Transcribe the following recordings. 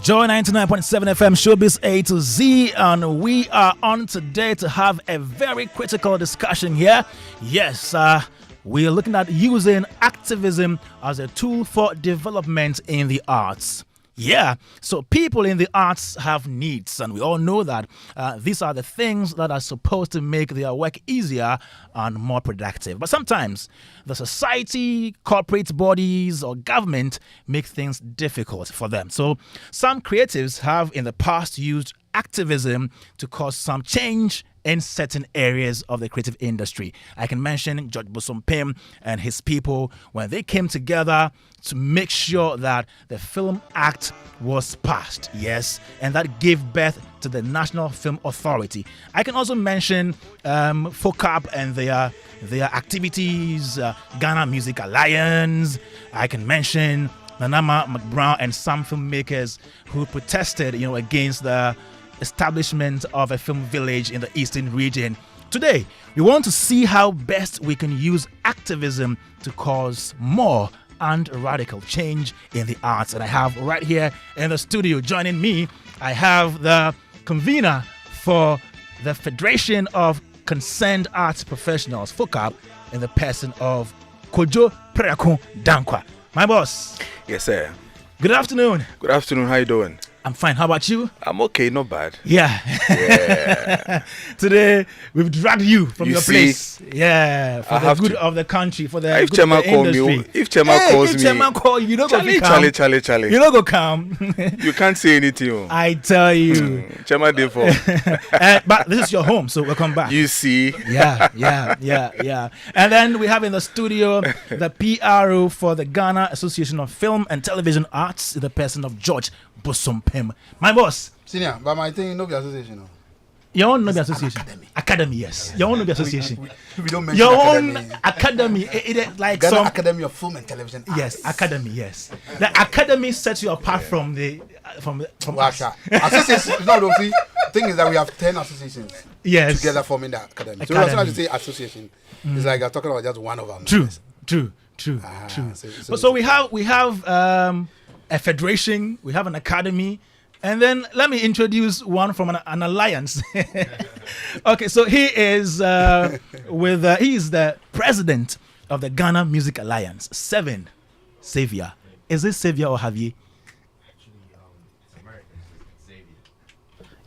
Joy 99.7 FM Showbiz A to Z, and we are on today to have a very critical discussion here. Yes, we are looking at using activism as a tool for development in the arts. Yeah, so people in the arts have needs, and we all know that these are the things that are supposed to make their work easier and more productive. But sometimes the society, corporate bodies, or government make things difficult for them. So some creatives have in the past used activism to cause some change in certain areas of the creative industry. I can mention George Bosompem and his people when they came together to make sure that the Film Act was passed. Yes, and that gave birth to the National Film Authority. I can also mention FOCAP and their activities, Ghana Music Alliance. I can mention Nanama McBrown and some filmmakers who protested, against the establishment of a film village in the eastern region. Today, we want to see how best we can use activism to cause more and radical change in the arts. And I have right here in the studio joining me, I have the convener for the Federation of Concerned Arts Professionals, FOCAP, in the person of Kojo Preako Dankwa. My boss. Yes, sir. Good afternoon. Good afternoon. How you doing? I'm fine. How about you? I'm okay, not bad. Yeah. Today we've dragged you from your place. Yeah, for the good of the country, for the good of the industry. If Chairman calls me, Chairman call you, don't go come. Charlie. You don't go come. You can't say anything. I tell you. Chairman therefore. But this is your home, so welcome back. You see. Yeah. And then we have in the studio the PRO for the Ghana Association of Film and Television Arts, the person of George Bosompem. My boss. Senior, but my thing no be association. No. Your own no be association. Academy, yes. Your own no be association. We don't mention your academy. Own academy. It like Ghana some Academy of Film and Television Arts. Yes, academy. Yes, the academy sets you apart from the from us. Association. No, see. Thing is that we have 10 associations. Yes. Together forming the academy. So as I say association, it's like I'm talking about just one of them. True. So we have a federation, we have an academy, and then let me introduce one from an alliance. Okay, so he is he is the president of the Ghana Music Alliance. 7 Xavier. Is it Xavier or Javier?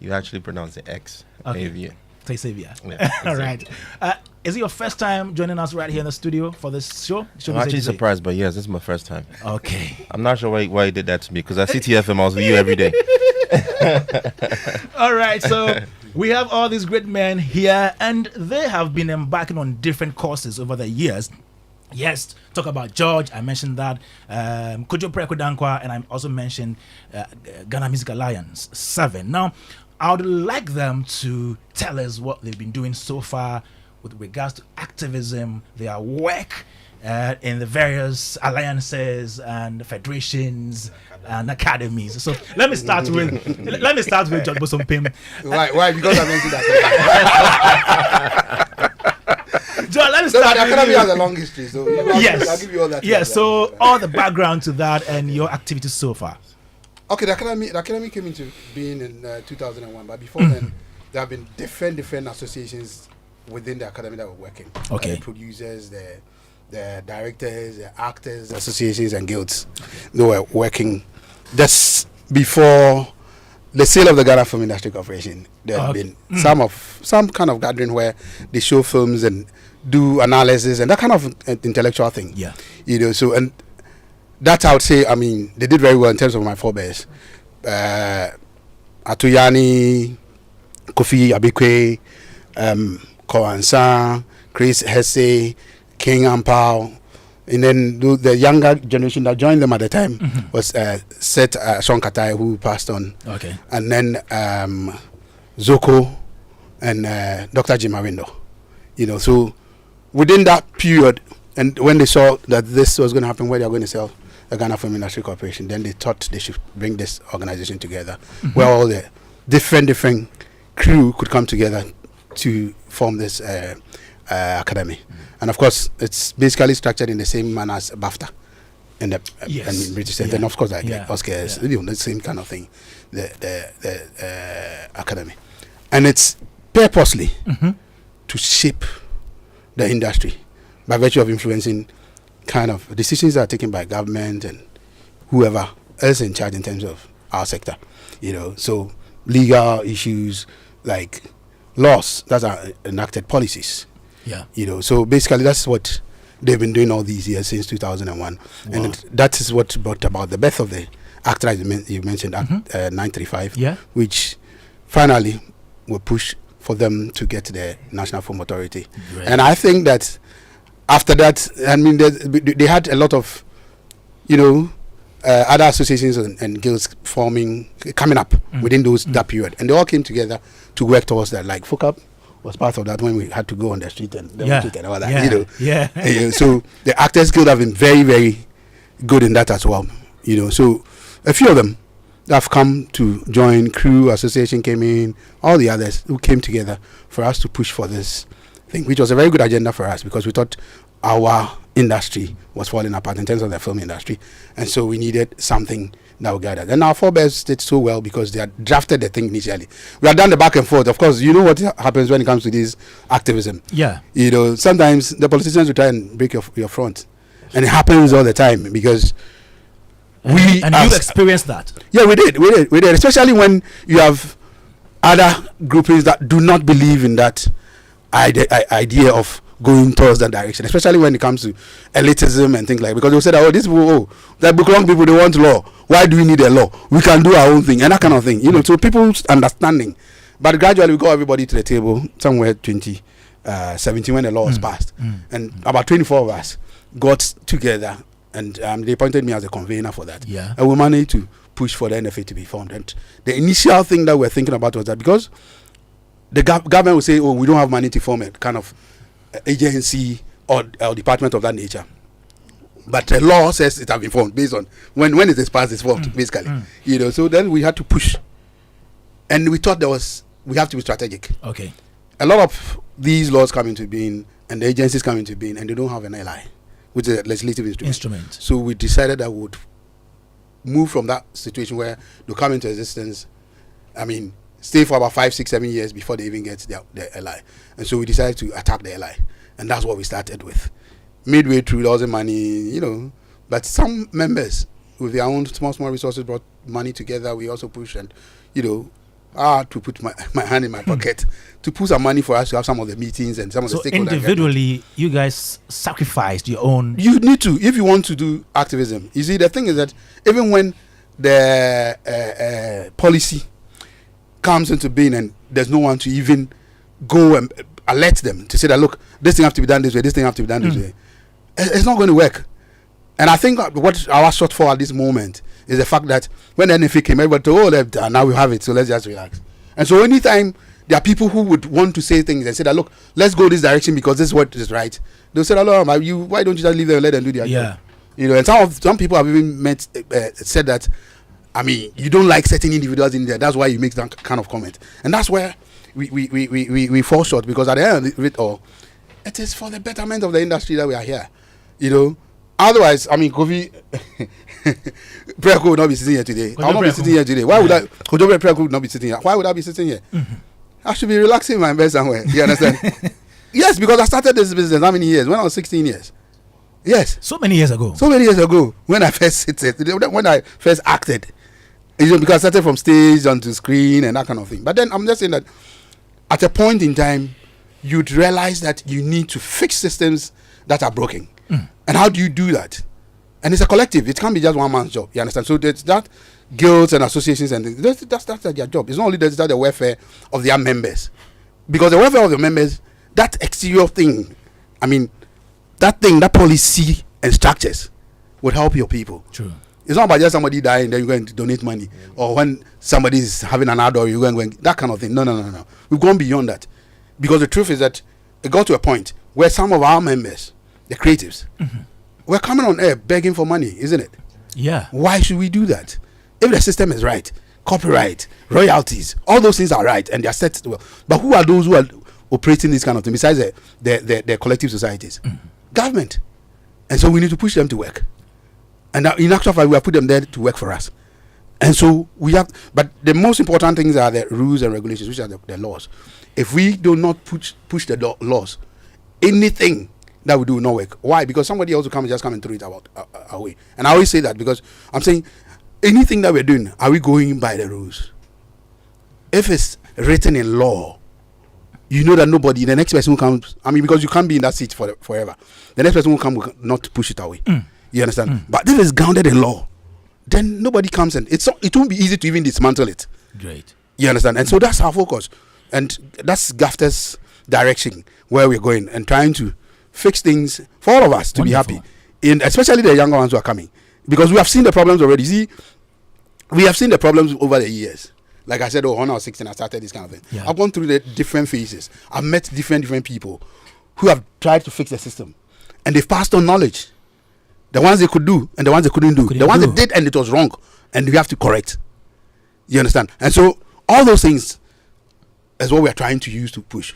You actually pronounce it X. Okay. Xavier. Say Xavier. Yeah, All right. Is it your first time joining us right here in the studio for this show? I'm actually surprised, but yes, this is my first time. Okay. I'm not sure why you did that to me, because I see TFM, I was with you every day. All right, so we have all these great men here, and they have been embarking on different courses over the years. Yes, talk about George, I mentioned that. Kojo Preako Dankwa, and I also mentioned Ghana Music Alliance, 7. Now, I would like them to tell us what they've been doing so far with regards to activism, their work in the various alliances and federations and academies. So let me start with George Bosompem. Why? Because I mentioned that. John, let me start. The academy has a long history, so yes, I'll give you all that. Yes, so all the background to that and your activities so far. Okay, the academy came into being in 2001, but before then, there have been different associations within the academy that were working. Okay. The producers, the directors, the actors, associations, and guilds. They were working just before the sale of the Ghana Film Industry Corporation. There have been some kind of gathering where they show films and do analysis and that kind of intellectual thing. Yeah. So and that's I would say, I mean, they did very well in terms of my forebears. Atuyani, Kofi Abikwe, Koansa, Chris Hesse, King Ampao, and then the younger generation that joined them at the time was Seth Sean Katai, who passed on. Okay. And then Zoko and Dr. Jimawindo. So within that period, and when they saw that this was going to happen, where they are going to sell the Ghana Film Industry Corporation, then they thought they should bring this organization together, where all the different crew could come together to form this academy. And of course, it's basically structured in the same manner as BAFTA. in the and British Center, and of course like Oscars, the same kind of thing, the academy, and it's purposely to shape the industry by virtue of influencing kind of decisions that are taken by government and whoever else in charge in terms of our sector, so legal issues like laws that are enacted, policies, so basically that's what they've been doing all these years since 2001. And that is what brought about the birth of the act that you mentioned, Act 935, which finally will push for them to get the National Film Authority. And I think that after that, I mean, they had a lot of, other associations and guilds coming up within that period. And they all came together to work towards that. Like FOCAP was part of that when we had to go on the street and demonstrate and all that, so the Actors Guild have been very, very good in that as well, so a few of them have come to join. Crew Association came in, all the others who came together for us to push for this thing, which was a very good agenda for us because we thought our industry was falling apart in terms of the film industry, and so we needed something that would guide us. And our forebears did so well because they had drafted the thing initially. We had done the back and forth. Of course, you know what happens when it comes to this activism. Sometimes the politicians will try and break your front, and it happens all the time because you've experienced that. Yeah, we did, especially when you have other groupings that do not believe in that idea of going towards that direction, especially when it comes to elitism and things like, because they say that these people, that Bukulong people, they want law. Why do we need a law? We can do our own thing and that kind of thing, so people's understanding. But gradually we got everybody to the table somewhere 2017 when the law was passed, and about 24 of us got together and they appointed me as a convener for that. And we managed to push for the NFA to be formed. And the initial thing that we're thinking about was that because the government will say, we don't have money to form a kind of agency or department of that nature, but the law says it has been formed based on when it is passed, it's formed basically. So then we had to push, and we thought we have to be strategic. A lot of these laws come into being and the agencies come into being, and they don't have an ally, which is a legislative instrument. So we decided that we would move from that situation where they come into existence, stay for about 5, 6, 7 years before they even get their ally. And so we decided to attack the ally. And that's what we started with. Midway through, there wasn't money, but some members with their own small resources brought money together. We also pushed and, to put my hand in my pocket to put some money for us to have some of the meetings and some of the stakeholders. So individually, you guys sacrificed your own... You need to, if you want to do activism. You see, the thing is that even when the policy comes into being and there's no one to even go and alert them to say that, look, this thing have to be done this way, this thing have to be done this way, it's not going to work. And I think what our shortfall at this moment is the fact that when the NFA came, everybody thought, now we have it, so let's just relax. And so anytime there are people who would want to say things and say that, look, let's go this direction because this is what is right, they'll say, why don't you just leave them and let them do their job? And some people have even said that, you don't like certain individuals in there. That's why you make that kind of comment. And that's where we fall short, because at the end of it all, it is for the betterment of the industry that we are here. Otherwise, Kofi Preko would not be sitting here today. I will not be sitting here today. Why would Kofi Preko would not be sitting here? Why would I be sitting here? I should be relaxing my bed somewhere. You understand? Yes, because I started this business how many years? When I was 16 years. Yes. So many years ago. When I first acted. Because I started from stage onto screen and that kind of thing. But then I'm just saying that at a point in time, you'd realize that you need to fix systems that are broken. And how do you do that? And it's a collective. It can't be just one man's job. You understand? So there's that guilds and associations and that's their job. It's not only that the welfare of their members. Because the welfare of the members, that exterior thing, that policy and structures would help your people. True. It's not about just somebody dying, then you're going to donate money. Or when somebody is having an adult, you're going that kind of thing. No. We've gone beyond that. Because the truth is that it got to a point where some of our members, the creatives, were coming on air begging for money, isn't it? Yeah. Why should we do that? If the system is right, copyright, royalties, all those things are right and they are set well. But who are those who are operating this kind of thing besides the collective societies? Government. And so we need to push them to work. And in actual fact, we have put them there to work for us. And so we have, but the most important things are the rules and regulations, which are the laws. If we do not push the laws, anything that we do will not work. Why? Because somebody else will come and throw it away. And I always say that because I'm saying anything that we're doing, are we going by the rules? If it's written in law, you know that nobody, the next person who comes, because you can't be in that seat forever. The next person will come will not push it away. You understand? But if it's grounded in law, then nobody comes and it won't be easy to even dismantle it. Great. You understand? And so that's our focus. And that's GAFTA's direction where we're going and trying to fix things for all of us to Wonderful. be happy. Especially the younger ones who are coming. Because we have seen the problems already. See, we have seen the problems over the years. Like I said, when I was 16, I started this kind of thing. Yeah. I've gone through the different phases. I've met different people who have tried to fix the system. And they've passed on knowledge. The ones they could do and the ones they couldn't do. The ones they did and it was wrong. And we have to correct. You understand? And so all those things is what we are trying to use to push.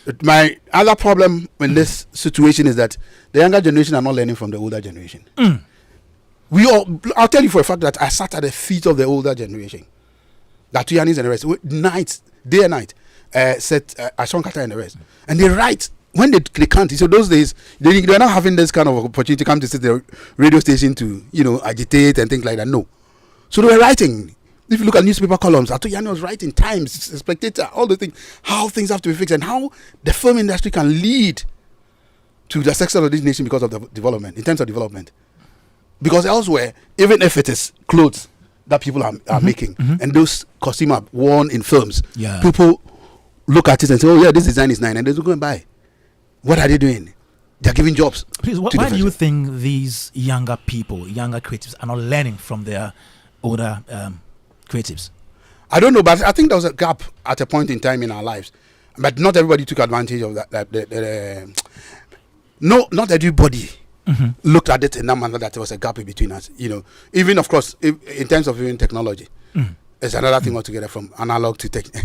But my other problem in this situation is that the younger generation are not learning from the older generation. I'll tell you for a fact that I sat at the feet of the older generation. That Tuyanis and the rest, nights, day and night, Ashon Kata and the rest. And they write. When they can't, so those days they're not having this kind of opportunity to come to sit the radio station to agitate and things like that. No, so they were writing. If you look at newspaper columns, Atoyani was writing, Times, Spectator, all the things, how things have to be fixed and how the film industry can lead to the success of this nation because of the development, in terms of development. Because elsewhere, even if it is clothes that people are making and those costumes are worn in films, people look at it and say, "Oh yeah, this design is nice," and they go and buy. What are they doing? They're giving jobs. Please, why do you think these younger people, younger creatives, are not learning from their older creatives? I don't know, but I think there was a gap at a point in time in our lives. But not everybody took advantage of that. No, not everybody looked at it in that manner that there was a gap in between us. Even, of course, in terms of even technology. It's another thing altogether from analog to digital.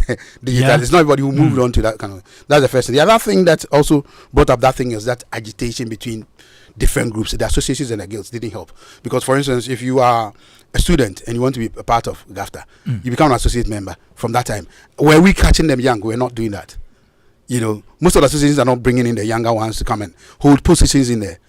Yeah. It's not everybody who moved on to that kind of. That's the first thing. The other thing that also brought up that thing is that agitation between different groups. The associations and the guilds didn't help. Because, for instance, if you are a student and you want to be a part of GAFTA, you become an associate member from that time. Were we catching them young? We're not doing that. Most of the associations are not bringing in the younger ones to come and hold positions in there.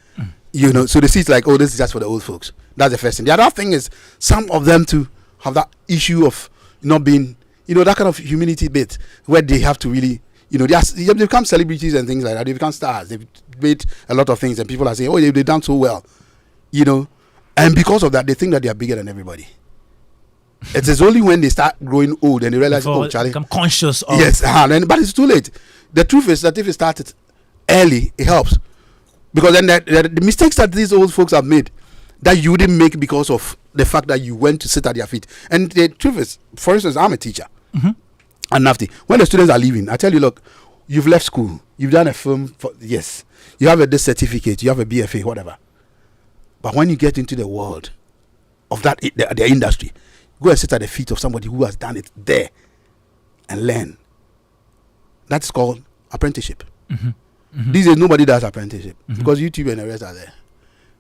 So they see it's like, oh, this is just for the old folks. That's the first thing. The other thing is some of them to have that issue of not being, that kind of humility bit where they have to really, they become celebrities and things like that. They become stars. They've made a lot of things and people are saying, oh, they've done so well, and because of that, they think that they are bigger than everybody. It is only when they start growing old and they realize, before Charlie, become conscious of. Yes, but it's too late. The truth is that if it started early, it helps. Because then the mistakes that these old folks have made, that you didn't make because of the fact that you went to sit at their feet. And the truth is, for instance, I'm a teacher. And NAFTI. When the students are leaving, I tell you, look, you've left school. You've done a film. Yes. You have this certificate. You have a BFA, whatever. But when you get into the world of that, the industry, go and sit at the feet of somebody who has done it there and learn. That's called apprenticeship. These days, nobody does apprenticeship because YouTube and the rest are there.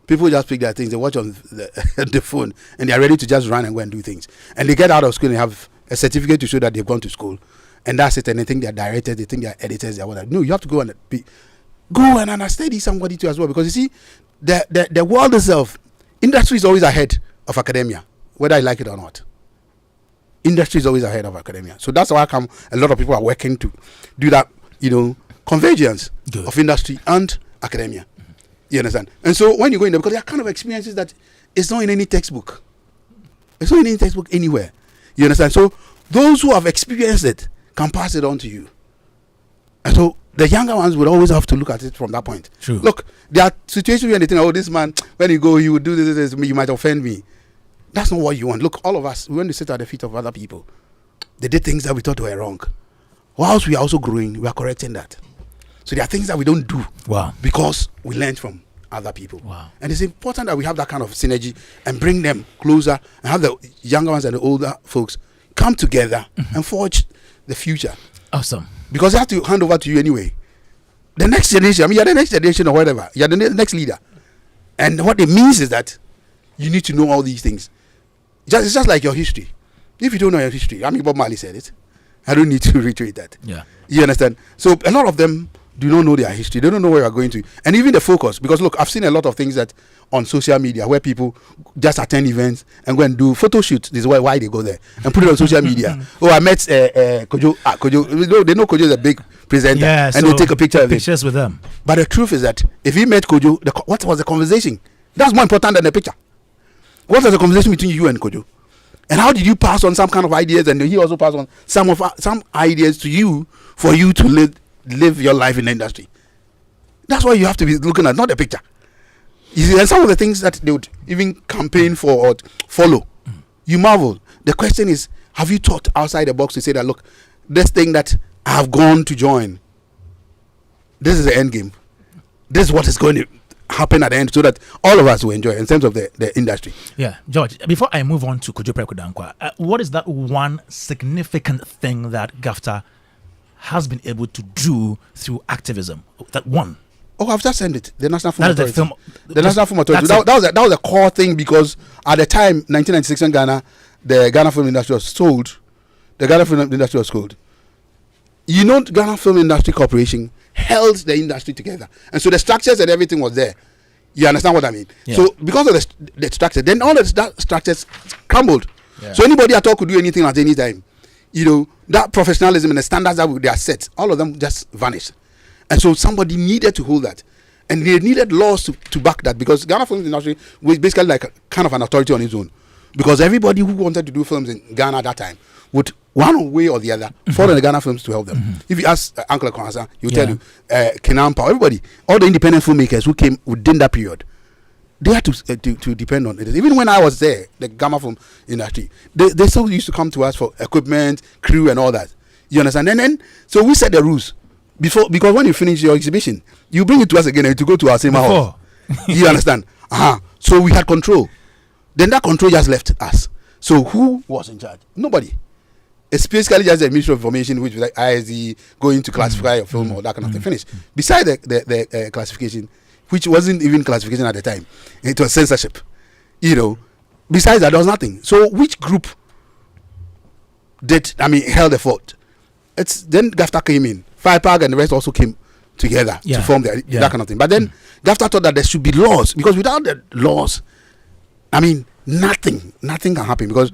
People just pick their things, they watch on the phone, and they are ready to just run and go and do things. And they get out of school and have a certificate to show that they've gone to school. And that's it. And they think they're directors, they think they're editors, they're whatever. No, you have to go and understudy somebody too as well. Because you see, the world itself, industry is always ahead of academia, whether I like it or not. Industry is always ahead of academia. So that's why a lot of people are working to do that, convergence of industry and academia. You understand? And so when you go in there, because there are kind of experiences that it's not in any textbook. It's not in any textbook anywhere. You understand? So those who have experienced it can pass it on to you. And so the younger ones would always have to look at it from that point. True. Look, there are situations where they think, oh, this man, when you go, he would do this, you might offend me. That's not what you want. Look, all of us, we want to sit at the feet of other people. They did things that we thought were wrong. Whilst we are also growing, we are correcting that. So there are things that we don't do because we learned from other people. And it's important that we have that kind of synergy and bring them closer and have the younger ones and the older folks come together and forge the future. Awesome. Because they have to hand over to you anyway. The next generation, you're the next generation or whatever. You're the next leader. And what it means is that you need to know all these things. It's just like your history. If you don't know your history, I mean, Bob Marley said it. I don't need to reiterate that. Yeah. You understand? So a lot of them do not know their history. They don't know where you're going to. And even the focus, because look, I've seen a lot of things that on social media where people just attend events and go and do photo shoots. This is why they go there and put it on social media. Oh, I met Kojo. Kojo. They know Kojo is a big presenter, Yeah, and they take a picture of it. Pictures with them. But the truth is that if he met Kojo, what was the conversation? That's more important than the picture. What was the conversation between you and Kojo? And how did you pass on some kind of ideas, and he also passed on some ideas to you for you to live your life in the industry? That's what you have to be looking at, not the picture. You see, and some of the things that they would even campaign for or follow, you marvel. The question is, have you thought outside the box to say that, look, this thing that I have gone to join, this is the end game. This is what is going to happen at the end, so that all of us will enjoy in terms of the industry. Yeah, George, before I move on to Kojo Preku Dankwa, what is that one significant thing that GAFTA has been able to do through activism? That one. Oh, I've just sent it. The National Film That is the Authority. film. The National Film Authority. That's That was a core thing, because at the time, 1996 in Ghana, the Ghana film industry was sold. The Ghana film industry was sold. You know, Ghana Film Industry Corporation held the industry together, and so the structures and everything was there. You understand what I mean? Yeah. So because of the structure, then all the structures crumbled. Yeah. So anybody at all could do anything at any time. You know, that professionalism and the standards that they are set, all of them just vanished. And so somebody needed to hold that. And they needed laws to back that, because Ghana film industry was basically like a kind of an authority on its own. Because everybody who wanted to do films in Ghana at that time would, one way or the other, follow the Ghana films to help them. If you ask Uncle Kwanzaa, he'll tell you, Kinampa, everybody, all the independent filmmakers who came within that period, they had to depend on it. Even when I was there, the Ghana film industry, they still used to come to us for equipment, crew, and all that. You understand? And then, so we set the rules. Because when you finish your exhibition, you bring it to us again and to go to our cinema hall. You understand? So we had control. Then that control just left us. So who was in charge? Nobody. It's basically just the Ministry of Information, which was like ISD, going to classify your film or that kind of thing. Finish. Besides the classification, which wasn't even classification at the time, it was censorship. You know, besides that, there was nothing. So which group held the fort? It's then GAFTA came in. FIPAG and the rest also came together to form that kind of thing. But then GAFTA thought that there should be laws, because without the laws, I mean, nothing can happen. Because,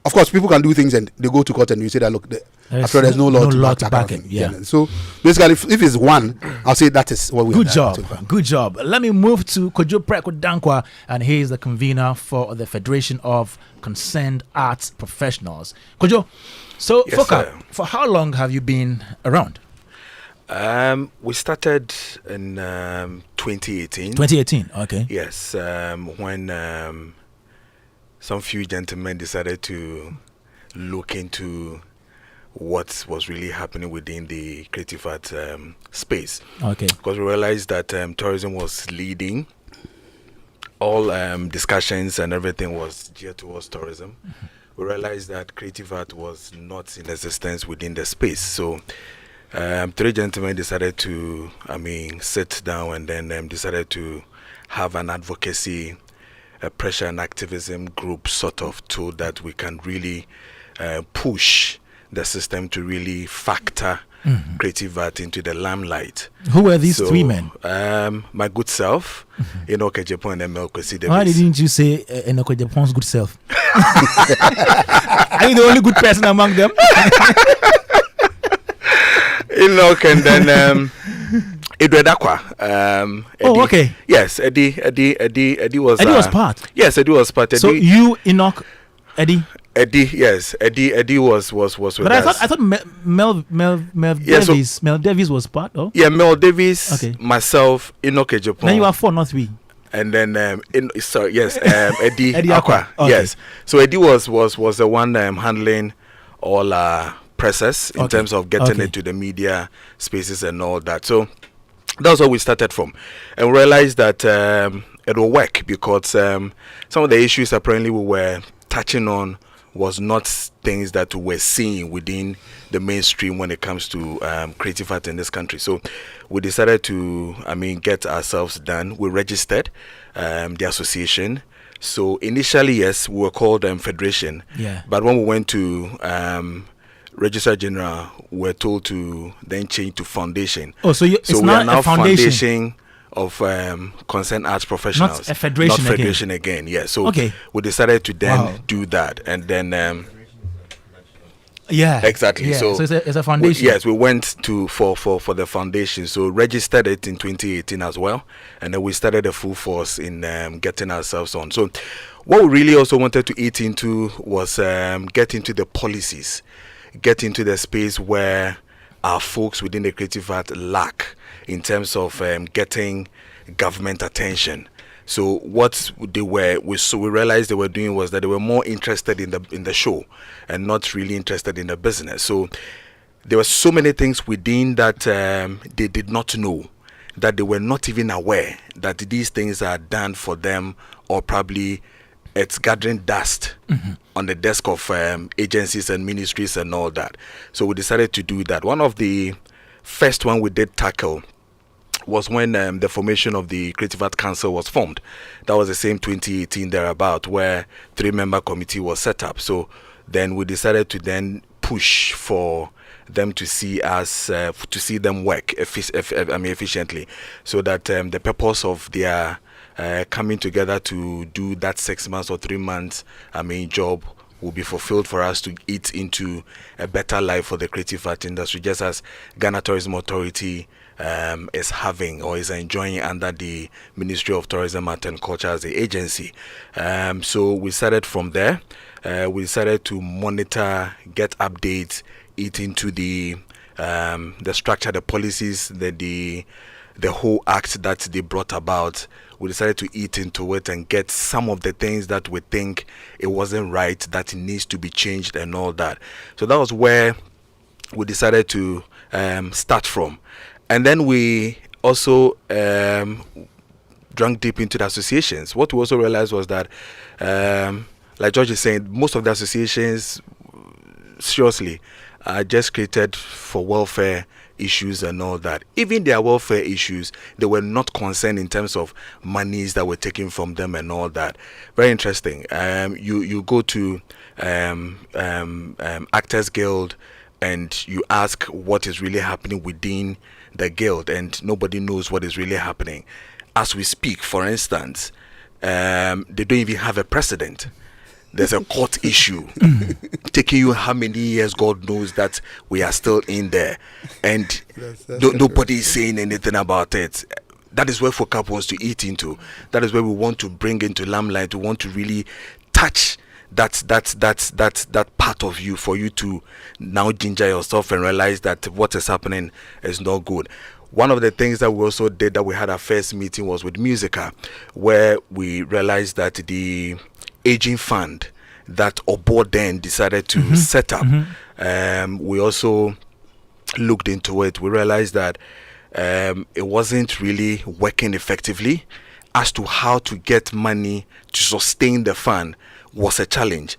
of course, people can do things and they go to court and you say that, look, after there's no law to back it. Yeah. So basically, if it's one, I'll say that is what we Good job. Let me move to Kojo Preku Dankwa, and he is the convener for the Federation of Concerned Arts Professionals. Kojo, so Yes, for how long have you been around? We started in 2018. 2018, okay. Yes, when some few gentlemen decided to look into what was really happening within the creative art space. Okay. Because we realized that tourism was leading. All discussions and everything was geared towards tourism. We realized that creative art was not in existence within the space. So three gentlemen decided to, sit down and then decided to have an advocacy, a pressure and activism group sort of tool that we can really push the system to really factor creative art into the limelight. Who were these three men? My good self, Enoke Japan and Kwame Dadzie. Why didn't you say Enoke Japan's good self? Are you the only good person among them? Enoch, and then Edward Aqua. Oh, okay. Yes, Eddie was. Eddie was part. Yes, Eddie was part. So you, Enoch, Eddie. Yes, Eddie was with but us. I thought Mel Davies. Mel Davies was part. Oh, yeah, Mel Davies. Okay. Myself, Enoch Japan. Then you are 4, not 3. And then Eddie Eddie Aqua. Okay. Yes. So Eddie was the one handling all process in terms of getting it to the media spaces and all that. So that's where we started from, and we realized that it will work, because some of the issues apparently we were touching on was not things that we were seeing within the mainstream when it comes to creative art in this country. So we decided to, get ourselves done. We registered the association. So initially, yes, we were called Federation. Yeah. But when we went to Registrar General, we were told to then change to Foundation. Oh, so it's we not are now a foundation of concerned arts professionals. Not a federation, not federation again. Yeah. So okay. we decided to then do that, and then yeah, exactly. Yeah. So it's a foundation. Yes, we went to for the foundation. So registered it in 2018 as well, and then we started a full force in getting ourselves on. So what we really also wanted to eat into was get into the policies, get into the space where our folks within the creative art lack in terms of getting government attention. So what they were, we realized they were doing was that they were more interested in the show and not really interested in the business. So there were so many things within that they did not know, that they were not even aware that these things are done for them, or probably it's gathering dust on the desk of agencies and ministries and all that. So we decided to do that. One of the first one we did tackle was when the formation of the Creative Art Council was formed. That was the same 2018 thereabout, where 3-member committee was set up. So then we decided to then push for them to see us, to see them work efficiently, so that the purpose of their coming together to do that 6 months or 3 months job will be fulfilled for us to eat into a better life for the creative art industry, just as Ghana Tourism Authority is having or is enjoying under the Ministry of Tourism, Art and Culture as the agency. So we started from there. We decided to monitor, get updates, eat into the structure, the policies, the whole act that they brought about. We decided to eat into it and get some of the things that we think it wasn't right, that it needs to be changed and all that. So that was where we decided to start from. And then we also drank deep into the associations. What we also realized was that, like George is saying, most of the associations, seriously, are just created for welfare issues and all that. Even their welfare issues, they were not concerned in terms of monies that were taken from them and all that. Very interesting. You go to Actors Guild and you ask what is really happening within the guild, and nobody knows what is really happening. As we speak, for instance, they don't even have a president. There's a court issue taking you how many years, God knows, that we are still in there, and nobody is saying anything about it. That is where FOCAP wants to eat into. That is where we want to bring into limelight. We want to really touch that part of you, for you to now ginger yourself and realize that what is happening is not good. One of the things that we also did, that we had our first meeting, was with Musica, where we realized that the aging fund that Obo then decided to set up, we also looked into it. We realized that it wasn't really working effectively. As to how to get money to sustain the fund was a challenge.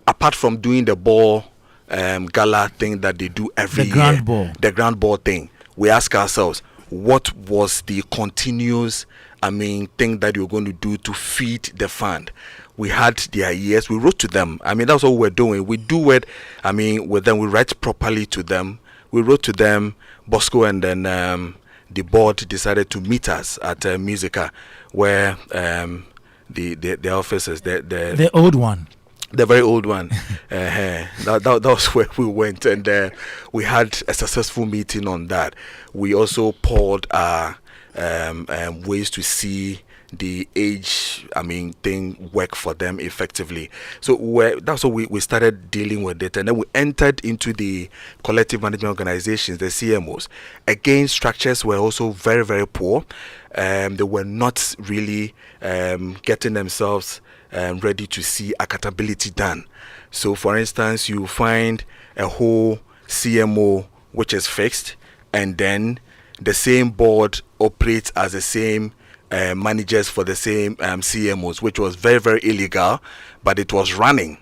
Apart from doing the ball gala thing that they do every year, the grand ball thing, we ask ourselves, what was the continuous thing that you're going to do to feed the fund? We had the ideas, we wrote to them. That's what we're doing. We do it, with them, we write properly to them. We wrote to them, Bosco, and then the board decided to meet us at Musica, where the officers, the old one, the very old one, that was where we went, and we had a successful meeting on that. We also poured our ways to see the age thing work for them effectively. So that's what we started dealing with it, and then we entered into the collective management organizations, the CMOs. Again, structures were also very, very poor. They were not really getting themselves ready to see accountability done. So for instance, you find a whole CMO which is fixed, and then the same board operates as the same managers for the same CMOs, which was very, very illegal, but it was running.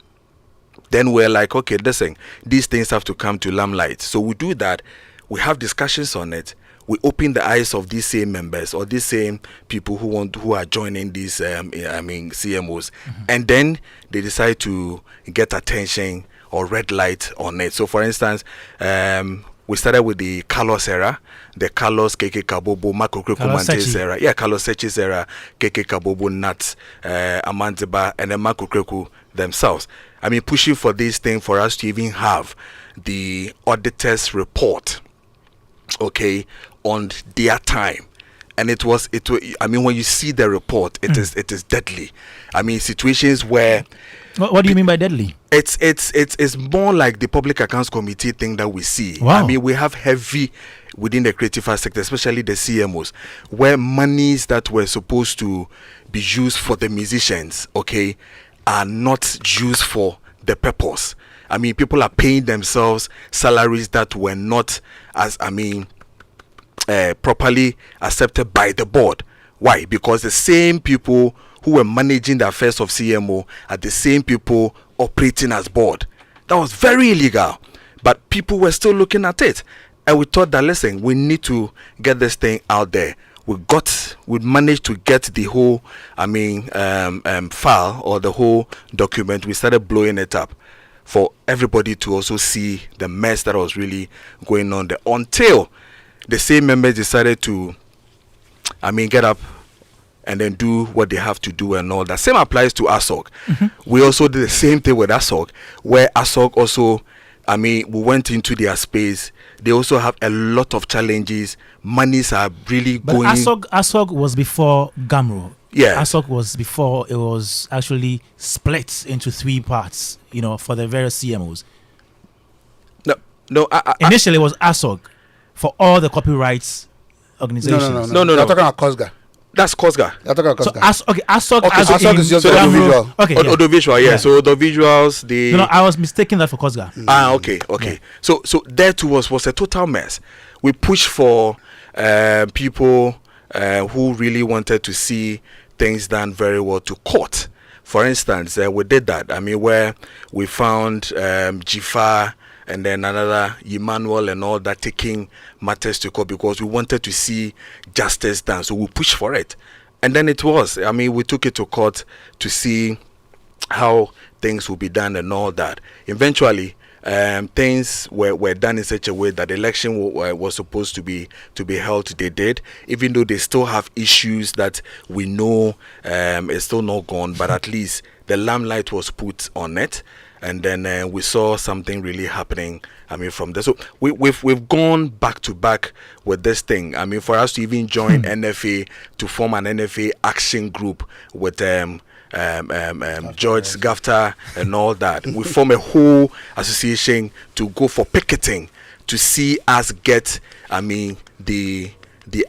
Then we're like, okay, listen, these things have to come to limelight. So we do that. We have discussions on it. We open the eyes of these same members or these same people who are joining these CMOs, and then they decide to get attention or red light on it. So, for instance, we started with the Carlos era, the Carlos Keke Kabobo Makokreku Mantes era. Yeah, Carlos Sechi's era, Keke Kabobo Nat, Amantiba, and then Makokreku themselves. I mean, pushing for this thing for us to even have the auditor's report, okay, on their time. And it was I mean, when you see the report, it is deadly. I mean, situations where what do you mean by deadly? It's more like the Public Accounts Committee thing that we see. Wow. I mean, we have heavy within the creative arts sector, especially the CMOs, where monies that were supposed to be used for the musicians, okay, are not used for the purpose. I mean, people are paying themselves salaries that were not properly accepted by the board. Why? Because the same people who were managing the affairs of CMO are the same people operating as board. That was very illegal, but people were still looking at it, and we thought that, listen, we need to get this thing out there. We managed to get the whole file or the whole document. We started blowing it up for everybody to also see the mess that was really going on there, until the same members decided to get up and then do what they have to do and all that. Same applies to ASOG. We also did the same thing with ASOG, where ASOG also, we went into their space. They also have a lot of challenges. Monies are really but going. ASOG was before GAMRO. Yeah. ASOG was before it was actually split into 3 parts, for the various CMOs. No. Initially, it was ASOG for all the copyrights organizations. No. You're talking about COSGA. That's COSGA. You're talking about So COSGA. ASOG is just GAMRO. audiovisual. Okay, yeah. Audiovisual, yeah. So the visuals, the No, I was mistaken that for COSGA. Okay. Yeah. So that too was a total mess. We pushed for people who really wanted to see things done very well to court. For instance, we did that. Where we found Jifa and then another Emmanuel and all that taking matters to court because we wanted to see justice done. So we pushed for it. And then it was. We took it to court to see how things will be done and all that. Eventually, things were done in such a way that the election was supposed to be held. They did, even though they still have issues that we know is still not gone, but at least the limelight was put on it. And then we saw something really happening. From there, so we've gone back to back with this thing. For us to even join NFA, to form an NFA action group with George Gafta and all that, we form a whole association to go for picketing to see us get the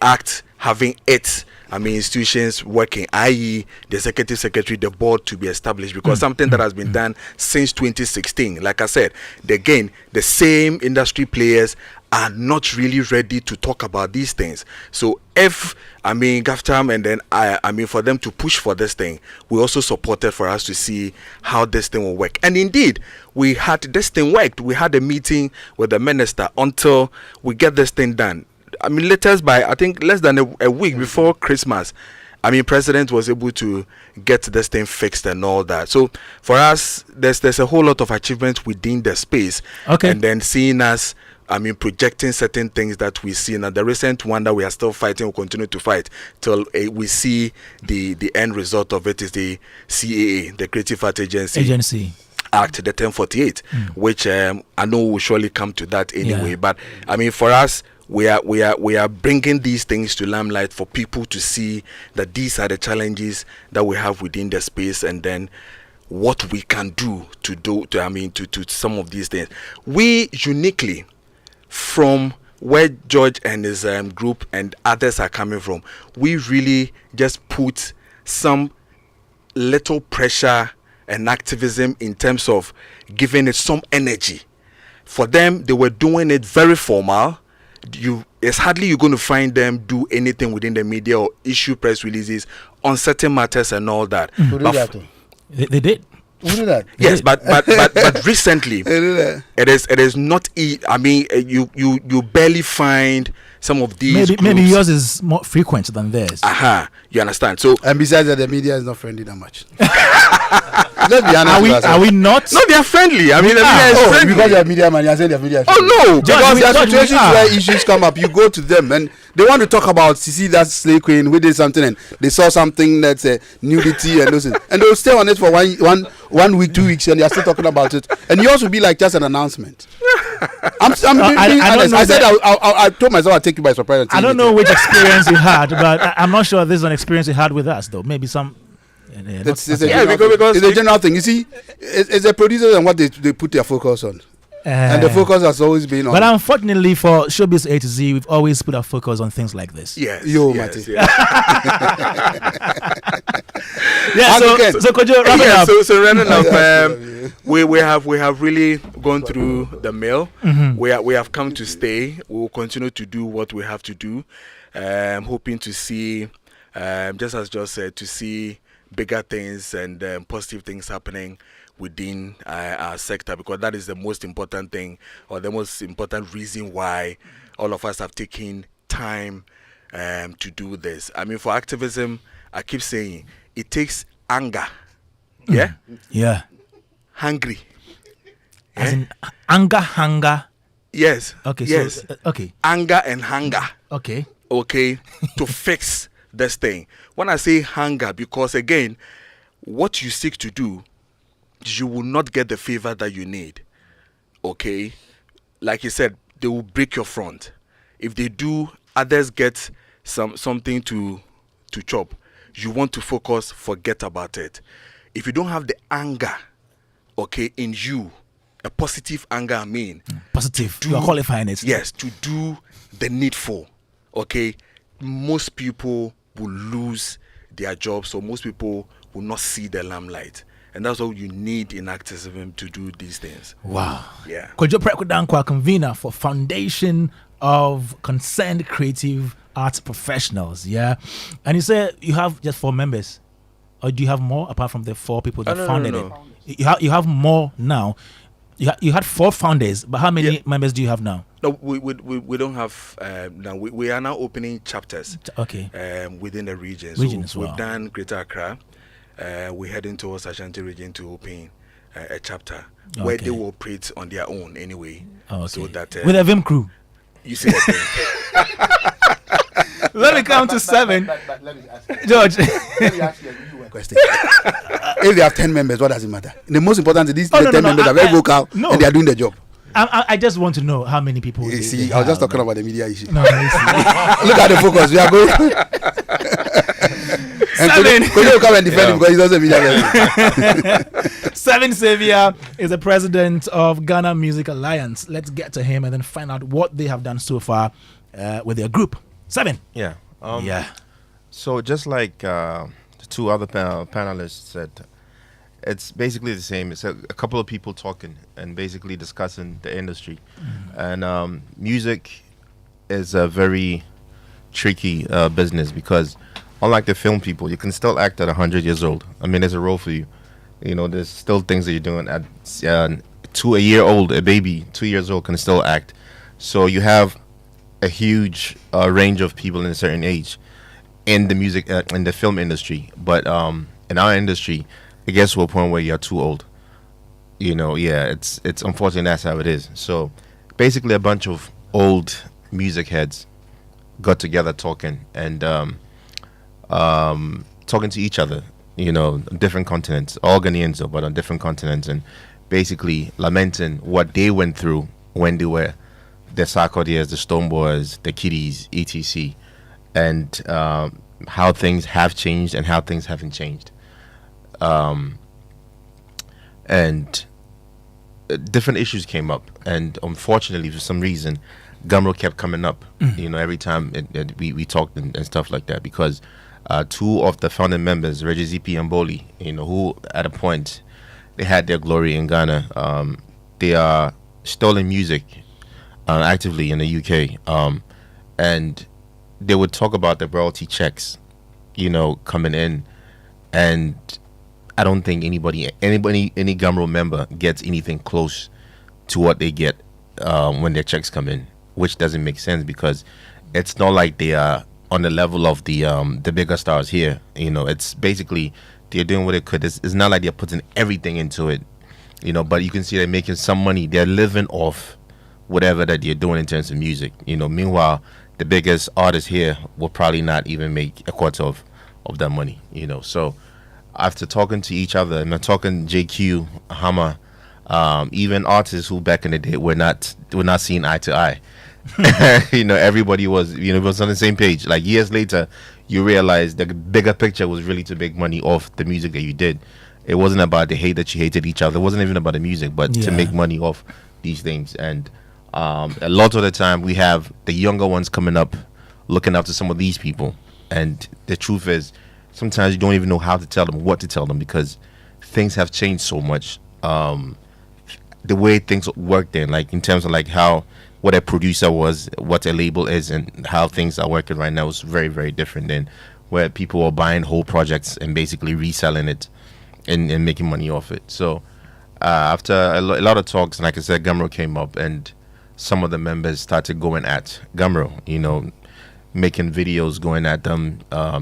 act having its institutions working, i.e. the executive secretary, the board to be established, because something that has been done since 2016. Like I said, again, the same industry players are not really ready to talk about these things. So if GAFTAM and then for them to push for this thing, we also supported for us to see how this thing will work. And indeed, we had this thing worked. We had a meeting with the minister until we get this thing done. Latest by I think less than a week before Christmas, President was able to get this thing fixed and all that. So for us, there's a whole lot of achievements within the space. Okay. And then seeing us, projecting certain things that we see. Now the recent one that we are still fighting, we'll continue to fight till we see the end result of it is the CAA, the Creative Art Agency Act, the 1048, which I know will surely come to that anyway. Yeah. But for us, we are bringing these things to limelight for people to see that these are the challenges that we have within the space, and then what we can do to some of these things. We uniquely, from where George and his group and others are coming from, we really just put some little pressure and activism in terms of giving it some energy. For them, they were doing it very formal. it's hardly you're going to find them do anything within the media or issue press releases on certain matters and all that. Who did But that too? They did. Who did that? yes, but recently They did that. it is not. I mean, you barely find some of these. Maybe groups. yours is more frequent than theirs. You understand? So And besides that, the media is not friendly that much. Let's be honest. Are we? with ourselves. Are we not? no, they are friendly. I mean, the media is Oh, friendly. because you're media man, you're saying they're media. Oh no, Judge, Because we- there are Judge, we situations are. where issues come up, you go to them and they want to talk about Sisi, that slave queen, we did something and they saw something that's nudity and those things. And they'll stay on it for one week, 2 weeks, and they're still talking about it. And yours will be like just an announcement. I'm being I don't honest. know I said that- I told myself I'd take you by surprise. and I tell don't you know later. which experience you had, but I'm not sure this is an experience you had with us, though. Maybe some. It's a Yeah, general because thing. It's a general thing. You see, it's the producers and what they put their focus on. And the focus has always been on. But unfortunately for Showbiz A to Z, we've always put our focus on things like this. Yes, Yo, yes, Matty. yes. Yeah. So could you wrap it Yeah, up? so running up, we have really gone through the mill. We have come to stay. We will continue to do what we have to do. Hoping to see, just as Josh said, to see bigger things and positive things happening within our sector, because that is the most important thing, or the most important reason why all of us have taken time to do this. I mean, for activism, I keep saying it takes anger, yeah, Yeah. hungry, As in hunger. yes, Okay. yes, So okay. anger and hunger, Okay. okay, to fix this thing. When I say hunger, because again, what you seek to do, you will not get the favor that you need, okay? Like you said, they will break your front. If they do, others get something to chop. You want to focus, forget about it. If you don't have the anger, okay, in you, a positive anger, I mean, Positive. You are qualifying it. yes, to do the needful, okay, most people will lose their jobs, or most people will not see the limelight. And that's all you need in activism to do these things. Wow. Yeah. Kojo Prekudankwa, convener for Foundation of Concerned Creative Arts Professionals. Yeah. And you said you have just 4 members. Or do you have more apart from the 4 people that no, founded no. it? You have more now. You had 4 founders, but how many members do you have now? No, we don't have now. We are now opening chapters. Okay. Within the region. Region So as well. we've done Greater Accra. We're heading towards Ashanti region to open a chapter where Okay. they will operate on their own anyway. Okay. So that With a Vim crew. you see the thing. Let me count to 7. But let me ask you. George. Let me ask you a question. If they have 10 members, what does it matter? The most important is these Oh, the no, 10 no, members are very vocal no. and they are doing the job. I just want to know how many people. You they- see, they I was just have. talking about the media issue. No, you see. Look at the focus. We are going. And 7. Kojo come and defend him because he's also a media person. 7 Xavier is the president of Ghana Music Alliance. Let's get to him and then find out what they have done so far with their group. 7. Yeah. Yeah. So just like the 2 other panelists said, it's basically the same. It's a couple of people talking and basically discussing the industry. And music is a very tricky business because unlike the film people, you can still act at 100 years old. I mean, there's a role for you. You know, there's still things that you're doing at a year old, a baby, 2 years old can still act. So you have a huge range of people in a certain age in the music, in the film industry. But in our industry, it gets to a point where you're too old. You know, yeah, it's unfortunate that's how it is. So basically a bunch of old music heads got together talking and talking to each other, you know, on different continents, all Ghanaians though, but on different continents, and basically lamenting what they went through when they were the Sarkodiyas, the Stoneboys, the Kiddies, etc. And how things have changed and how things haven't changed. And different issues came up, and unfortunately, for some reason, Gumro kept coming up. You know, every time we talked and stuff like that, because 2 of the founding members, Reggie Zipi and Boli, you know, who at a point they had their glory in Ghana. They are still in music, actively in the UK, and they would talk about the royalty checks, coming in, and I don't think any Gumroad member gets anything close to what they get when their checks come in, which doesn't make sense because it's not like they are on the level of the bigger stars here. It's basically they're doing what they could. It's not like they're putting everything into it, but you can see they're making some money. They're living off whatever that they're doing in terms of music. Meanwhile, the biggest artists here will probably not even make a quarter of that money. So after talking to each other, and talking JQ, Hammer, even artists who back in the day were not seeing eye to eye. Everybody was was on the same page. Like years later, you realize the bigger picture was really to make money off the music that you did. It wasn't about the hate that you hated each other. It wasn't even about the music, but to make money off these things. And a lot of the time, we have the younger ones coming up, looking up to some of these people. And the truth is, sometimes you don't even know how to tell them, what to tell them, because things have changed so much. The way things work then, like in terms of like how what a producer was, what a label is, and how things are working right now is very, very different than where people are buying whole projects and basically reselling it and making money off it. So after a lot of talks, and like I said, Gumroad came up, and some of the members started going at Gumroad, making videos, going at them,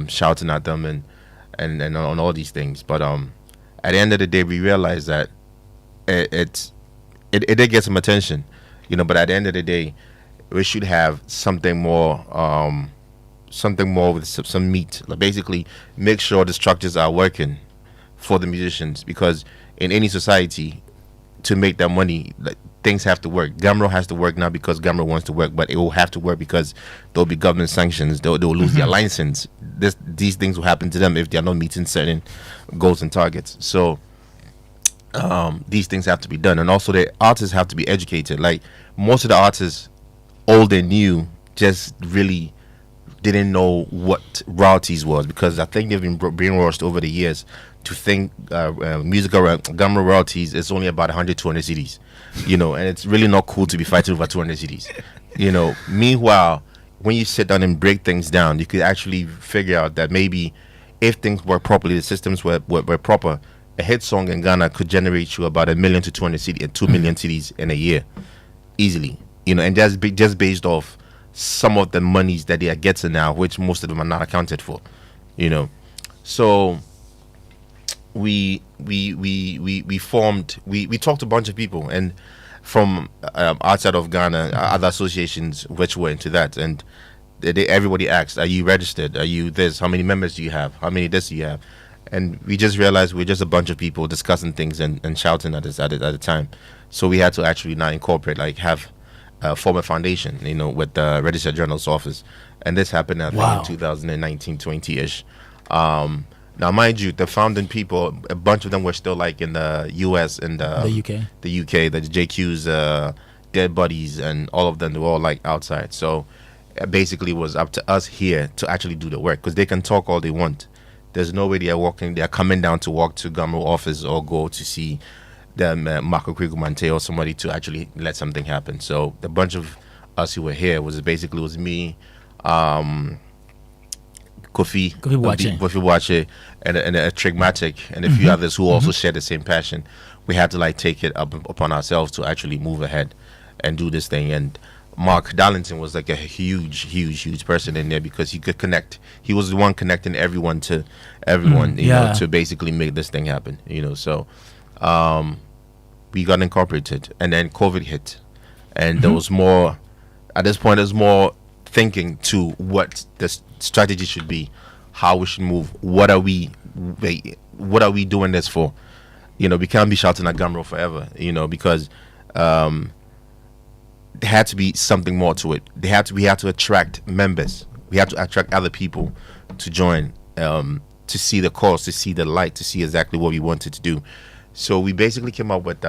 shouting at them, and on all these things. But at the end of the day, we realized that it did get some attention, but at the end of the day, we should have something more with some meat. Like basically, make sure the structures are working for the musicians, because in any society, to make that money, like, things have to work. Gumroad has to work, not because Gumroad wants to work, but it will have to work because there'll be government sanctions. They'll lose their license. These things will happen to them if they're not meeting certain goals and targets. So these things have to be done, and also the artists have to be educated. Like most of the artists, old and new, just really didn't know what royalties was, because I think they've been brainwashed over the years to think musical Gumroad royalties is only about 100, 200 CDs, and it's really not cool to be fighting over 200 CDs. Meanwhile, when you sit down and break things down, you could actually figure out that maybe if things work properly, the systems were proper, a hit song in Ghana could generate you about 1 million to 200 CDs and 2 million CDs in a year, easily. And that's just based off some of the monies that they are getting now, which most of them are not accounted for. So we talked to a bunch of people, and from outside of Ghana, other associations which were into that, and everybody asked, are you registered? Are you this? How many members do you have? How many this do you have? And we just realized we're just a bunch of people discussing things and shouting at us at the time. So we had to actually now incorporate, like have form a foundation, with the Registered Journal's office. And this happened, I think, in 2019, 20-ish. Now, mind you, the founding people, a bunch of them were still like in the US and the UK, the JQ's Dead Buddies, and all of them, they were all like outside. So basically, it was up to us here to actually do the work, because they can talk all they want. There's no way they are coming down to walk to Gumroad office or go to see them Marco Krigumante or somebody to actually let something happen. So the bunch of us who were here was me, Kofi Wache, and a Trigmatic, and a few others who also share the same passion. We had to like take it upon ourselves to actually move ahead and do this thing. And Mark Darlington was like a huge person in there, because he could connect. He was the one connecting everyone to everyone, you know, to basically make this thing happen. So we got incorporated, and then COVID hit, and there was more. At this point, there's more thinking to what the strategy should be, how we should move. What are we doing this for? We can't be shouting at Gumroad forever, because there had to be something more to it. We had to attract members. We had to attract other people to join, to see the cause, to see the light, to see exactly what we wanted to do. So we basically came up with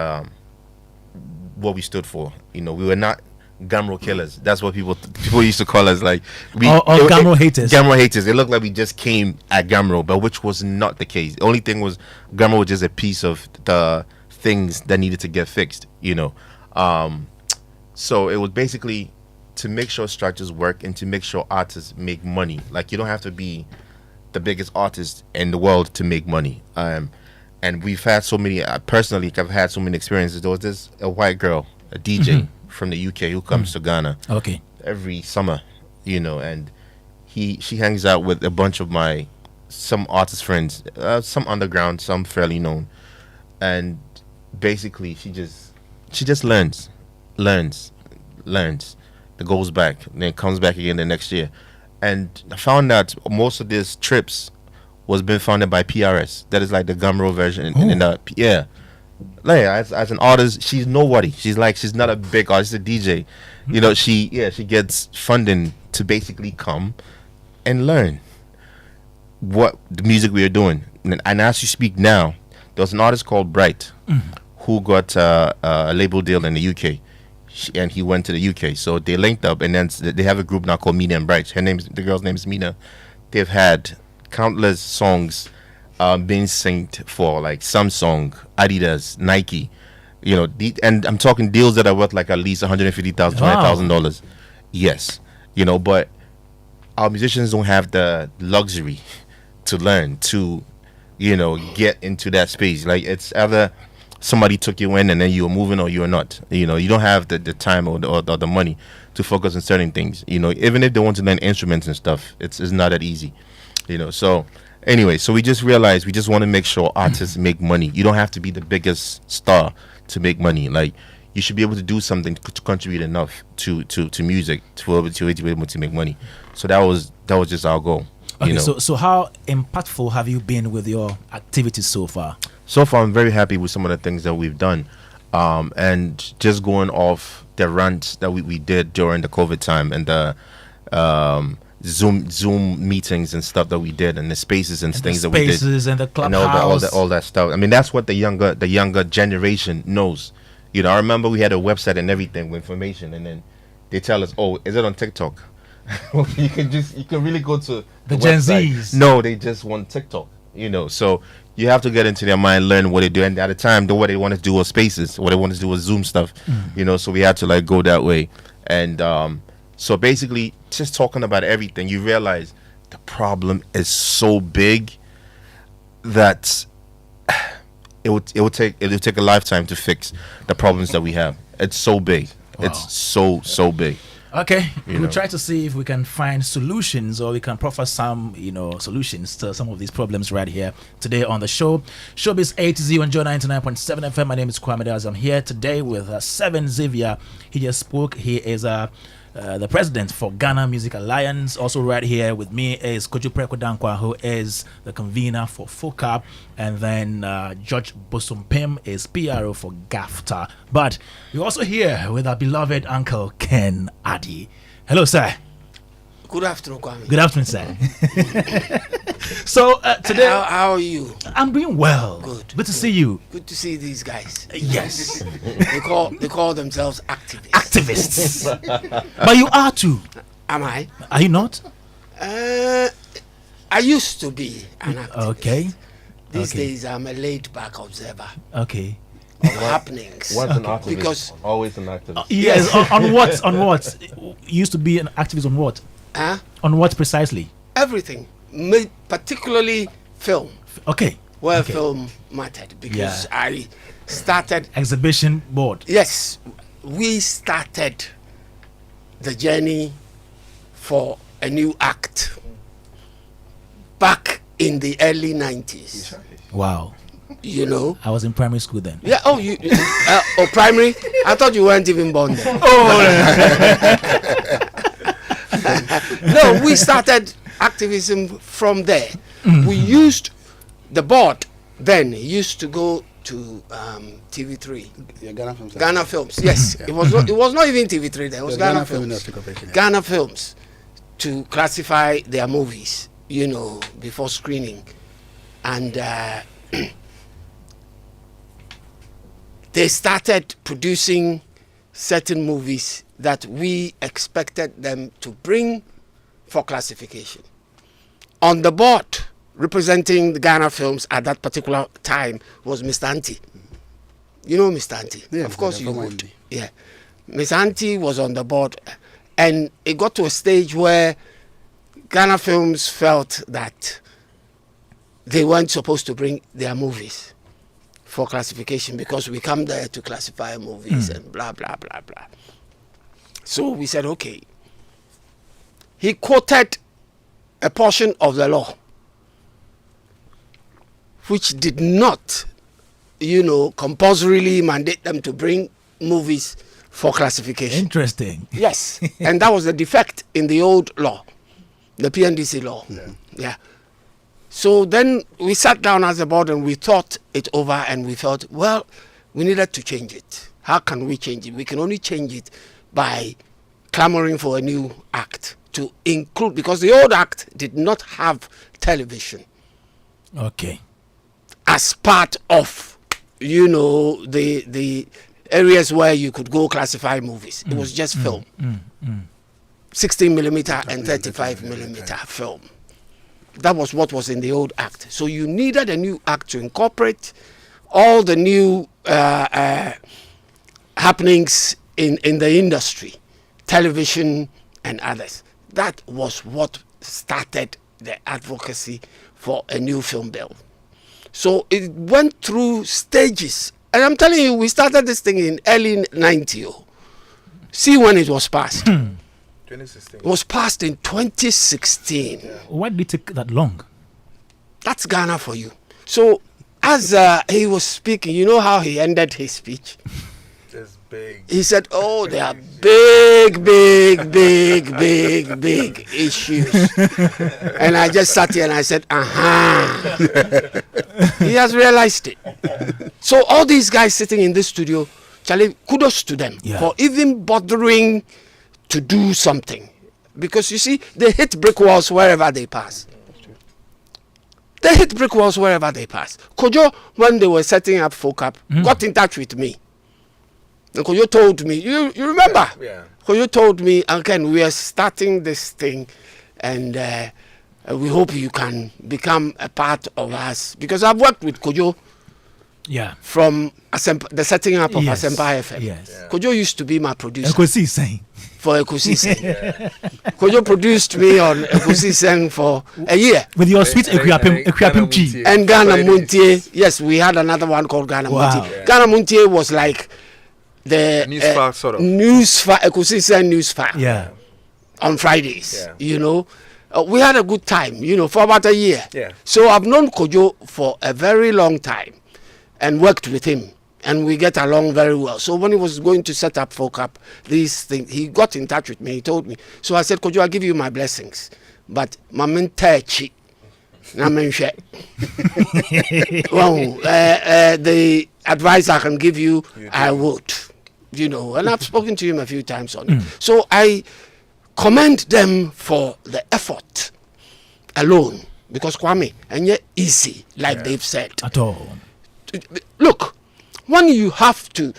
what we stood for. We were not Gumroad killers. That's what people used to call us. Like Gumroad haters. Gumroad haters. It looked like we just came at Gumroad, but which was not the case. The only thing was Gumroad was just a piece of the things that needed to get fixed. So it was basically to make sure structures work and to make sure artists make money. Like, you don't have to be the biggest artist in the world to make money. And we've had so many, personally, I've had so many experiences. There was a white girl, a DJ from the UK who comes to Ghana every summer, and she hangs out with a bunch of some artist friends, some underground, some fairly known, and basically she just learns, it goes back, then comes back again the next year. And I found that most of these trips was being funded by PRS. That is like the Gumroad version. Like, as an artist, she's nobody. She's not a big artist, she's a DJ. She gets funding to basically come and learn what the music we are doing. And as you speak now, there was an artist called Bright who got a label deal in the UK. And he went to the UK, so they linked up, and then they have a group now called Mina and Bright. The girl's name is Mina. They've had countless songs being synced for like Samsung, Adidas, Nike, and I'm talking deals that are worth like at least $150,000, $200,000. Yes, but our musicians don't have the luxury to learn to, get into that space. Like, it's either somebody took you in and then you were moving or you were not. You don't have the time or the money to focus on certain things. Even if they want to learn instruments and stuff, it's not that easy. So anyway, so we just realized we just want to make sure artists make money. You don't have to be the biggest star to make money. Like, you should be able to do something to contribute enough to music to be able to make money. So that was just our goal. Okay, so how impactful have you been with your activities so far? So far, I'm very happy with some of the things that we've done. And just going off the rants that we did during the COVID time and the Zoom meetings and stuff that we did, and the spaces and things that we did, and the clubhouse, and all that stuff. I mean, that's what the younger generation knows. I remember we had a website and everything with information, and then they tell us, "Oh, is it on TikTok?" you can really go to the Gen Zs. No, they just want TikTok. So you have to get into their mind, learn what they do, and at the time, what they want to do was spaces, what they wanted to do was Zoom stuff. So we had to like go that way, and so basically, just talking about everything, you realize the problem is so big that it would take a lifetime to fix the problems that we have. It's so big. Wow. It's so big. Okay, we'll try to see if we can find solutions, or we can proffer some, solutions to some of these problems right here today on the show. Showbiz A to Z on Joe 99.7 FM. My name is Kwame Dadzie. I'm here today with Seven Xavier. He just spoke. He is the president for Ghana Music Alliance. Also right here with me is Koju Prekodankwa, who is the convener for FOCAP, and then George Bosumpim is PRO for GAFTA. But we're also here with our beloved uncle Ken Addy. Hello, sir. Good afternoon, Kwame. Good afternoon, sir. So today, how are you? I'm doing well. Good to see you. Good to see these guys. Yes. They call themselves activists. Activists. But you are too. Am I? Are you not? I used to be an activist. Okay. These days, I'm a laid-back observer. Okay. Of happenings. What's an activist? Because always an activist. Yes. on what? On what? You used to be an activist on what? On what precisely? Everything, particularly film. Okay. Where film mattered, because I started exhibition board. Yes, we started the journey for a new act back in the early 90s. Wow. I was in primary school then. Yeah. Oh, you primary? I thought you weren't even born then. No, we started activism from there. We used the board then used to go to TV3. Yeah, Ghana Films. Ghana Films. Yes, it was not even TV3 then. It was Ghana Films. Ghana Films to classify their movies, before screening, and they started producing certain movies that we expected them to bring for classification. On the board, representing the Ghana Films at that particular time, was Mr. Anti. You know Mr. Anti? Yeah, of course you would. Yeah. Miss Auntie was on the board, and it got to a stage where Ghana Films felt that they weren't supposed to bring their movies for classification because we come there to classify movies and blah, blah, blah, blah. So we said, okay. He quoted a portion of the law which did not, compulsorily mandate them to bring movies for classification. Interesting. Yes. And that was the defect in the old law, the PNDC law. Yeah. So then we sat down as a board and we thought it over and we felt, well, we needed to change it. How can we change it? We can only change it by clamoring for a new act to include, because the old act did not have television. Okay. As part of, the areas where you could go classify movies. It was just film. 16 millimeter and 35 millimeter film. That was what was in the old act. So you needed a new act to incorporate all the new happenings in the industry, television and others. That was what started the advocacy for a new film bill. So it went through stages. And I'm telling you, we started this thing in early 90. See when it was passed. 2016. It was passed in 2016. Why did it take that long? That's Ghana for you. So as he was speaking, you know how he ended his speech? It's big. He said, oh, there are big, big, big, big, big issues. And I just sat here and I said, He has realized it. So all these guys sitting in this studio, Charlie, kudos to them for even bothering to do something. Because you see, they hit brick walls wherever they pass. They hit brick walls wherever they pass. Kojo, when they were setting up FOCAP, got in touch with me. And Kojo told me, you remember? Yeah. Kojo told me, again, we are starting this thing and we hope you can become a part of us. Because I've worked with Kojo from the setting up of Asempa FM. Yes. Kojo used to be my producer. Ekosi saying. For Ekosi Sen. Kojo produced me on Ekosi Sen for a year. With your sweet Equiapim tea. And Ghana Muntie. Yes, we had another one called Ghana Muntie. Yeah. Ghana Muntie was like the Newsfile sort of. Ekosi Sen Newsfile. Yeah. On Fridays, Yeah. we had a good time, for about a year. Yeah. So I've known Kojo for a very long time and worked with him. And we get along very well. So when he was going to set up FOCAP, these things, he got in touch with me. He told me. So I said, Kojo, I'll give you my blessings. But Mamin Techi, the advice I can give you, I would. And I've spoken to him a few times on it. So I commend them for the effort alone. Because Kwame, and yet easy, like they've said. At all. Look, when you have to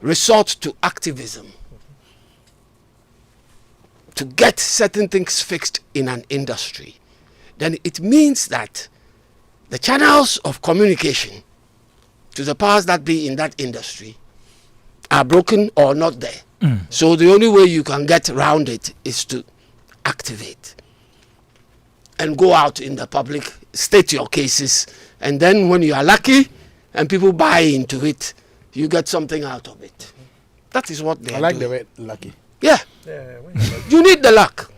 resort to activism to get certain things fixed in an industry, then it means that the channels of communication to the powers that be in that industry are broken or not there. So the only way you can get around it is to activate and go out in the public, state your cases, and then when you are lucky and people buy into it, you get something out of it. That is what they are doing. the word lucky. Yeah. You need the luck.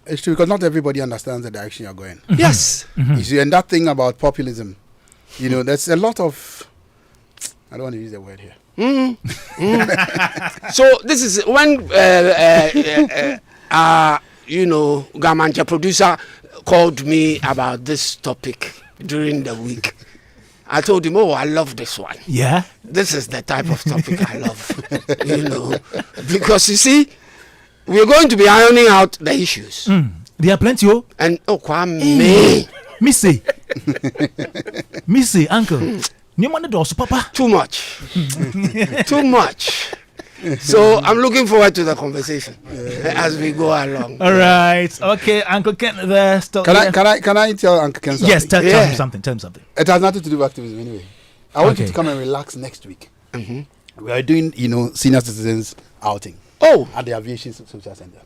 It's true because not everybody understands the direction you're going. Yes. You see, and that thing about populism, there's a lot of, I don't want to use the word here. So this is when Gamancha producer called me about this topic during the week. I told him, I love this one. Yeah. This is the type of topic I love. Because you see, we're going to be ironing out the issues. There are plenty. And Kwame. Missy. Missy, uncle. Papa. Too much. Too much. So I'm looking forward to the conversation as we go along. All right. Okay, Uncle Ken, Can I tell Uncle Ken something? Yes, tell him something. Tell him something. It has nothing to do with activism anyway. I want you to come and relax next week. We are doing, senior citizens outing. Oh, at the Aviation Social Center.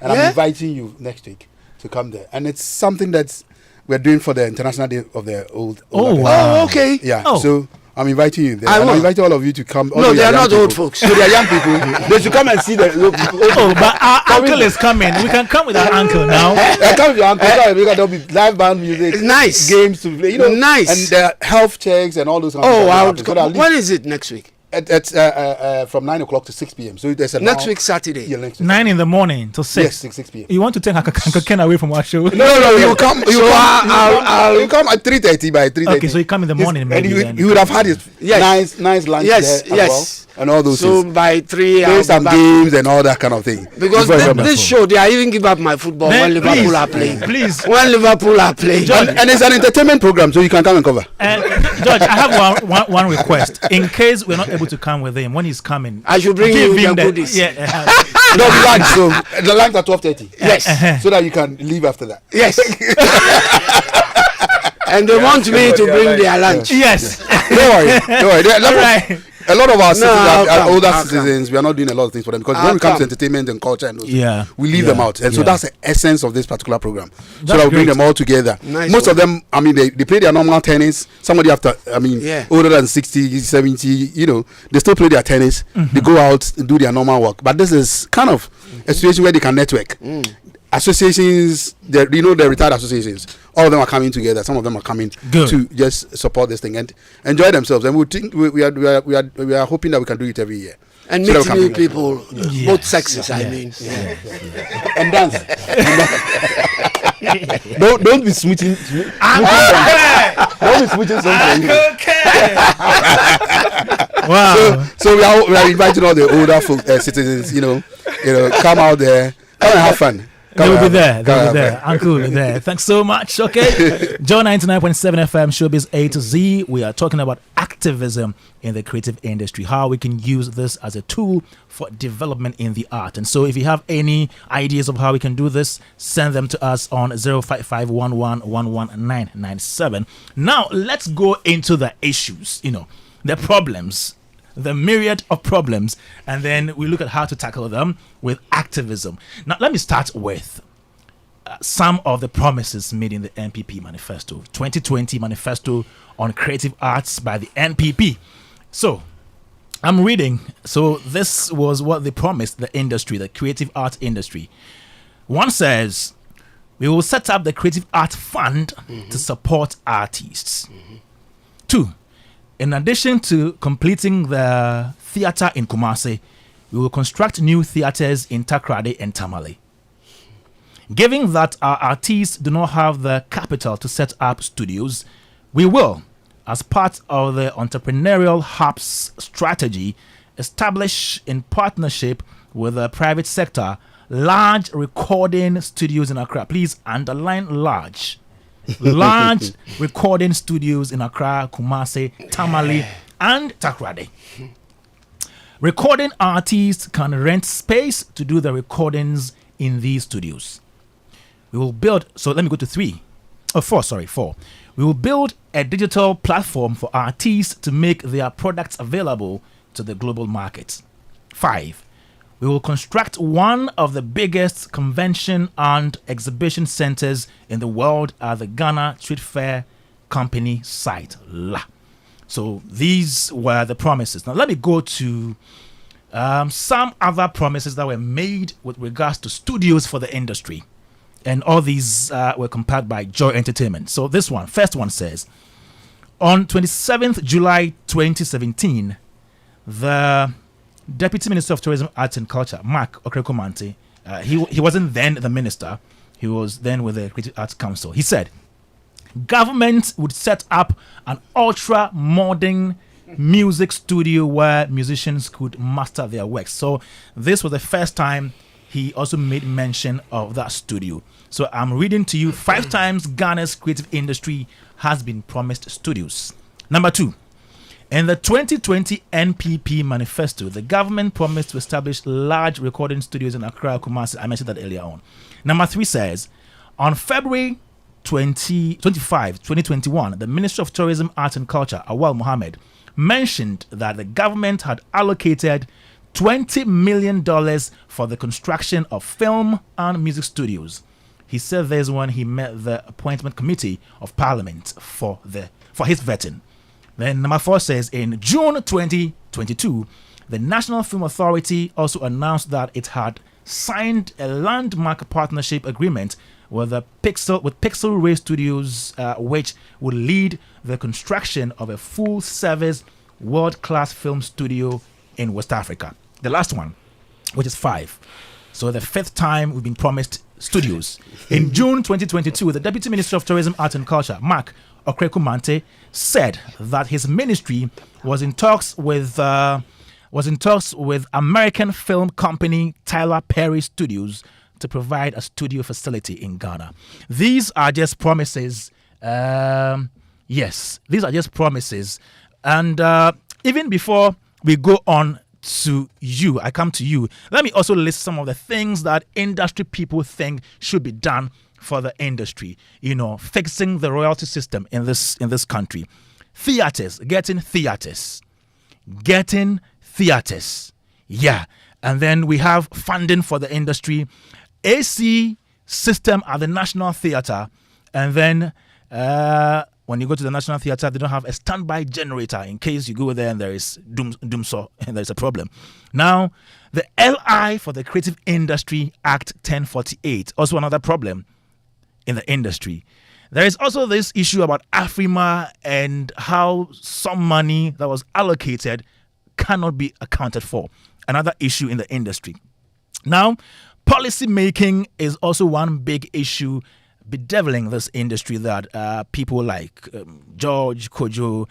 And I'm inviting you next week to come there. And it's something that we're doing for the International Day of the Old. Oh, okay. Yeah. Oh. So I'm inviting you there. I And will. I'm inviting all of you to come. No, they are not old folks. So they are young people. They should come and see the old people. Oh, but our uncle is coming. We can come with our uncle now. Come with your uncle. Because there'll be live band music. Nice. Games to play. Nice. And the health checks and all those kinds Oh, of I stuff. would come. When is it next week? It's from 9 o'clock to 6 p.m. So there's a Next week, Saturday. Yeah, next week. 9 in the morning till 6. Yes, 6 p.m. You want to take Uncle Ken away from our show? No, you come. You So come. You come at 3:30 by 3:30. Okay, so you come in the morning, And maybe you, then. you would have had his Yes. nice lunch Yes, there as yes. well, and all those So things. by 3, Play I'll some be back. games and all that kind of thing. Because Before you come this show, they are even give up my football Then when Liverpool please, are playing. please. When Liverpool are playing. George, and it's an entertainment program, so you can come and cover. And George, I have one request. In case we're not able to come with him, when he's coming, I should bring give you him the goodies. Yeah. No, the lunch. So the lunch at 12:30. Yes. So that you can leave after that. Yes. And they want me to bring their lunch. Yes. Don't worry. There are Right. a lot of our citizens, I'll are come, older I'll citizens, we are not doing a lot of things for them because I'll when it comes to come. entertainment and culture and those Yeah. things, we leave them out. And so Yeah. that's the essence of this particular program. So That's that we bring great. them all together. Nice Most one. of them, I mean, they play their normal tennis. Somebody after, Yeah. older than 60, 70, they still play their tennis. They go out and do their normal work. But this is kind of a situation where they can network. Associations, the retired associations, all of them are coming together. Some of them are coming Good. to just support this thing and enjoy themselves. And we are hoping that we can do it every year. And So that meet we can new bring- people, Yes. both sexes, I mean. and dance. don't be switching. Don't be switching songs. Wow. So we are inviting all the older citizens. Come out there, come and have fun. They will be there. They will be there. Uncle will be there. Thanks so much. Okay. Joe 99.7 FM, Showbiz A to Z. We are talking about activism in the creative industry, how we can use this as a tool for development in the art. And so if you have any ideas of how we can do this, send them to us on 05511111997. Now, let's go into the issues, the problems, the myriad of problems, and then we look at how to tackle them with activism. Now, let me start with some of the promises made in the NPP manifesto, 2020 manifesto on creative arts by the NPP. So, I'm reading. So, this was what they promised the industry, the creative arts industry. One says, we will set up the Creative Arts Fund to support artists. 2, in addition to completing the theatre in Kumasi, we will construct new theatres in Takrady and Tamale. Given that our artists do not have the capital to set up studios, we will, as part of the entrepreneurial hubs strategy, establish in partnership with the private sector large recording studios in Accra. Please underline large. Large recording studios in Accra, Kumasi, Tamale, and Takrady. Recording artists can rent space to do the recordings in these studios. We will build, so let me go to 4. We will build a digital platform for artists to make their products available to the global market. 5. We will construct one of the biggest convention and exhibition centers in the world at the Ghana Street Fair Company site. So these were the promises. Now let me go to some other promises that were made with regards to studios for the industry. And all these were compiled by Joy Entertainment. So this one, first one says, on 27th July 2017, the Deputy Minister of Tourism, Arts and Culture, Mark Okrekomante, he wasn't then the minister, he was then with the Creative Arts Council. He said, government would set up an ultra-modern music studio where musicians could master their works. So this was the first time he also made mention of that studio. So I'm reading to you 5 times Ghana's creative industry has been promised studios. Number 2, in the 2020 NPP manifesto, the government promised to establish large recording studios in Accra, Kumasi. I mentioned that earlier on. Number 3 says, on February 25, 2021, the Minister of Tourism, Arts and Culture, Awal Mohammed, mentioned that the government had allocated $20 million for the construction of film and music studios. He said this when he met the appointment committee of parliament for his vetting. Then number 4 says in June 2022, the National Film Authority also announced that it had signed a landmark partnership agreement with Pixel Ray Studios, which would lead the construction of a full-service, world-class film studio in West Africa. The last one, which is 5. So the 5th time we've been promised studios. In June 2022, the Deputy Minister of Tourism, Art and Culture, Mark Okrekumante, said that his ministry was in talks with American film company Tyler Perry Studios to provide a studio facility in Ghana. These are just promises. Yes, these are just promises. And even before we go on to you, I come to you. Let me also list some of the things that industry people think should be done for the industry. You know, fixing the royalty system in this country. Theaters, getting theaters. Yeah. And then we have funding for the industry, AC system at the National Theatre, and then when you go to the National Theatre, they don't have a standby generator in case you go there and there is doomsaw and there's a problem. Now, the LI for the Creative Industry Act 1048, also another problem in the industry. There is also this issue about AFRIMA and how some money that was allocated cannot be accounted for. Another issue in the industry. Now, policy making is also one big issue bedeviling this industry that people like George Kojo,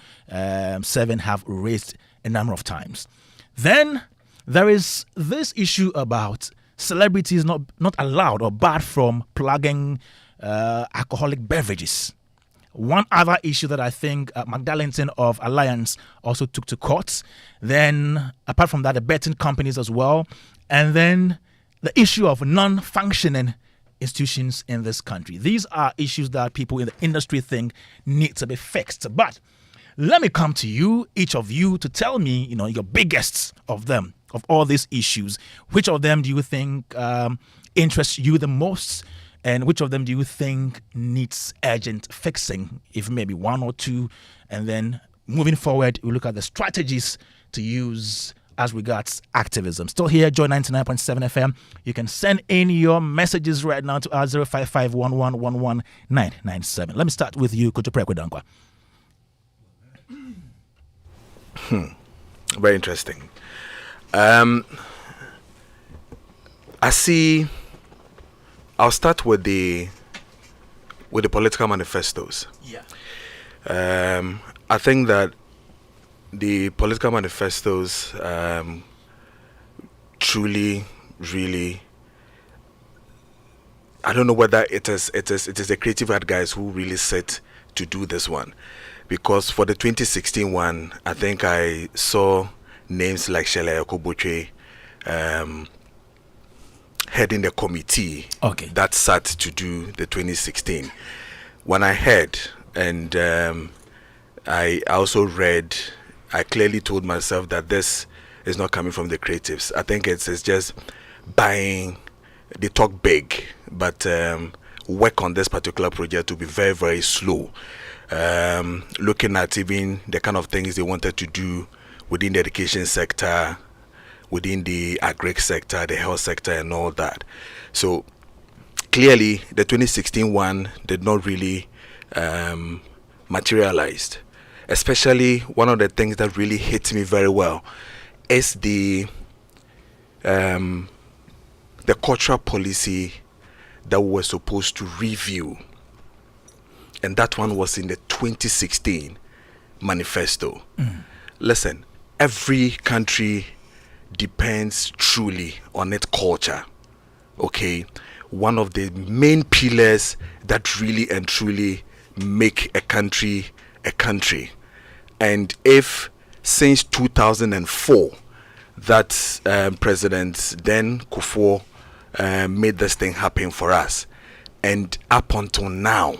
Seven have raised a number of times. Then there is this issue about celebrities not allowed or barred from plugging alcoholic beverages. One other issue that I think Magdalene of Alliance also took to court. Then, apart from that, the betting companies as well. And then the issue of non-functioning institutions in this country. These are issues that people in the industry think need to be fixed. But let me come to you, each of you, to tell me, your biggest of them, of all these issues. Which of them do you think interests you the most? And which of them do you think needs urgent fixing, if maybe one or two? And then moving forward, we look at the strategies to use as regards activism. Still here, Joy 99.7 FM. You can send in your messages right now to our 055-1111-997. Let me start with you, Kojo Prekwadankwa. Very interesting. I see. I'll start with the political manifestos. Yeah. I think that the political manifestos truly, really, I don't know whether it is the creative art guys who really set to do this one, because for the 2016 one, I think I saw names like Shele Okoboche heading the committee that sat to do the 2016. When I heard and I also read, I clearly told myself that this is not coming from the creatives. I think it's just buying. They talk big, but work on this particular project will be very, very slow. Looking at even the kind of things they wanted to do within the education sector, within the agri sector, the health sector, and all that. So clearly, the 2016 one did not really materialize. Especially, one of the things that really hit me very well is the cultural policy that we were supposed to review, and that one was in the 2016 manifesto. Listen, every country depends truly on its culture. Okay, one of the main pillars that really and truly make a country a country. And if since 2004 that President then Kufuor made this thing happen for us, and up until now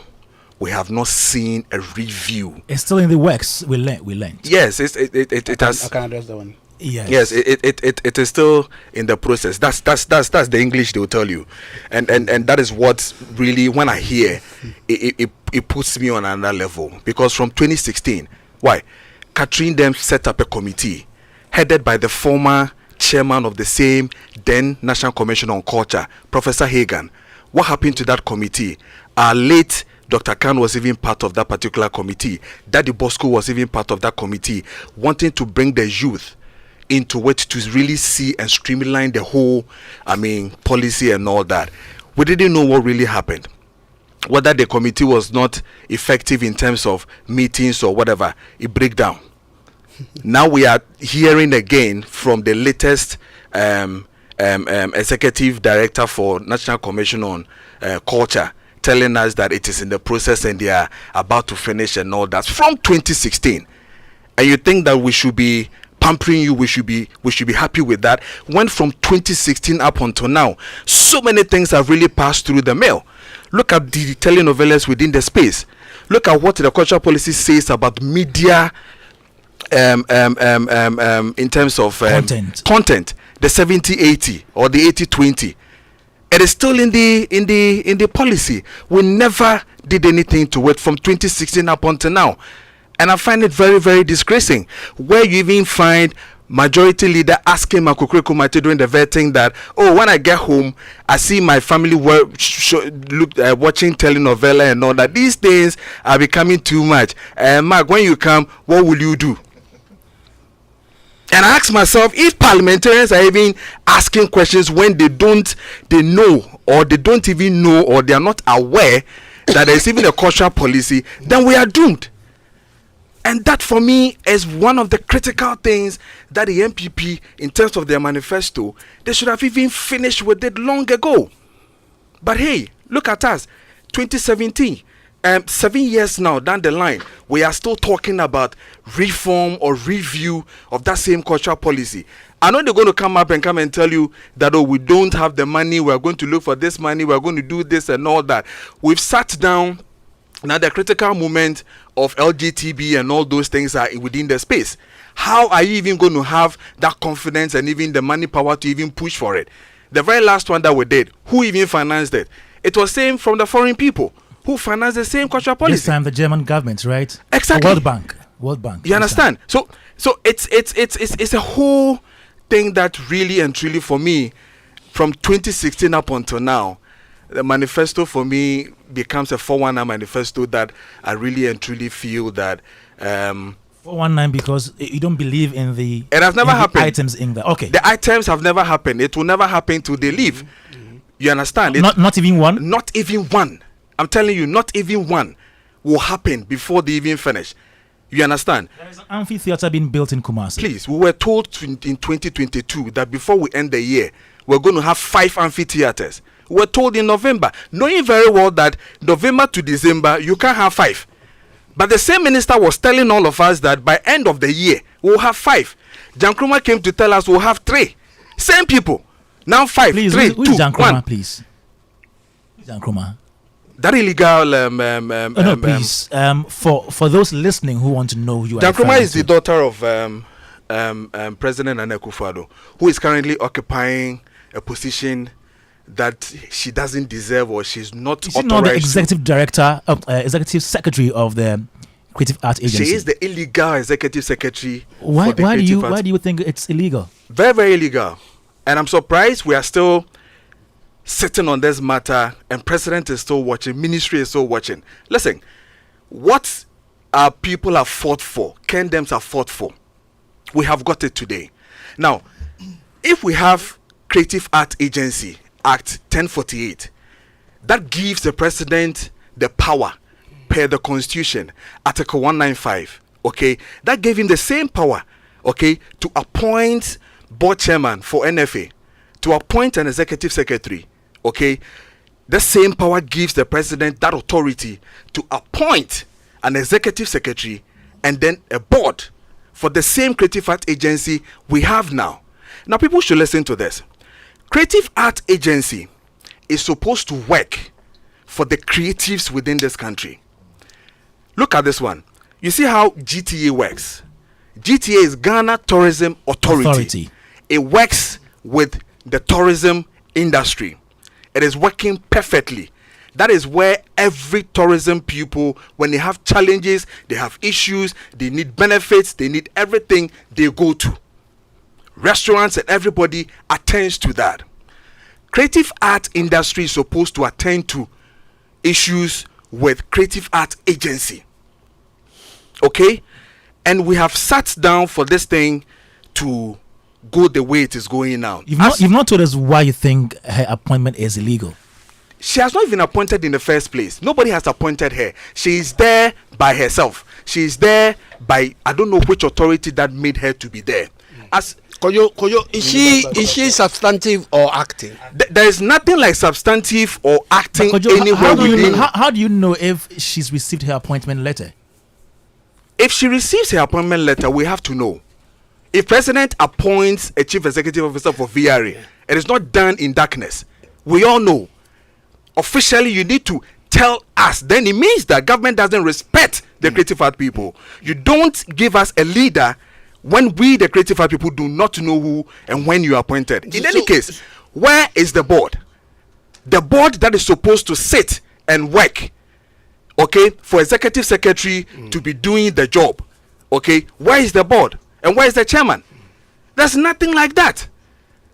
we have not seen a review. It's still in the works. We learned. Yes, it has. I can address that one. Yes. It is still in the process. That's the English they will tell you, and that is what really, when I hear it puts me on another level, because from 2016, why Catherine them set up a committee headed by the former chairman of the same then National Commission on Culture, Professor Hagan. What happened to that committee? Our late Dr. Khan was even part of that particular committee. Daddy Bosco was even part of that committee, wanting to bring the youth into it to really see and streamline the whole, policy and all that. We didn't know what really happened. Whether the committee was not effective in terms of meetings or whatever, it break down. Now we are hearing again from the latest executive director for National Commission on Culture, telling us that it is in the process and they are about to finish and all that from 2016. And you think that we should be pampering you, we should be happy with that, when from 2016 up until now, so many things have really passed through the mail. Look at the telenovelas within the space. Look at what the cultural policy says about media in terms of content, the 70-80 or the 80-20. It is still in the policy. We never did anything to it from 2016 up until now, and I find it very, very disgracing. Where you even find majority leader asking Makukure Kumate during the vetting that, when I get home, I see my family watching telenovela and all that. These things are becoming too much. Mark, when you come, what will you do? And I ask myself, if parliamentarians are even asking questions when they know, or they don't even know, or they are not aware that there is even a cultural policy, then we are doomed. And that, for me, is one of the critical things that the MPP, in terms of their manifesto, they should have even finished with it long ago. But hey, look at us, 2017. 7 years now down the line, we are still talking about reform or review of that same cultural policy. I know they're going to come and tell you that, we don't have the money, we're going to look for this money, we're going to do this and all that. We've sat down. Now the critical moment of LGTB and all those things are within the space. How are you even going to have that confidence and even the money power to even push for it? The very last one that we did, who even financed it? It was same from the foreign people who financed the same cultural policy. This time the German government, right? Exactly. World Bank. You understand? So it's a whole thing that really and truly, for me, from 2016 up until now, the manifesto for me becomes a 419 manifesto that I really and truly feel that 419, because you don't believe in the it has never happened. Items in there. Okay. The items have never happened. It will never happen till they leave. You understand? Not even one? Not even one. I'm telling you, not even one will happen before they even finish. You understand? There is an amphitheater being built in Kumasi. Please, we were told in 2022 that before we end the year, we're going to have 5 amphitheaters. We were told in November, knowing very well that November to December, you can't have 5. But the same minister was telling all of us that by end of the year, we'll have 5. Jan Krumah came to tell us we'll have 3. Same people. Now 5, please, 3, 2, Jan Krumah, 1. Please. Jan Krumah. That illegal. No, please. For those listening who want to know who you are. Jan Krumah is the daughter of President Nana Akufo-Addo, who is currently occupying a position that she doesn't deserve, or she's not authorized. She's not the executive director, executive secretary of the Creative Art Agency. She is the illegal executive secretary. Why do you think it's illegal? Very, very illegal. And I'm surprised we are still sitting on this matter, and president is still watching, ministry is still watching. Listen, what our people have fought for, Ken Dems have fought for, we have got it today. Now, if we have Creative Art Agency Act 1048, that gives the president the power per the constitution, Article 195, okay, that gave him the same power, okay, to appoint board chairman for NFA, to appoint an executive secretary. Okay, the same power gives the president that authority to appoint an executive secretary and then a board for the same Creative Art Agency we have now. Now, people should listen to this. Creative Art Agency is supposed to work for the creatives within this country. Look at this one. You see how GTA works. GTA is Ghana Tourism Authority. It works with the tourism industry. It is working perfectly. That is where every tourism people, when they have challenges, they have issues, they need benefits, they need everything, they go to. Restaurants and everybody attends to that. Creative art industry is supposed to attend to issues with creative art agency. Okay? And we have sat down for this thing to go the way it is going now. You've not told us why you think her appointment is illegal. She has not even appointed in the first place. Nobody has appointed her. She is there by herself. She is there by, I don't know which authority that made her to be there. As Koyo, is she substantive or acting? There is nothing like substantive or acting anywhere within. How do you know if she's received her appointment letter? If she receives her appointment letter, we have to know. If President appoints a chief executive officer for VRA, it is not done in darkness. We all know. Officially, you need to tell us. Then it means that government doesn't respect the creative art people. You don't give us a leader when we, the creative art people, do not know who and when you are appointed. In any case, where is the board? The board that is supposed to sit and work, okay, for executive secretary to be doing the job, okay, where is the board? And where is the chairman? There's nothing like that.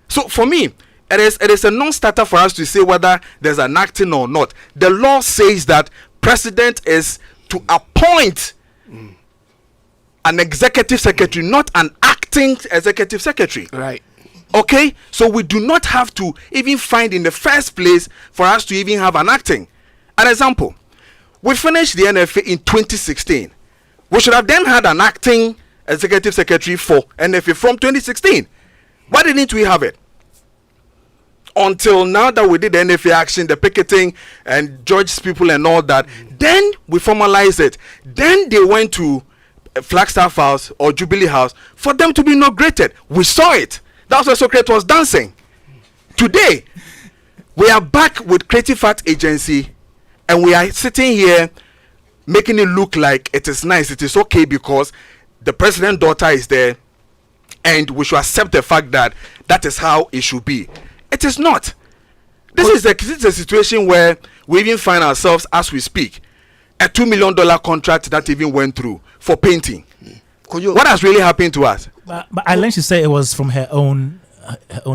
So for me, it is a non-starter for us to say whether there's an acting or not. The law says that president is to appoint an executive secretary, not an acting executive secretary. Right. Okay? So we do not have to even find in the first place for us to even have an acting. An example, we finished the NFA in 2016. We should have then had an acting executive secretary for NFA from 2016. Why didn't we have it? Until now that we did the NFA action, the picketing and George's people and all that, then we formalized it. Then they went to Flagstaff House or Jubilee House for them to be inaugurated. We saw it. That's why Socrates was dancing. Today, we are back with Creative Art Agency and we are sitting here making it look like it is nice, it is okay because the president's daughter is there and we should accept the fact that that is how it should be. It is not. This is a situation where we even find ourselves as we speak. A $2 million contract that even went through for painting. What has really happened to us? But I learned she said it was from her own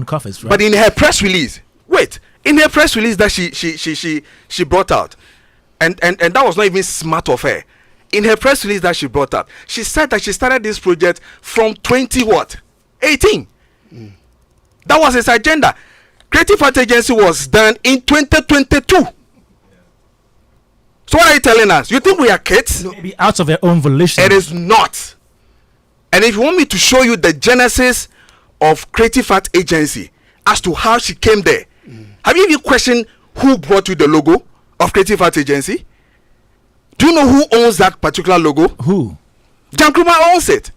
coffers, right? But in her press release, in her press release that she brought out, and that was not even smart of her. In her press release that she brought out, she said that she started this project from 18. That was his agenda. Creative Art Agency was done in 2022. So what are you telling us? You think we are kids? Maybe out of their own volition. It is not. And if you want me to show you the genesis of Creative Art Agency as to how she came there, have you even questioned who brought you the logo of Creative Art Agency? Do you know who owns that particular logo? Who? Jan Krumah owns it.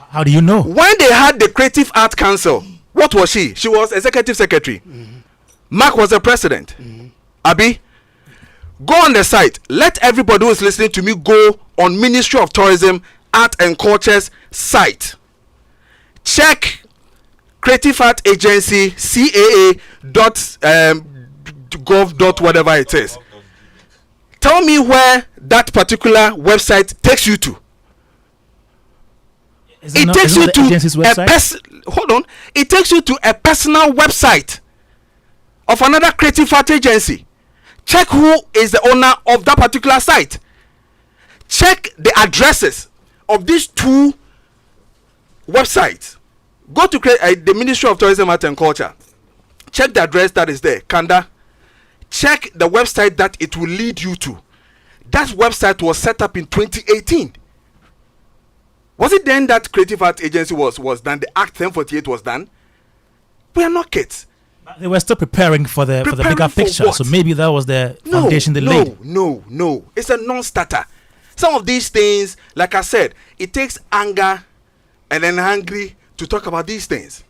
How do you know? When they had the Creative Art Council, what was she? She was executive secretary. Mark was the president. Abi, go on the site. Let everybody who is listening to me go on Ministry of Tourism, Art and Culture's site. Check Creative Art Agency CAA.gov. Whatever it is. Tell me where that particular website takes you to. It takes you to It takes you to a personal website of another Creative Art Agency. Check who is the owner of that particular site. Check the addresses of these two websites. Go to the Ministry of Tourism, Art and Culture. Check the address that is there, Kanda. Check the website that it will lead you to. That website was set up in 2018. Was it then that Creative Art Agency was done? The Act 1048 was done? We are not kids. They were still preparing for the bigger picture. What? So maybe that was the foundation they laid. No. It's a non-starter. Some of these things, like I said, it takes anger and then hungry to talk about these things.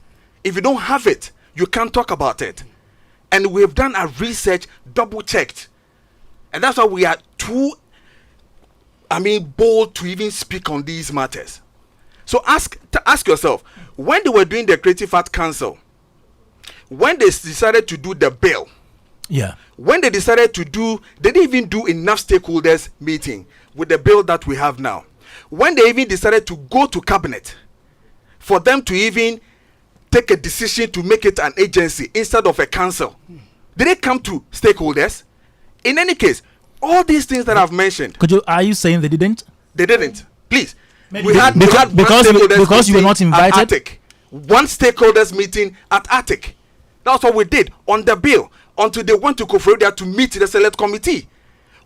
If you don't have it, you can't talk about it. And we've done our research, double-checked. And that's why we are too bold to even speak on these matters. So ask yourself, when they were doing the Creative Art Council, when they decided to do the bill, when they decided to do, they didn't even do enough stakeholders meeting with the bill that we have now. When they even decided to go to cabinet for them to even take a decision to make it an agency instead of a council, did they come to stakeholders? In any case, all these things that I've mentioned, are you saying they didn't? They didn't. Please. Because you were not invited. One stakeholders meeting at Attic. That's what we did on the bill until they went to Koforidua to meet the select committee.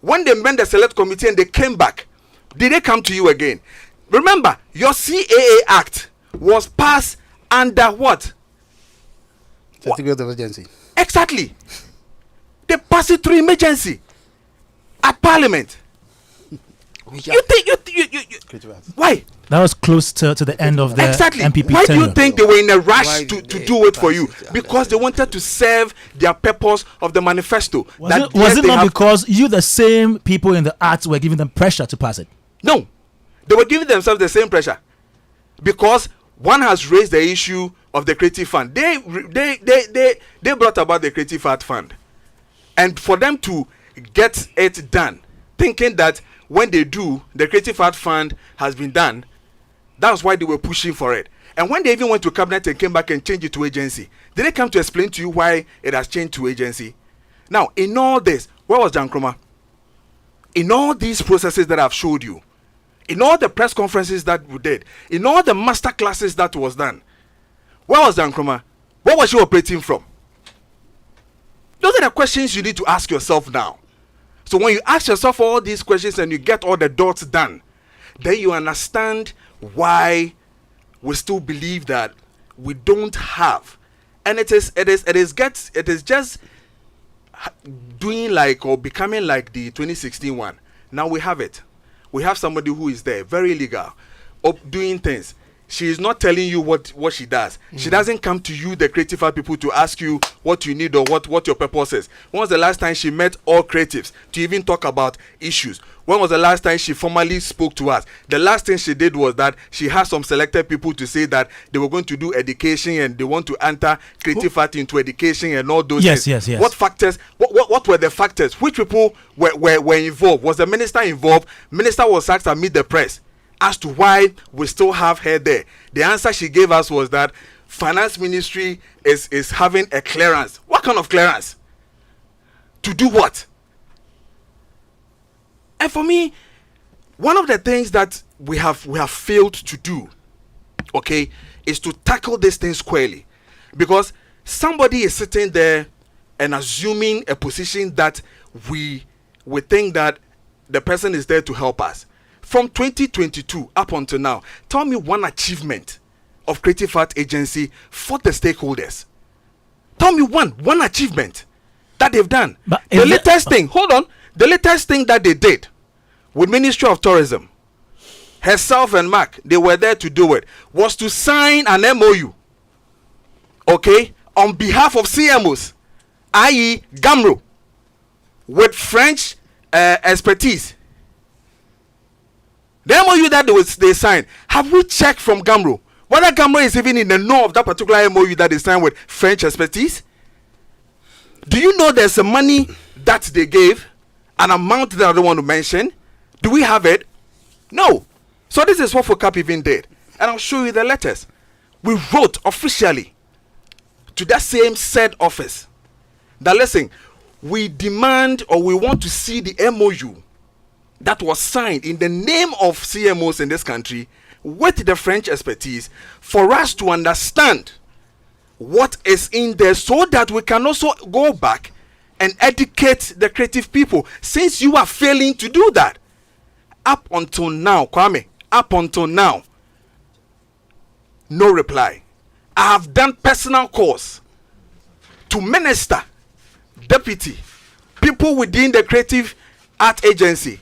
When they met the select committee and they came back, did they come to you again? Remember, your CAA Act was passed under what? Certificate of Emergency. Exactly. They passed it through emergency at Parliament. You think why? That was close to the end of the MPP Why tenure. do you think they were in a rush to do it for you? Because they wanted to serve their purpose of the manifesto. Was it not because you, the same people in the arts, were giving them pressure to pass it? No, they were giving themselves the same pressure because one has raised the issue of the Creative Fund. They brought about the Creative Art Fund, and for them to get it done, thinking that when they do, the Creative Art Fund has been done. That's why they were pushing for it. And when they even went to cabinet and came back and changed it to agency, did they come to explain to you why it has changed to agency? Now, in all this, where was Jan Kroma? In all these processes that I've showed you, in all the press conferences that we did, in all the master classes that was done, where was Jan Kroma? Where was she operating from? Those are the questions you need to ask yourself now. So when you ask yourself all these questions and you get all the dots done, then you understand why we still believe that we don't have, and it is just doing like or becoming like the 2016 one. Now we have it. We have somebody who is there, very legal, doing things. She is not telling you what she does. She doesn't come to you, the creative art people, to ask you what you need or what your purpose is. When was the last time she met all creatives to even talk about issues? When was the last time she formally spoke to us? The last thing she did was that she had some selected people to say that they were going to do education and they want to enter creative art into education and all those things. Yes. What factors? What were the factors? Which people were involved? Was the minister involved? Minister was asked to meet the press as to why we still have her there. The answer she gave us was that finance ministry is having a clearance. What kind of clearance? To do what? And for me, one of the things that we have failed to do, okay, is to tackle these things squarely. Because somebody is sitting there and assuming a position that we think that the person is there to help us. From 2022 up until now, tell me one achievement of Creative Art Agency for the stakeholders. Tell me one achievement that they've done. But the latest thing that they did with Ministry of Tourism, herself and Mark, they were there to do it, was to sign an MOU, okay, on behalf of CMOs, i.e. Gamro, with French expertise. The MOU that they signed, have we checked from Gamro whether Gamro is even in the know of that particular MOU that they signed with French expertise? Do you know there's some money that they gave, an amount that I don't want to mention? Do we have it? No. So this is what FOCAP even did, and I'll show you the letters. We wrote officially to that same said office that, listen, we demand or we want to see the MOU that was signed in the name of CMOs in this country with the French expertise for us to understand what is in there so that we can also go back and educate the creative people, since you are failing to do that. Up until now, Kwame, no reply. I have done personal calls to minister, deputy, people within the Creative Art Agency.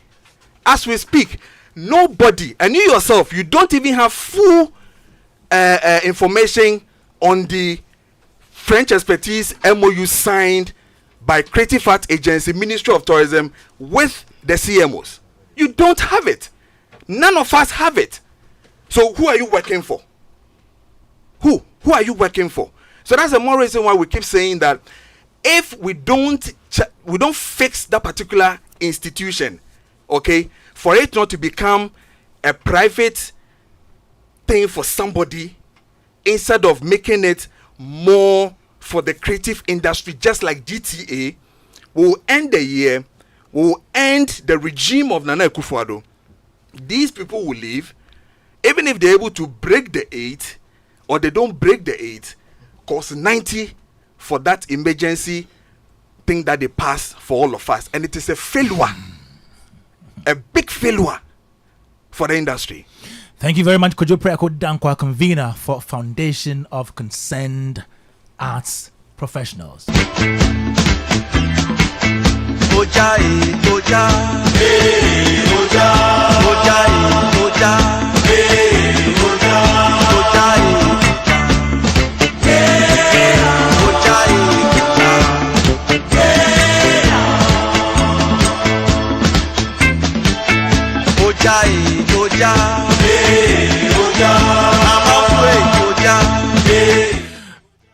As we speak, nobody, and you yourself, you don't even have full information on the French expertise MOU signed by Creative Art Agency, Ministry of Tourism, with the CMOs. You don't have it. None of us have it. So who are you working for? Who are you working for? So that's the more reason why we keep saying that if we don't fix that particular institution, okay, for it not to become a private thing for somebody, instead of making it more for the creative industry, just like GTA, we'll end the year, we'll end the regime of Nana Akufo-Addo. These people will leave, even if they're able to break the 8, or they don't break the 8, cost 90 for that emergency thing that they pass for all of us. And it is a failure, a big failure for the industry. Thank you very much, Kojo Preako Dankwa, convener for Foundation of Concerned Arts Professionals. Oja, Oja, Oja, Oja, Oja,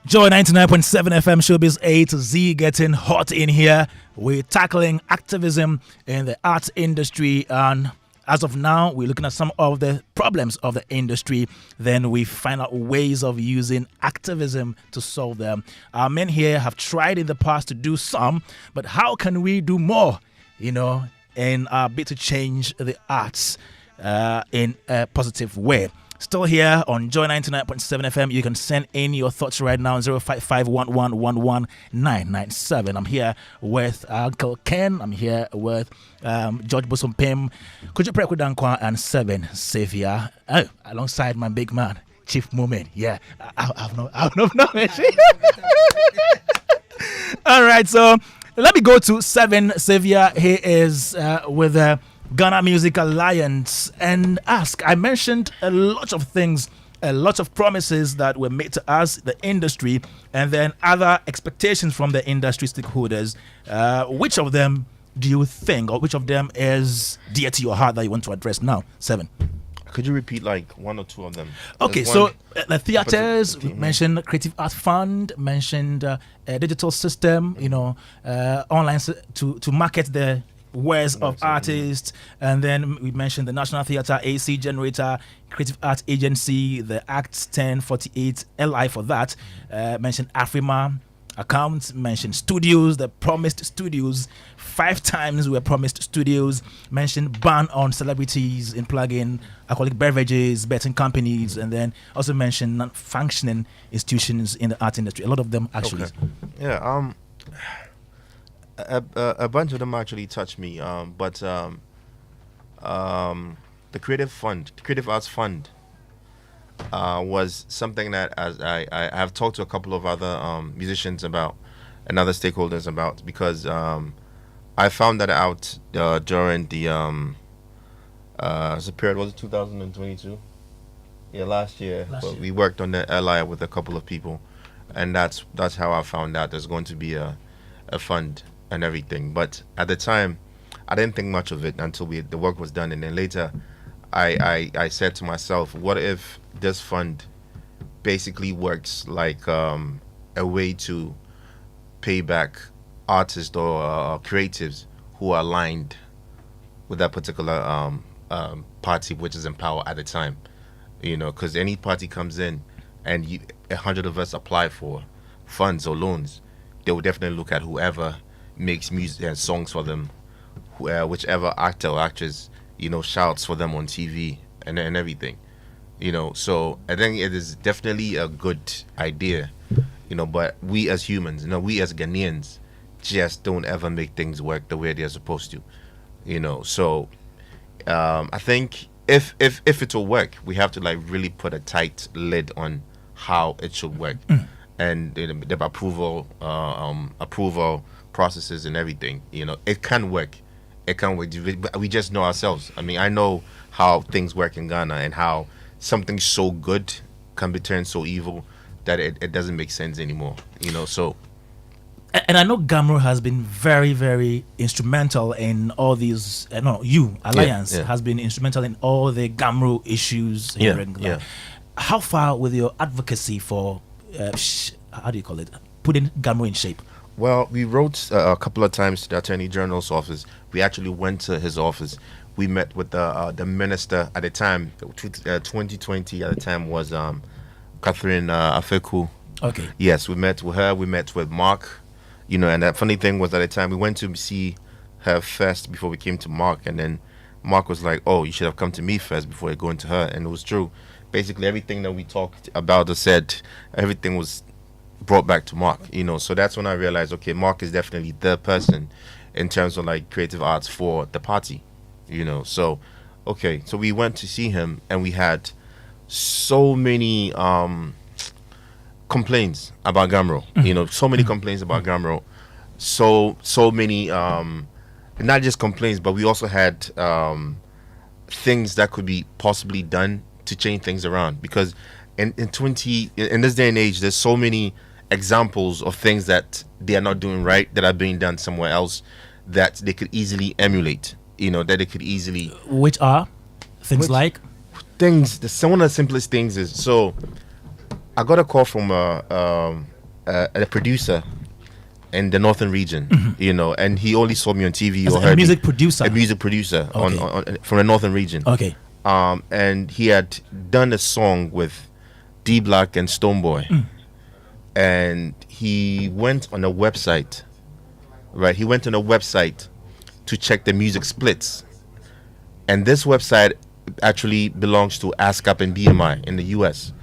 Joy 99.7 FM Showbiz A to Z getting hot in here. We're tackling activism in the arts industry, and as of now, we're looking at some of the problems of the industry. Then we find out ways of using activism to solve them. Our men here have tried in the past to do some, but how can we do more, in our bid to change the arts in a positive way? Still here on Joy 99.7 FM. You can send in your thoughts right now on 05511119997. I'm here with Uncle Ken. I'm here with George Bosompim, Kojo Preako Dankwa, and Seven Xavier. Oh, alongside my big man, Chief Moment. Yeah, I've no knowledge. All right, so let me go to Seven Xavier. He is with Ghana Music Alliance and ask. I mentioned a lot of things, a lot of promises that were made to us, the industry, and then other expectations from the industry stakeholders. Which of them do you think, or which of them is dear to your heart that you want to address now? Seven. Could you repeat like one or two of them? Okay, so the theaters, we mentioned Creative Art Fund, mentioned a digital system, online to market the wares of artists, and then we mentioned the National Theatre AC generator, Creative Arts Agency, the Act 1048 LI for that, mentioned Afrima accounts, mentioned studios, the promised studios, 5 times were promised studios, mentioned ban on celebrities in plug-in alcoholic beverages, betting companies, and then also mentioned non-functioning institutions in the art industry. A lot of them actually. Okay. Yeah, a bunch of them actually touched me, but the Creative Arts Fund was something that as I have talked to a couple of other musicians about and other stakeholders about, because I found that out during the period, was it 2022? Yeah, last year. We worked on the LI with a couple of people, and that's how I found out there's going to be a fund and everything. But at the time, I didn't think much of it until the work was done, and then later I said to myself, what if this fund basically works like a way to pay back artists or creatives who are aligned with that particular party which is in power at the time, because any party comes in and 100 of us apply for funds or loans, they will definitely look at whoever makes music and songs for them, whichever actor or actress shouts for them on TV and everything, so I think it is definitely a good idea, but we as humans, we as Ghanaians just don't ever make things work the way they're supposed to, so I think if it will work, we have to like really put a tight lid on how it should work, and the approval processes and everything. It can work. It can work. We just know ourselves. I mean, I know how things work in Ghana and how something so good can be turned so evil that it doesn't make sense anymore. So And I know Gamro has been very, very instrumental in all these. Alliance yeah. has been instrumental in all the Gamro issues. Yeah, here and yeah. there. How far with your advocacy for, how do you call it, putting Gamro in shape? Well, we wrote a couple of times to the Attorney General's office. We actually went to his office. We met with the minister at the time. 2020 at the time was Catherine Afeku. Okay. Yes, we met with her. We met with Mark. And the funny thing was at the time we went to see her first before we came to Mark, and then Mark was like, "Oh, you should have come to me first before you go into her," and it was true. Basically, everything that we talked about or said, everything was brought back to Mark. So that's when I realized, okay, Mark is definitely the person in terms of like creative arts for the party. So okay, so we went to see him, and we had so many complaints about Gamro. So many complaints about Gamro. So many not just complaints, but we also had things that could be possibly done to change things around, because in this day and age there's so many examples of things that they are not doing right that are being done somewhere else that they could easily emulate, that they could easily, Which are things like? one of the simplest things is, so I got a call from a producer in the northern region, and he only saw me on TV As or a heard music me, producer? a music producer on from the northern region. Okay. And he had done a song with D Black and Stoneboy, and he went on a website, right? He went on a website to check the music splits, and this website actually belongs to ASCAP and BMI in the US,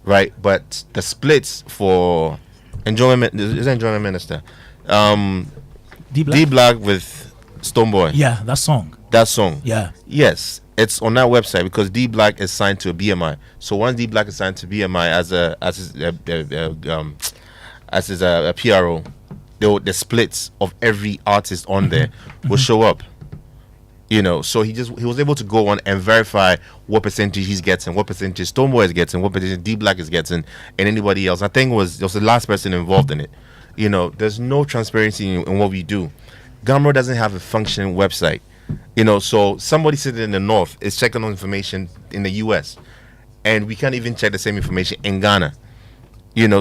right? But the splits for Enjoyment Minister, D Black? D Black with Stoneboy, Yeah, that song. yeah, yes, it's on that website because D Black is signed to a BMI. So once D Black is signed to BMI as a PRO, the splits of every artist on there will show up. So he was able to go on and verify what percentage he's getting, what percentage Stoneboy is getting, what percentage D Black is getting, and anybody else. I think it was the last person involved in it. There's no transparency in what we do. Gamro doesn't have a functioning website. So somebody sitting in the north is checking on information in the US, and we can't even check the same information in Ghana.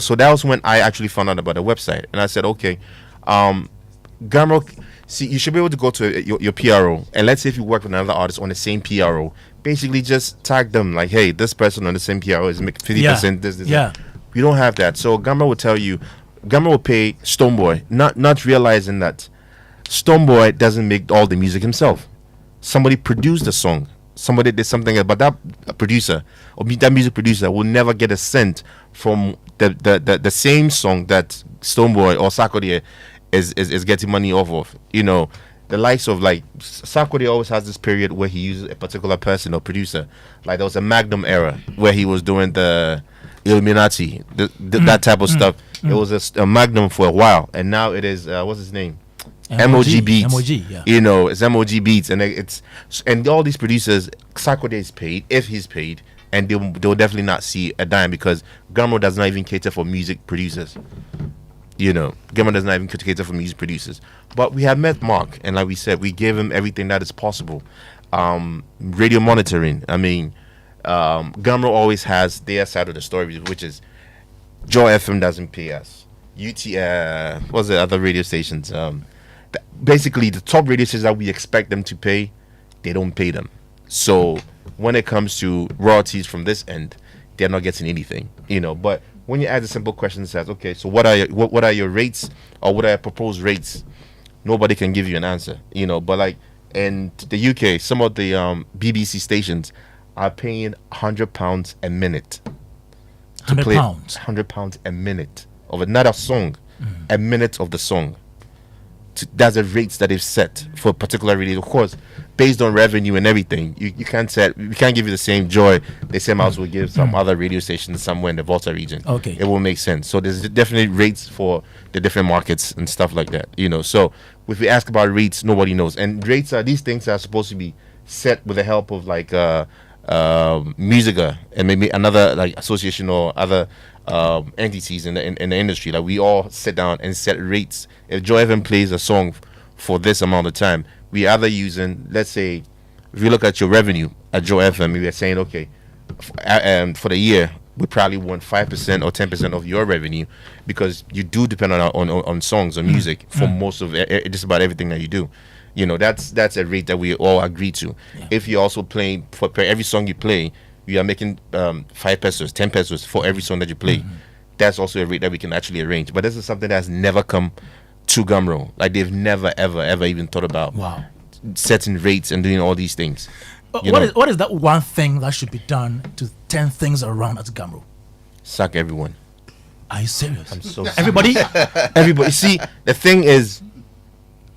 So that was when I actually found out about the website, and I said, okay, Gamro, see, you should be able to go to your PRO, and let's say if you work with another artist on the same PRO, basically just tag them like, hey, this person on the same PRO is making 50%. This. Yeah. We don't have that. So Gamro will tell you, Gamro will pay Stoneboy, not realizing that Stoneboy doesn't make all the music himself. Somebody produced the song. Somebody did something, but that producer or that music producer will never get a cent from the same song that Stoneboy or Sarkodie is getting money off of. The likes of like Sarkodie always has this period where he uses a particular person or producer. Like there was a Magnum era where he was doing the Illuminati, that type of stuff. It was a Magnum for a while, and now it is what's his name? MOG Beats. MOG, yeah. It's MOG Beats, and all these producers, Sarkodie is paid if he's paid, and they'll definitely not see a dime because Gamro does not even cater for music producers. Gamro does not even cater for music producers. But we have met Mark, and like we said, we gave him everything that is possible. Radio monitoring. I mean, Gamro always has their side of the story, which is Joy FM doesn't pay us. What's the other radio stations? Basically, the top radio stations that we expect them to pay, they don't pay them. So when it comes to royalties from this end, they're not getting anything. But when you ask a simple question that says, okay, so what are your rates, or what are your proposed rates? Nobody can give you an answer. But like in the UK, some of the BBC stations are paying £100 a minute. £100. £100 a minute of another song, a minute of the song. That's the rates that they've set for a particular radio. Of course, based on revenue and everything, we can't give you the same joy the same as will give some other radio stations somewhere in the Volta region. Okay, it will make sense. So there's definitely rates for the different markets and stuff like that. So if we ask about rates, nobody knows. And rates are these things are supposed to be set with the help of like Musica and maybe another like association or other entities in the industry. Like we all sit down and set rates. If Joe Evan plays a song for this amount of time, we either using, let's say, if you look at your revenue at Joe FM, we are saying, okay, for the year, we probably want 5% or 10% of your revenue, because you do depend on songs or music for most of just about everything that you do. That's a rate that we all agree to. Yeah. If you're also playing for every song you play, you are making 5 pesos, 10 pesos for every song that you play. That's also a rate that we can actually arrange. But this is something that's never come to Gumroad. Like they've never, ever even thought about setting rates and doing all these things. What is that one thing that should be done to turn things around at Gumroad? Sack everyone. Are you serious? I'm so serious. Everybody? See, the thing is,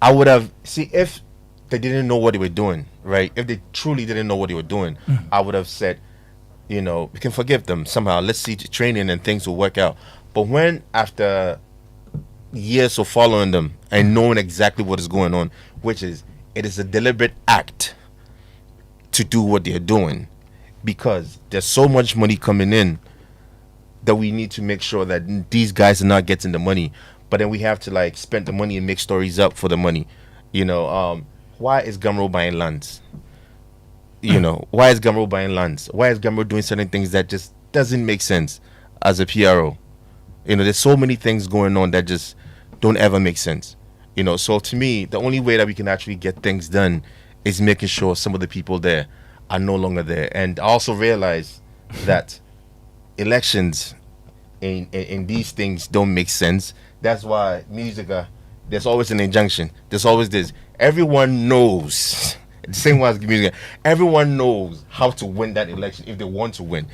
I would have, if they didn't know what they were doing, right? If they truly didn't know what they were doing, I would have said, we can forgive them somehow. Let's see the training and things will work out. But when, after years of following them and knowing exactly what is going on, which is, it is a deliberate act to do what they're doing, because there's so much money coming in that we need to make sure that these guys are not getting the money, but then we have to spend the money and make stories up for the money. Why is Gumroad buying lands? Why is Gumroad buying lands? Why is Gumroad doing certain things that just doesn't make sense as a PRO? There's so many things going on that just don't ever make sense. So to me, the only way that we can actually get things done is making sure some of the people there are no longer there. And I also realize that elections in these things don't make sense. That's why music, there's always an injunction. There's always this. Everyone knows, the same way as music, everyone knows how to win that election if they want to win.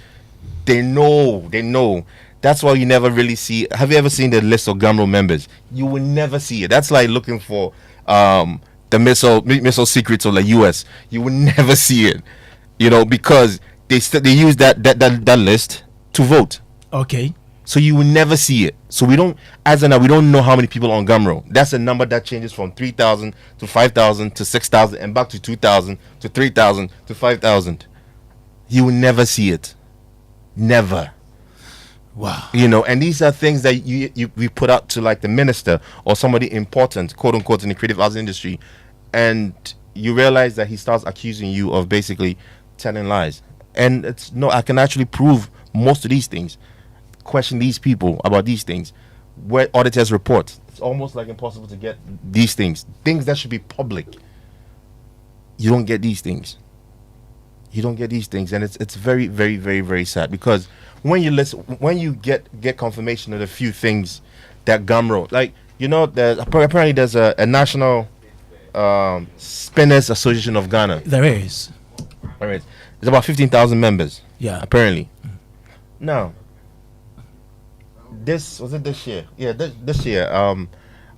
They know. That's why you never really see. Have you ever seen the list of Gumroad members? You will never see it. That's like looking for the missile secrets of the US. You will never see it, because they use that list to vote. Okay. So you will never see it. So we don't know how many people on Gumroad. That's a number that changes from 3,000 to 5,000 to 6,000 and back to 2,000 to 3,000 to 5,000. You will never see it. Never. Wow. And these are things that we put out to the minister or somebody important, quote unquote, in the creative arts industry, and you realize that he starts accusing you of basically telling lies. And I can actually prove most of these things, question these people about these things, where auditors report. It's almost impossible to get these things that should be public. You don't get these things. And it's very, very, very, very sad, because when you get confirmation of a few things that Gumroad, apparently there's a national Spinners Association of Ghana. There is. All right. There's about 15,000 members. Yeah. Apparently. Now, this year? Yeah, this year.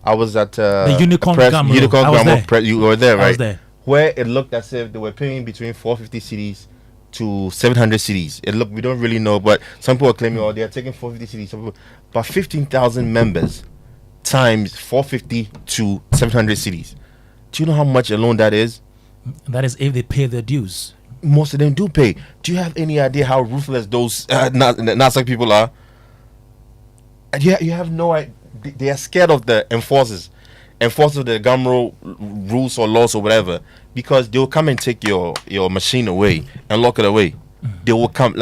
I was at the Unicorn Gumroad. You were there, right? I was there. Where it looked as if they were paying between 450 cedis to 700 cedis. We don't really know, but some people are claiming, they are taking 450 cedis. Some people, but 15,000 members times 450 to 700 cedis. Do you know how much alone that is? That is if they pay their dues. Most of them do pay. Do you have any idea how ruthless those NASA people are? And you have no idea. They are scared of the enforcers of the Gumroad rules or laws or whatever, because they will come and take your machine away and lock it away. They will come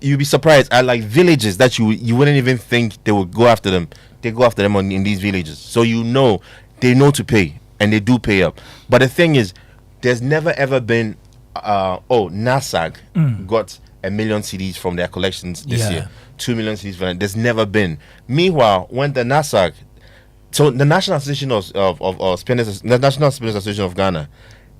you'll be surprised at villages that you wouldn't even think they would go after them. They go after them in these villages. So they know to pay, and they do pay up. But the thing is, there's never ever been NASAG got 1 million CDs from their collections this year. 2 million CDs from that. There's never been. Meanwhile, when the NASAG, so the National Association of Spinners, the National Spinners Association of Ghana,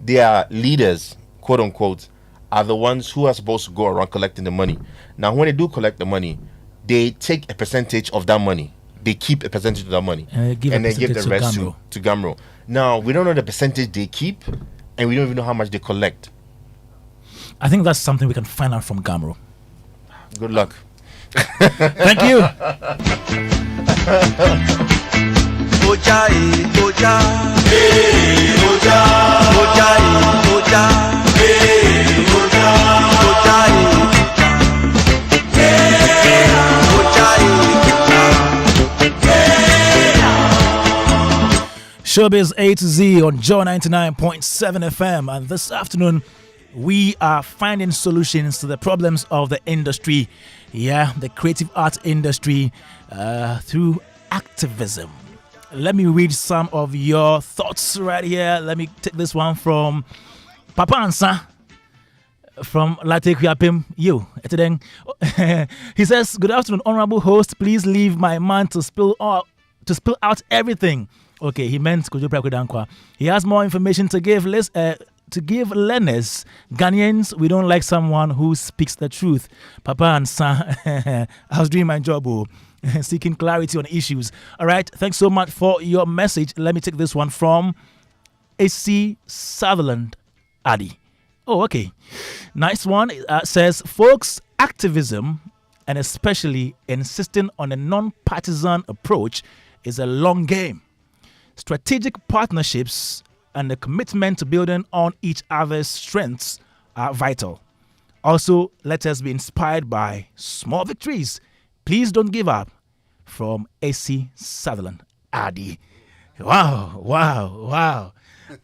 their leaders, quote unquote, are the ones who are supposed to go around collecting the money. Now, when they do collect the money, they take a percentage of that money. They keep a percentage of that money, and they give the rest to Gumroad. Now, we don't know the percentage they keep, and we don't even know how much they collect. I think that's something we can find out from Gumroad. Good luck. Thank you. Oja, oja, hey, oja, oja, oja, hey, oja, oja, hey, oja. Showbiz A to Z on Joe 99.7 FM. And this afternoon, we are finding solutions to the problems of the industry. Yeah, the creative art industry through activism. Let me read some of your thoughts right here. Let me take this one from Papa Ansa from Latequiapim. He says, "Good afternoon, honorable host. Please leave my man to spill out everything." Okay, he meant Kojo Prakudankwa. He has more information to give learners. Ghanaians, we don't like someone who speaks the truth. Papa and son, I was doing my job, seeking clarity on issues. All right, thanks so much for your message. Let me take this one from AC Sutherland Addy. Oh, okay. Nice one. Says, folks, activism, and especially insisting on a non-partisan approach, is a long game. Strategic partnerships and the commitment to building on each other's strengths are vital. Also, let us be inspired by small victories. Please don't give up. From AC Sutherland Addy. Wow.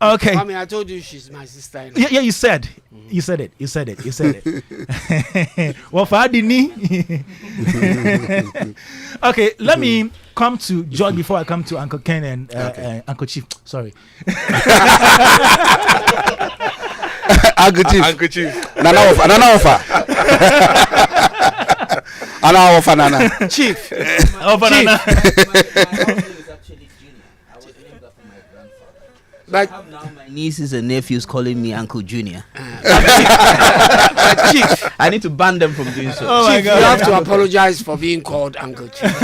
Okay. I mean, I told you she's my sister. Yeah, you said. You said it. Well, for Adini. Okay, let me come to George before I come to Uncle Ken and Uncle Chief. Sorry. Uncle Chief. Uncle Chief. Nana offer. Nana. Chief. Banana. But Now my nieces and nephews calling me Uncle Junior. Chief, I need to ban them from doing so. Oh my Chief, God. you have to apologize for being called Uncle Chief.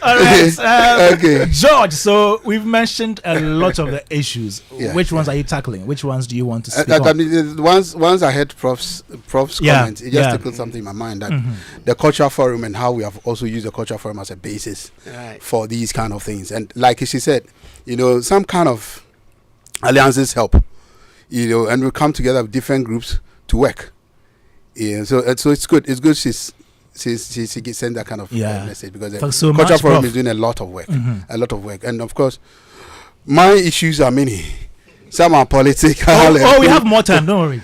All right. Okay. George, so we've mentioned a lot of the issues. Yeah, Which ones are you tackling? Which ones do you want to speak I on? mean, once I heard Prof's Yeah, comments, it just yeah. tickled something in my mind that the cultural forum and how we have also used the cultural forum as a basis Right. for these kind of things. And like she said, some kind of alliances help, and we come together with different groups to work. Yeah, so it's good. It's good. She sent that kind of message because the Thanks so cultural much, forum Prof. is doing a lot of work, and of course, my issues are many. Some are political. Oh, we have more time. Don't worry.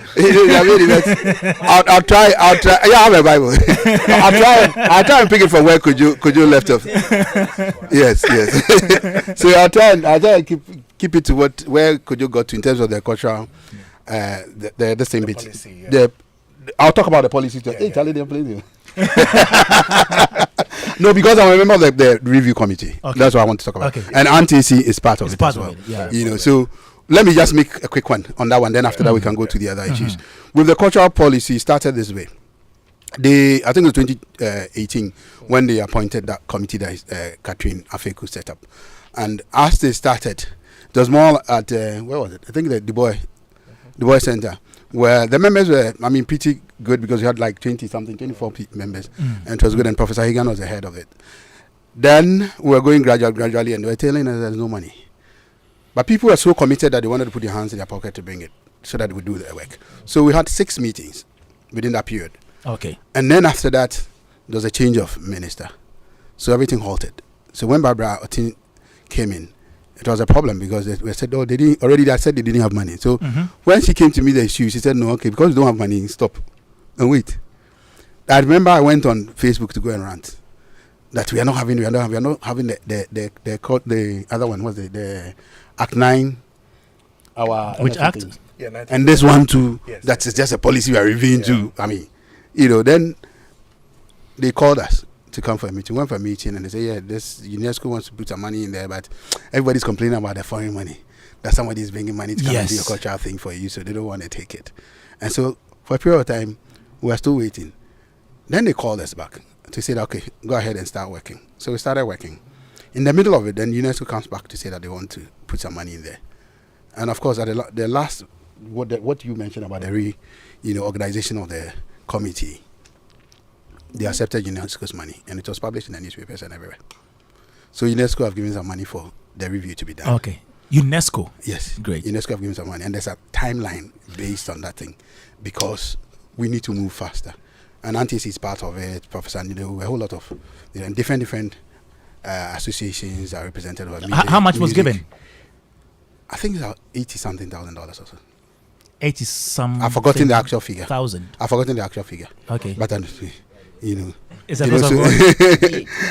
I'll try. Yeah, I have a Bible. I'll try and pick it from where could you left off. Yes. So I'll try and keep it to where could you got to in terms of the cultural, the same bit. Policy, yeah. I'll talk about the policy too. Hey, Charlie, they're playing. No, because I'm a member of the review committee. Okay. That's what I want to talk about. Okay. And NTC is part of It's it part as of well. it, yeah. So let me just make a quick one on that one. Then after that, we can go to the other issues. With the cultural policy, started this way. I think it was 2018 when they appointed that committee that Catherine Afeku set up. And as they started, it was more at, where was it? I think the Du Bois Center, where the members were, pretty good because we had like 24 members. And it was good. And Professor Hagan was the head of it. Then we were going gradually, and they were telling us there's no money. But people were so committed that they wanted to put their hands in their pocket to bring it so that they would do their work. So we had 6 meetings within that period. Okay. And then after that, there was a change of minister. So everything halted. So when Barbara Otin came in, it was a problem because they said, they didn't, already they said they didn't have money. So when she came to me the issue, she said, no, okay, because you don't have money, stop and wait. I remember I went on Facebook to go and rant that we are not having the other one was the Act 9, our Which NFP act? thing. Yeah, And this one too, Yes. that is just a policy we are reviewing too. Then they called us to come for a meeting. Went for a meeting and they said, this UNESCO wants to put some money in there, but everybody's complaining about the foreign money, that somebody is bringing money to come and do a cultural thing for you, so they don't want to take it. And so for a period of time, we were still waiting. Then they called us back to say, okay, go ahead and start working. So we started working. In the middle of it, then UNESCO comes back to say that they want to put some money in there. And of course, at the last, what you mentioned about the organization of the committee, they accepted UNESCO's money, and it was published in the newspapers and everywhere. So UNESCO have given some money for the review to be done. Okay. UNESCO. Yes. Great. UNESCO have given some money, and there's a timeline based on that thing because we need to move faster. And NTC is part of it, Professor Nido, a whole lot of different associations that represented our How much was given? I think it's about $80,000 or so. 80 some. I've forgotten the actual figure. I've forgotten the actual figure. Okay. But you know. Is that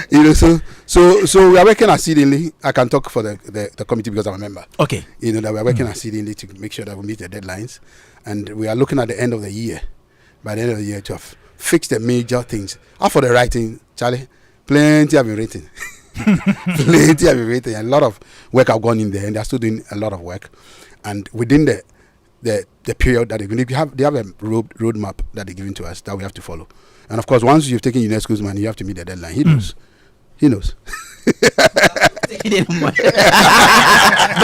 you know, so we are working exceedingly. I can talk for the committee because I'm a member. Okay. You know that we are working exceedingly to make sure that we meet the deadlines, and we are looking at the end of the year. By the end of the year, to have fixed the major things. As for the writing, Charlie, plenty have been written. Plenty have been written. A lot of work have gone in there, and they are still doing a lot of work. And within the period that they have a roadmap that they're giving to us that we have to follow. And of course, once you've taken UNESCO's money, you have to meet the deadline. He knows. He knows. But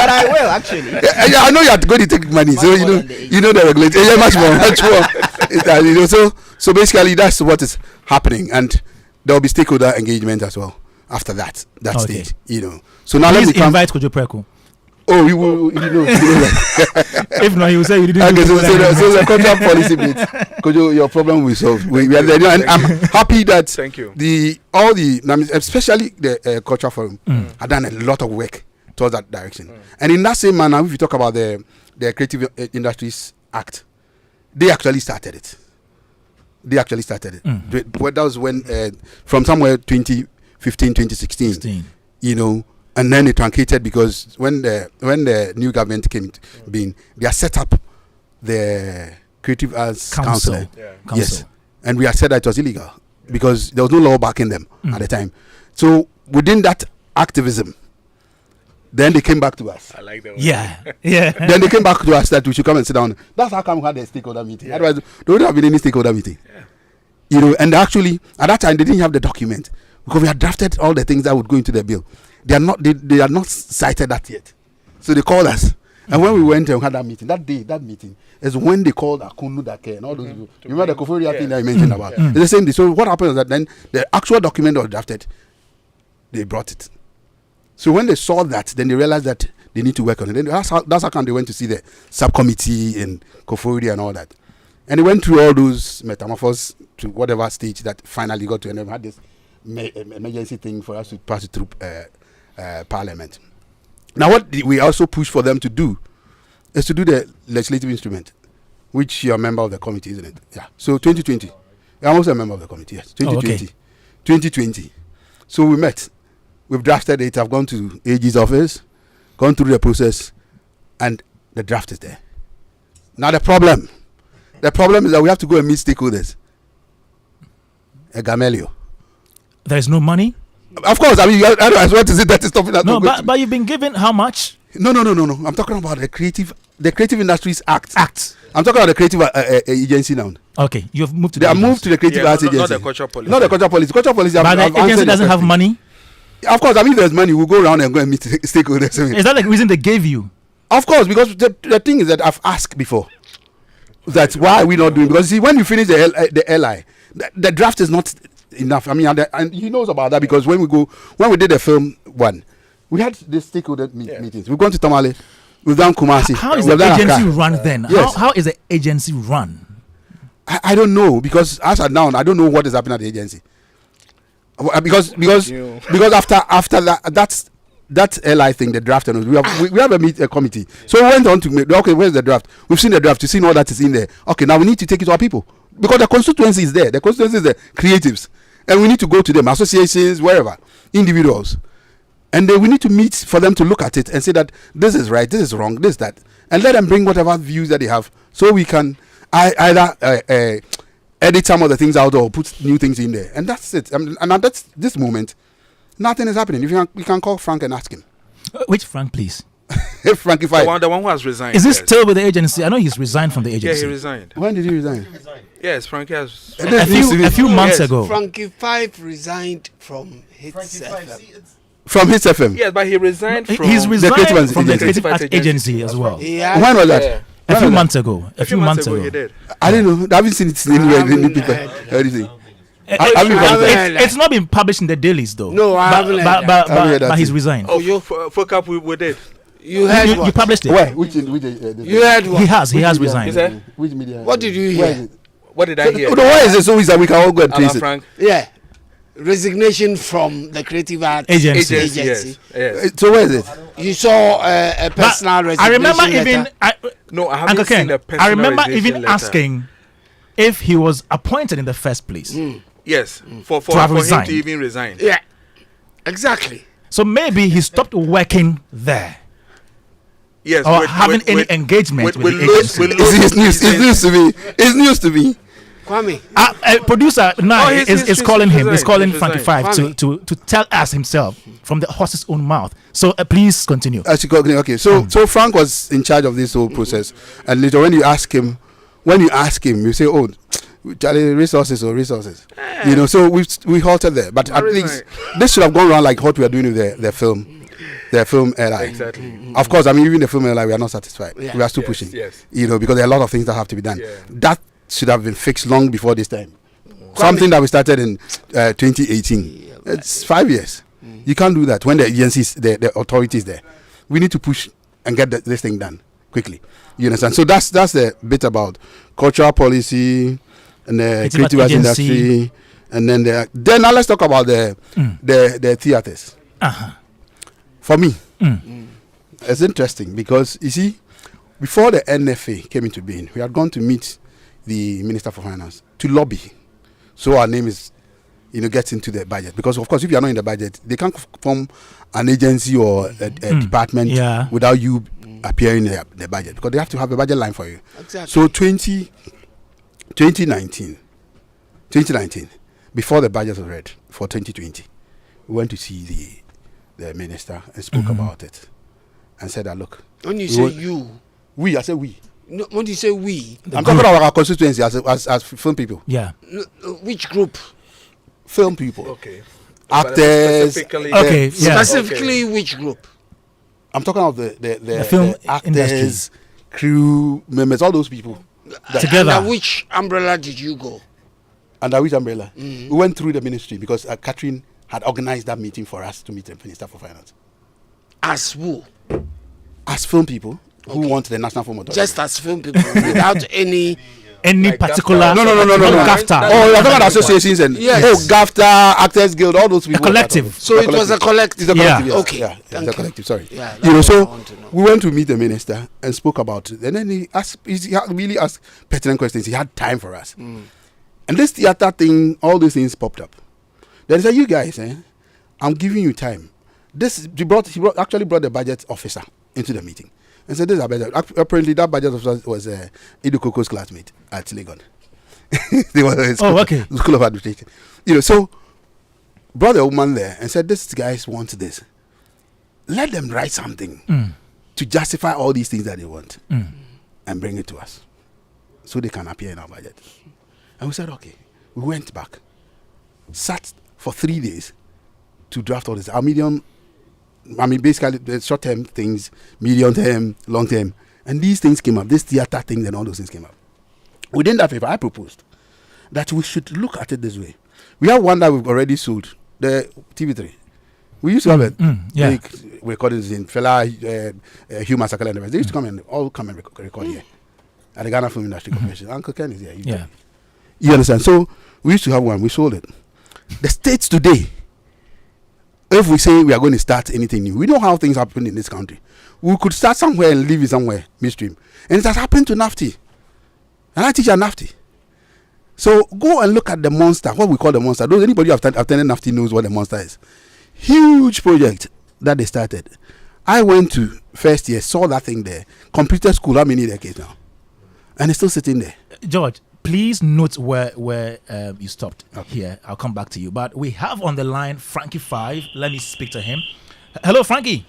I will actually. Yeah, I know you are going to take money, so you know the regulation. Yeah, much more. You know, so basically that's what is happening, and there will be stakeholder engagement as well after that stage. You know. So now please let me invite Kojo Preku. Oh, you will. You know If not, he will say you didn't. Okay, so the contract policy bit, Kojo, your problem will solve. We are there, and I'm happy that Thank you. Especially the culture forum, have done a lot of work towards that direction. And in that same manner, if you talk about the Creative Industries Act, they actually started it. That was when from somewhere 2015, 2016, you know. And then it truncated because when the new government came to being, they are set up the Creative Arts Council. Yes, and we had said that it was illegal because there was no law backing them at the time. So within that activism, then they came back to us. I like that one. Yeah. Then they came back to us that we should come and sit down. That's how come we had a stakeholder meeting. Otherwise, there wouldn't have been any stakeholder meeting. You know, and actually at that time they didn't have the document because we had drafted all the things that would go into the bill. They are not cited that yet. So they called us. And when we went and had that meeting is when they called Akunu Dake and all those people. Remember the Koforia thing that I mentioned about? It's the same thing. So what happened is that then the actual document was drafted, they brought it. So when they saw that, then they realized that they need to work on it. Then that's how come they went to see the subcommittee and Koforia and all that. And they went through all those metamorphoses to whatever stage that finally got to, and they had this emergency thing for us to pass it through Parliament. Now, what we also push for them to do is to do the legislative instrument, which you're a member of the committee, isn't it? Yeah. So 2020, I'm also a member of the committee. Yes. 2020, 2020. So we met. We've drafted it. I've gone to AG's office, gone through the process, and the draft is there. Now the problem is that we have to go and meet stakeholders. A Gamelio. There is no money. Of course, I mean, otherwise, what is it that is stopping that? No, but you've been given how much? No. I'm talking about the Creative Industries Act. I'm talking about the creative agency now. Okay, you've moved to. They are moved to the Creative Arts Agency. Not the culture policy. Not the culture policy. Culture policy. But the agency doesn't have money. Of course, I mean, there's money. We'll go around and go and meet stakeholders. Is that the reason they gave you? Of course, because the thing is that I've asked before. That's why are we not doing? Because see, when you finish the LI, the draft is not enough. I mean, and he knows about that because when we did the film one, we had this stakeholder meetings. We've gone to Tamale, we've done Kumasi. How is the agency run then? Yes. How is the agency run? I don't know because as of now, I don't know what is happening at the agency. Because after that LI thing, the draft, and we have a committee. So we went on to make, okay, where's the draft? We've seen the draft, you've seen all that is in there. Okay, now we need to take it to our people. Because the constituency is there. The constituency is the creatives. And we need to go to them, associations, wherever, individuals. And then we need to meet for them to look at it and say that this is right, this is wrong, this, that. And let them bring whatever views that they have so we can either edit some of the things out or put new things in there. And that's it. And at this moment, nothing is happening. If you can call Frank and ask him. Which Frank, please? Frankie Five. The one who has resigned. Is he still with the agency? I know he's resigned from the agency. Yeah, he resigned. When did he resign? Yes, Frankie has. A few months ago. Frankie Five resigned from Hits FM. From Hits FM? Yes, but he resigned from. He's resigned from the Agency. Creative Arts Agency as well. Yeah. When was that? Yeah. A few months ago. A few months ago. He did. I didn't know. I haven't seen it anywhere. Anything. It's not been published in the dailies though. No, I haven't heard that. But he's resigned. Oh, you fuck up. We did. You heard what? You published it. Where? Which You heard what? He has resigned. Is that? Which media? What did you hear? What did I hear? Why is it so easy that we can all go and Alan trace it? Frank. Yeah. resignation from the Creative Arts Agency. Agency. Yes. So where is it? You saw a personal But resignation I remember letter. even No, I Uncle haven't seen Ken, a I personal remember resignation even letter. asking if he was appointed in the first place. Yes, for have him resigned. to even resign. Yeah, exactly. So maybe he stopped working there Yes, or having any engagement with the agency. It's news. It's news to me. It's news to me. Kwame, Producer now is calling him. Is resigned. calling He's Frankie resigned. Five to tell us himself from the horse's own mouth. So please continue. Okay. So Frank was in charge of this whole process, and later when you ask him, you say, "Oh, Charlie, resources." You know, so we halted there. But at least this should have gone around like what we are doing with the film airline. Exactly. Of course, I mean, even the film airline, we are not satisfied. Yeah. We are still Yes, pushing. yes. You know, because there are a lot of things that have to be done. Yeah. That should have been fixed long before this time. Something that we started in 2018. It's 5 years. You can't do that when the agencies, the authorities there. We need to push and get this thing done quickly. You understand? So that's the bit about cultural policy and the creative arts industry, and then now let's talk about the theaters. For me, it's interesting because you see, before the NFA came into being, we had gone to meet the Minister for Finance to lobby, so our name is, gets into the budget. Because of course, if you are not in the budget, they can't form an agency or a department without you appearing in the budget, because they have to have a budget line for you. Exactly. So 2019, before the budget was read for 2020, we went to see the minister and spoke about it and said that, look, when you say you, I said we. no, when you say we, I'm talking about our constituency as film people. Yeah. which group? Film people. Okay. Actors. Specifically, Okay. Yeah. Specifically, which group? I'm talking about the film the actors, industry. crew members, all those people. Together. Under which umbrella did you go? Under which umbrella? We went through the ministry because Catherine had organized that meeting for us to meet the Minister for Finance. As who? As film people who want the National Film Authority. Just as film people, without any. Any particular No. GAFTA. Oh, you're talking about associations and Yes. GAFTA, Actors Guild, all those people. A collective. So it was a collective. It's a collective. Yeah. Yes. Okay. Yeah, it's Thank a you. collective. Sorry. Yeah, that's You know, what I so want to know. we went to meet the minister and spoke about it. And then he really asked pertinent questions. He had time for us. And this theater thing, all these things popped up. Then he said, "You guys, I'm giving you time." He actually brought the budget officer into the meeting and said, "This is our budget." Apparently, that budget officer was Edu Koko's classmate at Legon. They were in School of Administration. So brought a woman there and said, "These guys want this. Let them write something to justify all these things that they want and bring it to us so they can appear in our budget." And we said, okay. We went back, sat for 3 days to draft all this. Our basically the short-term things, medium-term, long-term. And these things came up. This theater things and all those things came up. Within that paper, I proposed that we should look at it this way. We have one that we've already sold, the TV3. We used to have big recordings in Fela, Hugh Massacre and the rest. They used to come and record here at the Ghana Film Industry Corporation. Uncle Ken is here. You understand? So we used to have one. We sold it. The states today, if we say we are going to start anything new, we know how things happen in this country. We could start somewhere and leave it somewhere midstream. And it has happened to NAFTI. And I teach at NAFTI. So go and look at the monster, what we call the monster. Anybody who have attended NAFTI knows what the monster is. Huge project that they started. I went to first year, saw that thing there, completed school, how many decades now? And it's still sitting there. George, please note where you stopped here. I'll come back to you. But we have on the line Frankie 5. Let me speak to him. Hello, Frankie.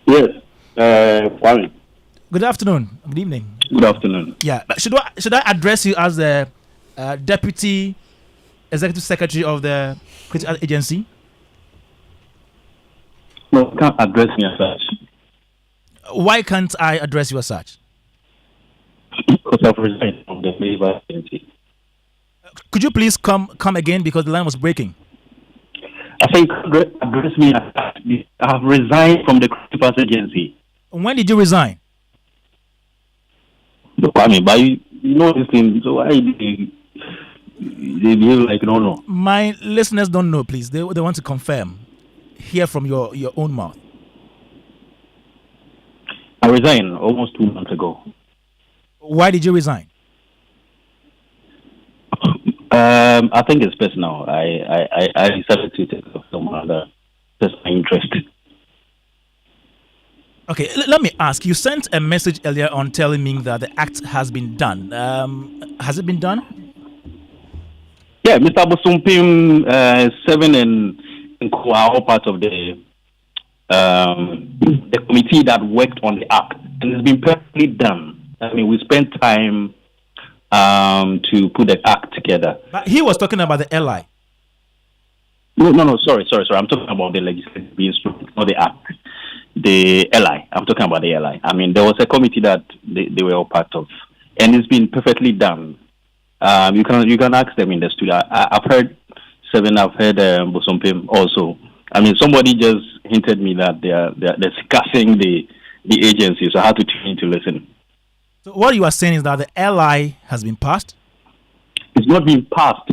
Yes, Kwame. Good afternoon. Good evening. Good afternoon. Yeah. Should I address you as the Deputy Executive Secretary of the Creative Arts Agency? No, you can't address me as such. Why can't I address you as such? Because I've resigned from the Creative Arts Agency. Could you please come again, because the line was breaking? I think address me as such. I have resigned from the Creative Arts Agency. When did you resign? Look, Kwame, but you know this thing, so why they behave like no, no. My listeners don't know, please. They want to confirm. Hear from your own mouth. I resigned almost 2 months ago. Why did you resign? I think it's personal. I decided to take up some other personal interest. Okay, let me ask. You sent a message earlier on telling me that the act has been done. Has it been done? Yeah, Mr. Bosumpim, Seven and Co are all part of the committee that worked on the act, and it's been perfectly done. I mean, we spent time to put the act together. But he was talking about the LI. No, sorry. I'm talking about the legislative instrument, not the act. The LI. I'm talking about the LI. I mean, there was a committee that they were all part of, and it's been perfectly done. You can ask them in the studio. I've heard Seven. I've heard Bosumpim also. I mean, somebody just hinted me that they're discussing the agency, so I had to tune in to listen. So what you are saying is that the LI has been passed? It's not been passed.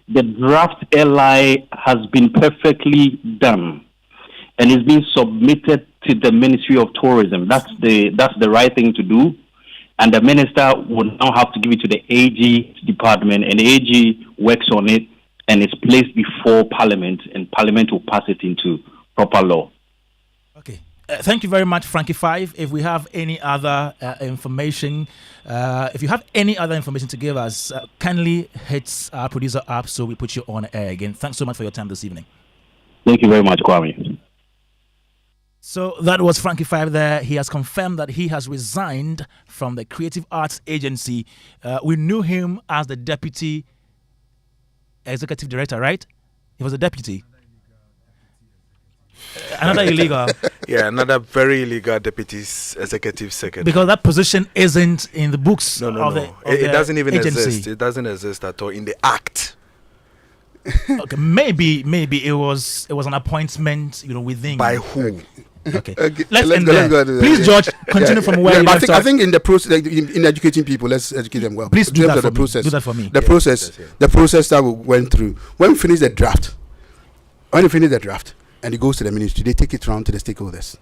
The draft LI has been perfectly done, and it's been submitted to the Ministry of Tourism. That's the right thing to do, and the minister will now have to give it to the AG department, and the AG works on it, and it's placed before Parliament, and Parliament will pass it into proper law. Okay. Thank you very much, Frankie Five. If we have any other information, if you have any other information to give us, kindly hit our producer up so we put you on air again. Thanks so much for your time this evening. Thank you very much, Kwame. So that was Frankie Five there. He has confirmed that he has resigned from the Creative Arts Agency. We knew him as the Deputy Executive Director, right? He was a deputy. Another illegal. Yeah, another very illegal deputy executive secretary. Because that position isn't in the books. No. It doesn't even exist. It doesn't exist at all in the act. Okay, maybe it was an appointment, within. By who? Okay. Let's end there. Please, George, continue from where you left off. I think in the process, in educating people, let's educate them well. Please do that for me. Process. Do that for me. The process that we went through. When we finish the draft, and it goes to the ministry, they take it around to the stakeholders,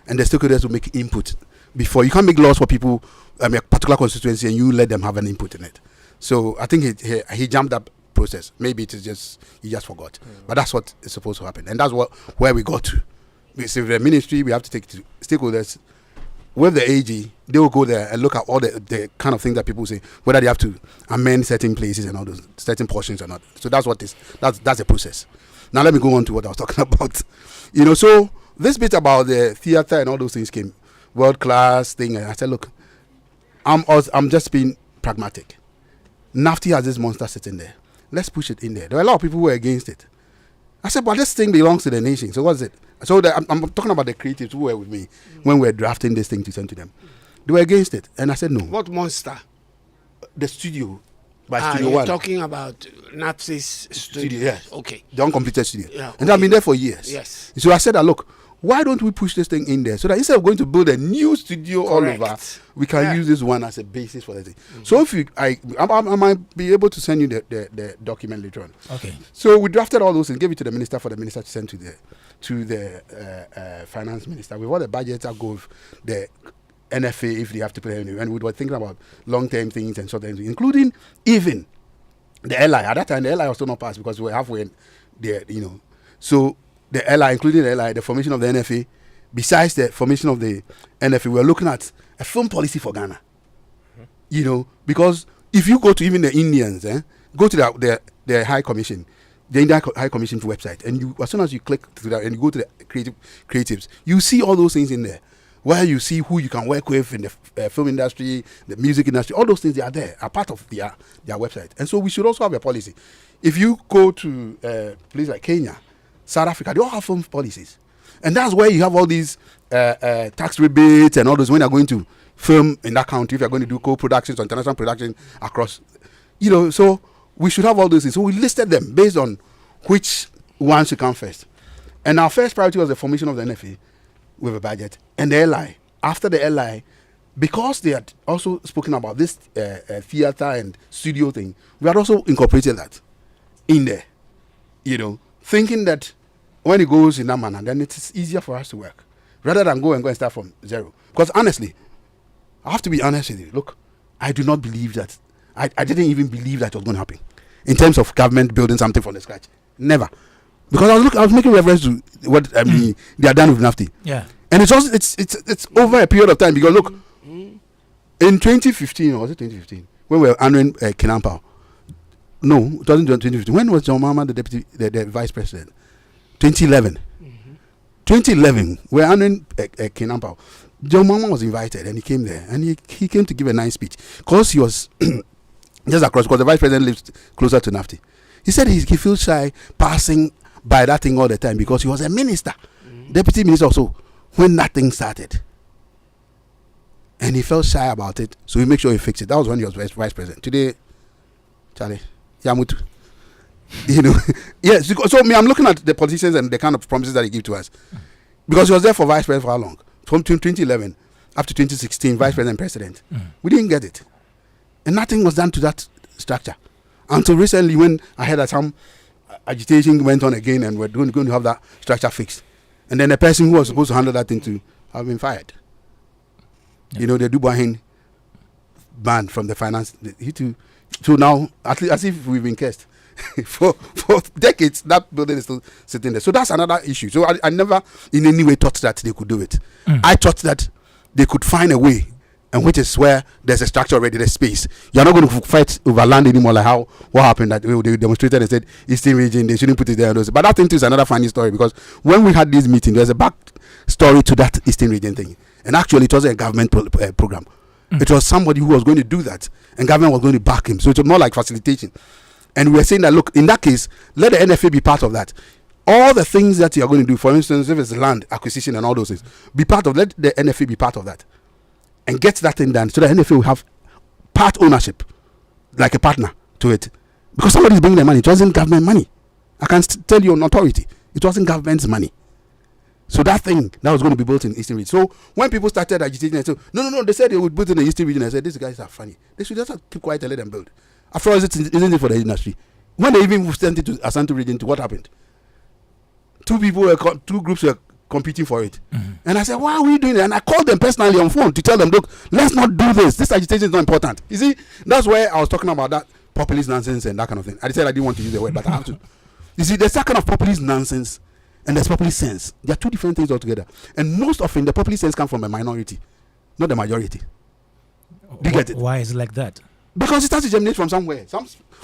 and the stakeholders will make input. Before you can't make laws for people, a particular constituency, and you let them have an input in it. So I think he jumped that process. Maybe it is just he just forgot, but that's what is supposed to happen, and that's where we got to. With the ministry, we have to take it to stakeholders. With the AG, they will go there and look at all the kind of things that people say, whether they have to amend certain places and all those certain portions or not. So that's the process. Now let me go on to what I was talking about. So this bit about the theater and all those things came, world class thing, and I said, look, I'm just being pragmatic. NAFTA has this monster sitting there. Let's push it in there. There are a lot of people who are against it. I said, but this thing belongs to the nation. So what's it? So I'm talking about the creatives who were with me when we were drafting this thing to send to them. They were against it, and I said no. What monster? The studio. Studio you're One. talking about Napsy's studio. Yes. Okay. The uncompleted studio. Yeah, and I've been there for years. Yes. So I said that, look, why don't we push this thing in there so that instead of going to build a new studio Correct. all over, we can use this one as a basis for the thing. So if I might be able to send you the document later on. Okay. So we drafted all those things, gave it to the minister for the minister to send to the finance minister. With all the budgets that go with the NFA if they have to pay anyway. And we were thinking about long-term things and short-term things, including even the LI. At that time, the LI was still not passed because we were halfway there, So the LI, including the LI, the formation of the NFA, besides the formation of the NFA, we were looking at a film policy for Ghana. Because if you go to even the Indians, go to the High Commission, the Indian High Commission website, and as soon as you click through that and you go to the creatives, you see all those things in there. Where you see who you can work with in the film industry, the music industry, all those things, they are there, are part of their website. And so we should also have a policy. If you go to places like Kenya, South Africa, they all have film policies. And that's where you have all these tax rebates and all those when you're going to film in that country, if you're going to do co-productions or international production across, so we should have all those things. So we listed them based on which ones should come first. And our first priority was the formation of the NFA with a budget, and the LI. After the LI, because they had also spoken about this theater and studio thing, we had also incorporated that in there, thinking that when it goes in that manner, then it's easier for us to work rather than go and start from zero. Because honestly, I have to be honest with you. Look, I do not believe that. I didn't even believe that was going to happen in terms of government building something from the scratch. Never. Because I was making reference to what they are done with NAFTA. Yeah. And it's also it's over a period of time, because look, in 2015, or was it 2015, when we were honoring Kinampao? No, it wasn't 2015. When was John Mahama the vice president? 2011. 2011, we were honoring Kinampao. John Mahama was invited and he came there, and he came to give a nice speech because he was just across, because the vice president lives closer to NAFTA. He said he feels shy passing by that thing all the time because he was a minister, deputy minister also, when that thing started. And he felt shy about it, so he made sure he fixed it. That was when he was vice president. Today, Charlie, Yamutu. Yes, so I'm looking at the politicians and the kind of promises that he gave to us. Because he was there for vice president for how long? From 2011 up to 2016, vice president and president. We didn't get it. And nothing was done to that structure. Until recently, when I heard that some agitation went on again and we're going to have that structure fixed. And then the person who was supposed to handle that thing to have been fired. The Dubahin banned from the finance. So now, at least as if we've been cursed. for decades, that building is still sitting there. So that's another issue. So I never in any way thought that they could do it. I thought that they could find a way, and which is where there's a structure already, there's space. You're not going to fight over land anymore, like what happened that they demonstrated and said Eastern region, they shouldn't put it there. But that thing too is another funny story, because when we had this meeting, there's a back story to that Eastern region thing. And actually, it wasn't a government program. It was somebody who was going to do that, and government was going to back him. So it was more like facilitation. And we are saying that, look, in that case, let the NFA be part of that. All the things that you are going to do, for instance, if it's land acquisition and all those things, let the NFA be part of that. And get that thing done, so the NFA will have part ownership, like a partner to it. Because somebody is bringing the money. It wasn't government money. I can tell you on authority. It wasn't government's money. So that thing that was going to be built in Eastern region. So when people started agitating and said, no, they said they would build in the Eastern region. I said, these guys are funny. They should just keep quiet and let them build. After all, isn't it for the industry? When they even sent it to Asante region, to what happened? Two groups were competing for it. And I said, why are we doing it? And I called them personally on phone to tell them, look, let's not do this. This agitation is not important. You see, that's where I was talking about that populist nonsense and that kind of thing. I said I didn't want to use the word, but I have to. You see, there's that kind of populist nonsense and there's populist sense. They are two different things altogether. And most often, the populist sense comes from a minority, not the majority. Do you get it? Why is it like that? Because it has to germinate from somewhere.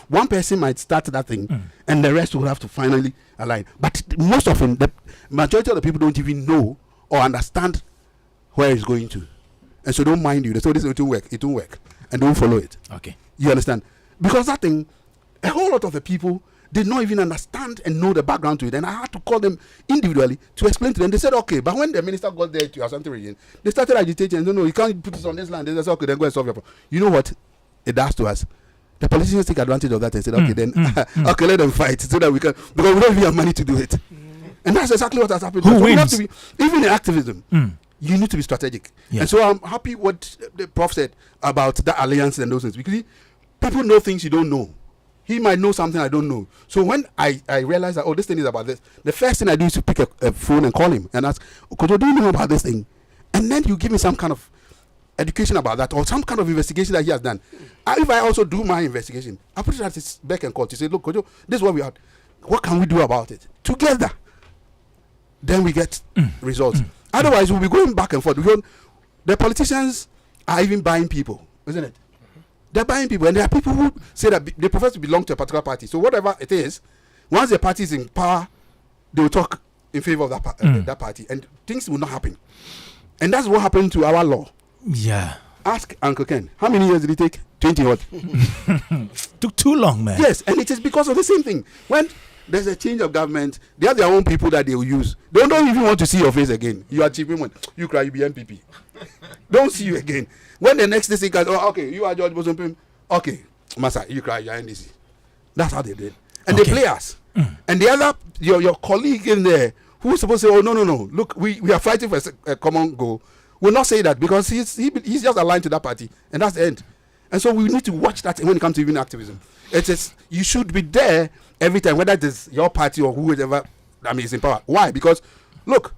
One person might start that thing, and the rest will have to finally align. But most often, the majority of the people don't even know or understand where it's going to, and so don't mind you. They say, this it won't work, and don't follow it. Okay, you understand? Because that thing, a whole lot of the people did not even understand and know the background to it, and I had to call them individually to explain to them. They said, okay, but when the minister got there to Asante region, they started agitating. No, you can't put this on this land. They said, okay, then go and solve your problem. You know what it does to us? The politicians take advantage of that and said, okay, then okay, let them fight so that we can, because we don't even have money to do it. And that's exactly what has happened. Who so wins? We have to be, even in activism, you need to be strategic. Yeah. And so I'm happy what the prof said about the alliance and those things, because people know things you don't know. He might know something I don't know. So when I realize that, this thing is about this, the first thing I do is to pick a phone and call him and ask, Kojo, do you know about this thing? And then you give me some kind of education about that, or some kind of investigation that he has done. If I also do my investigation, I put it at his beck and call to say, look, Kojo, this is what we have. What can we do about it? Together. Then we get results. Otherwise, we'll be going back and forth. Because the politicians are even buying people, isn't it? They're buying people, and there are people who say that they profess to belong to a particular party. So whatever it is, once the party is in power, they will talk in favor of that party, and things will not happen. And that's what happened to our law. Yeah. Ask Uncle Ken. How many years did it take? 20 what? Took too long, man. Yes, and it is because of the same thing. When there's a change of government, they have their own people that they will use. They don't even want to see your face again. You are chief woman. You cry, you be MPP. Don't see you again. When the next thing comes, okay, you are George Bosompim. Okay, Masa, you cry, you are NDC. That's how they did. And they play us. And the other, your colleague in there, who's supposed to say, no. Look, we are fighting for a common goal. will not say that because he's just aligned to that party, and that's the end. And so we need to watch that when it comes to even activism. It is, you should be there every time, whether it is your party or whoever is in power. Why? Because look,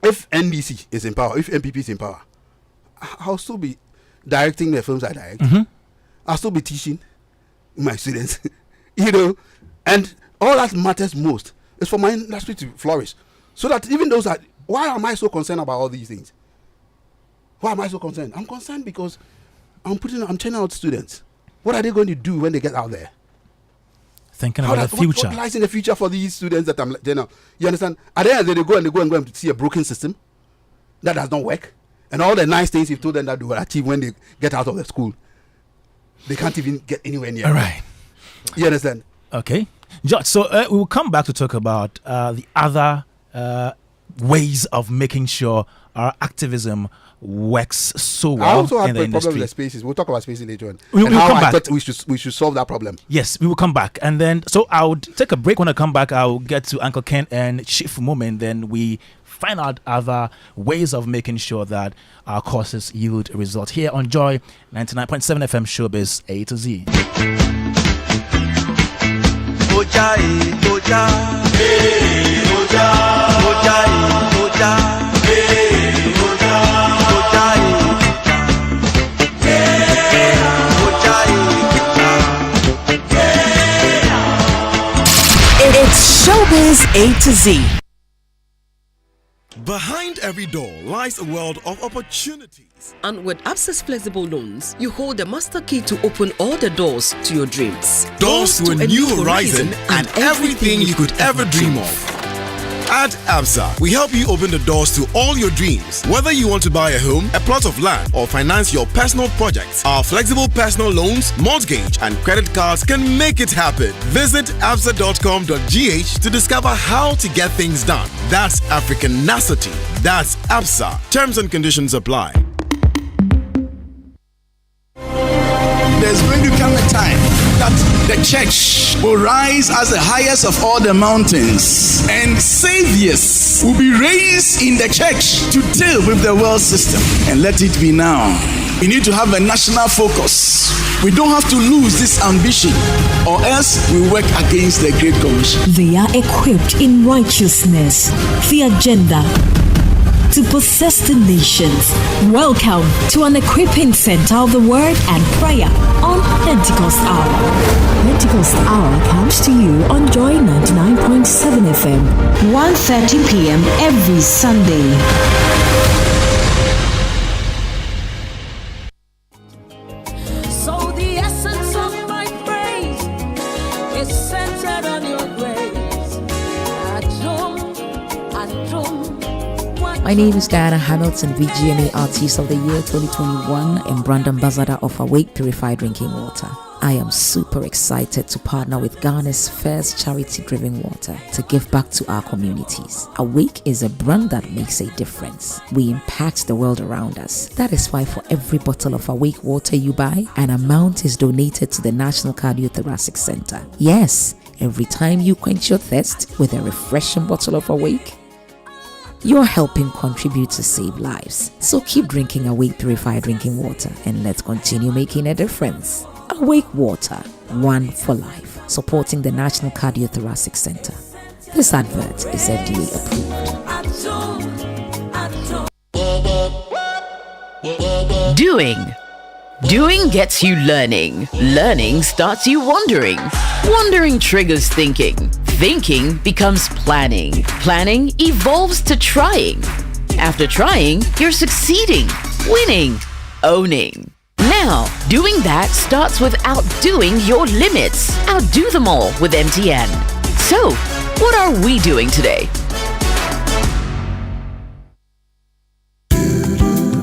if NDC is in power, if MPP is in power, I'll still be directing the films I direct. I'll still be teaching my students, and all that matters most is for my industry to flourish. So that even those are, why am I so concerned about all these things? Why am I so concerned? I'm concerned because I'm turning out students. What are they going to do when they get out there? Thinking about the future. What lies in the future for these students that I'm, you understand? At the end, they go and see a broken system that does not work, and all the nice things you've told them that they will achieve when they get out of the school, they can't even get anywhere near. All right. You understand? Okay, George. So we will come back to talk about the other ways of making sure our activism works so well. I also have in the a industry. problem with the spaces. We'll talk about spaces later on. We'll come back. I thought we should solve that problem. Yes, we will come back. And then, so I'll take a break. When I come back, I'll get to Uncle Ken and Chief Moment. Then we find out other ways of making sure that our courses yield a result. Here on Joy 99.7 FM Showbiz A to Z. Oja, oja, hey, oja, oja, oja, hey, oja, oja, It's Showbiz A to Z. Behind every door lies a world of opportunities. And with Absa's flexible loans, you hold the master key to open all the doors to your dreams. Doors to a new horizon and everything you could ever dream of. At Absa, we help you open the doors to all your dreams. Whether you want to buy a home, a plot of land, or finance your personal projects, our flexible personal loans, mortgage, and credit cards can make it happen. Visit absa.com.gh to discover how to get things done. That's Africanacity. That's Absa. Terms and conditions apply. There's going to come a time that the church will rise as the highest of all the mountains, and saviors will be raised in the church to deal with the world system. And let it be now. We need to have a national focus. We don't have to lose this ambition, or else we work against the Great Commission. They are equipped in righteousness, the agenda to possess the nations. Welcome to an equipping center of the word and prayer on Pentecost Hour. Pentecost Hour comes to you on Joy 99.7 FM, 1:30 p.m. every Sunday. So the essence of my praise is centered on your grace. My name is Diana Hamilton, VGMA Artist of the Year 2021 and Brand Ambassador of Awake Purified Drinking Water. I am super excited to partner with Ghana's first charity-driven water to give back to our communities. Awake is a brand that makes a difference. We impact the world around us. That is why for every bottle of Awake water you buy, an amount is donated to the National Cardiothoracic Center. Yes, every time you quench your thirst with a refreshing bottle of Awake, you're helping contribute to save lives. So keep drinking Awake Purified Drinking Water and let's continue making a difference. Awake Water, one for life, supporting the National Cardiothoracic Center. This advert is FDA approved. Doing gets you learning. Learning starts you wondering. Wondering triggers thinking. Thinking becomes planning. Planning evolves to trying. After trying, you're succeeding, winning, owning. Now, doing that starts with outdoing your limits. Outdo them all with MTN. So, what are we doing today?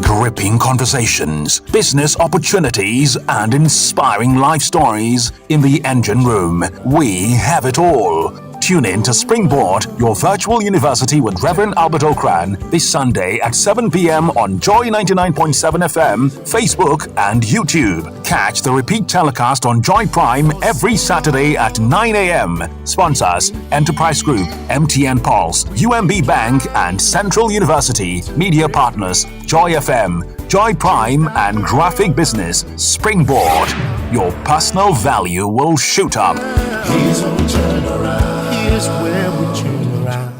Gripping conversations, business opportunities, and inspiring life stories in the engine room. We have it all. Tune in to Springboard, your virtual university with Reverend Albert Okran, this Sunday at 7 p.m. on Joy 99.7 FM, Facebook, and YouTube. Catch the repeat telecast on Joy Prime every Saturday at 9 a.m. Sponsors: Enterprise Group, MTN Pulse, UMB Bank, and Central University. Media partners: Joy FM, Joy Prime, and Graphic Business. Springboard. Your personal value will shoot up. Here's where we turn around. Here's where we turn around.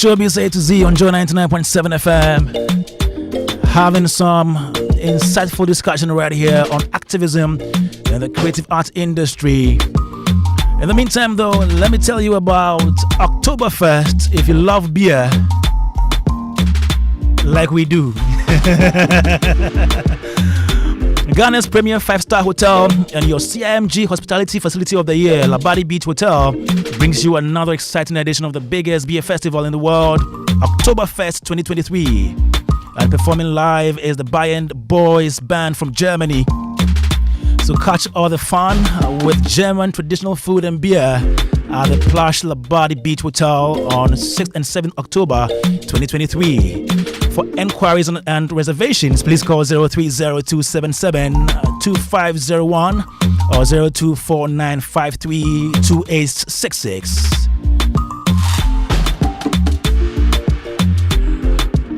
Showbiz A to Z on Joy 99.7 FM. Having some insightful discussion right here on activism in the creative art industry. In the meantime, though, let me tell you about Oktoberfest. If you love beer, like we do. Ghana's premier 5-star hotel and your CIMG Hospitality Facility of the Year, Labadi Beach Hotel, brings you another exciting edition of the biggest beer festival in the world, Oktoberfest 2023. And performing live is the Bayern Boys band from Germany. So catch all the fun with German traditional food and beer at the plush Labadi Beach Hotel on 6th and 7th October 2023. For enquiries and reservations, please call 030-277-2501 or 0249532866.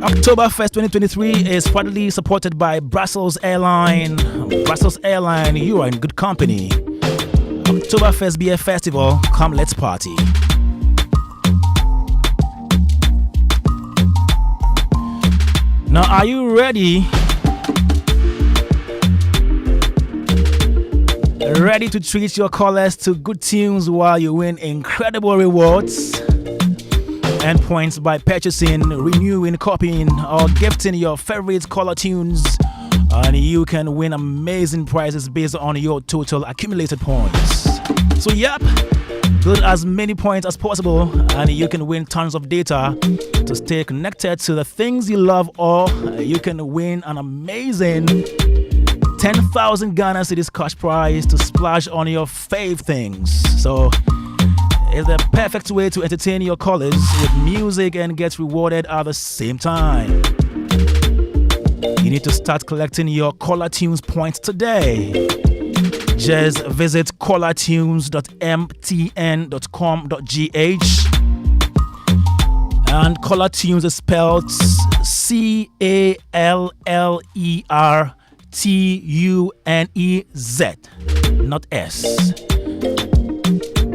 Oktoberfest 2023 is proudly supported by Brussels Airline. Brussels Airline, you are in good company. Oktoberfest Beer Festival, come let's party. Now, are you ready? Ready to treat your callers to good tunes while you win incredible rewards and points by purchasing, renewing, copying, or gifting your favorite caller tunes? And you can win amazing prizes based on your total accumulated points. So, yep, build as many points as possible and you can win tons of data to stay connected to the things you love, or you can win an amazing 10,000 Ghana Cedis cash prize to splash on your fave things. So it's the perfect way to entertain your callers with music and get rewarded at the same time. You need to start collecting your caller tunes points today. Just visit callertunes.mtn.com.gh. And caller tunes is spelled CALLERTUNEZ, not S.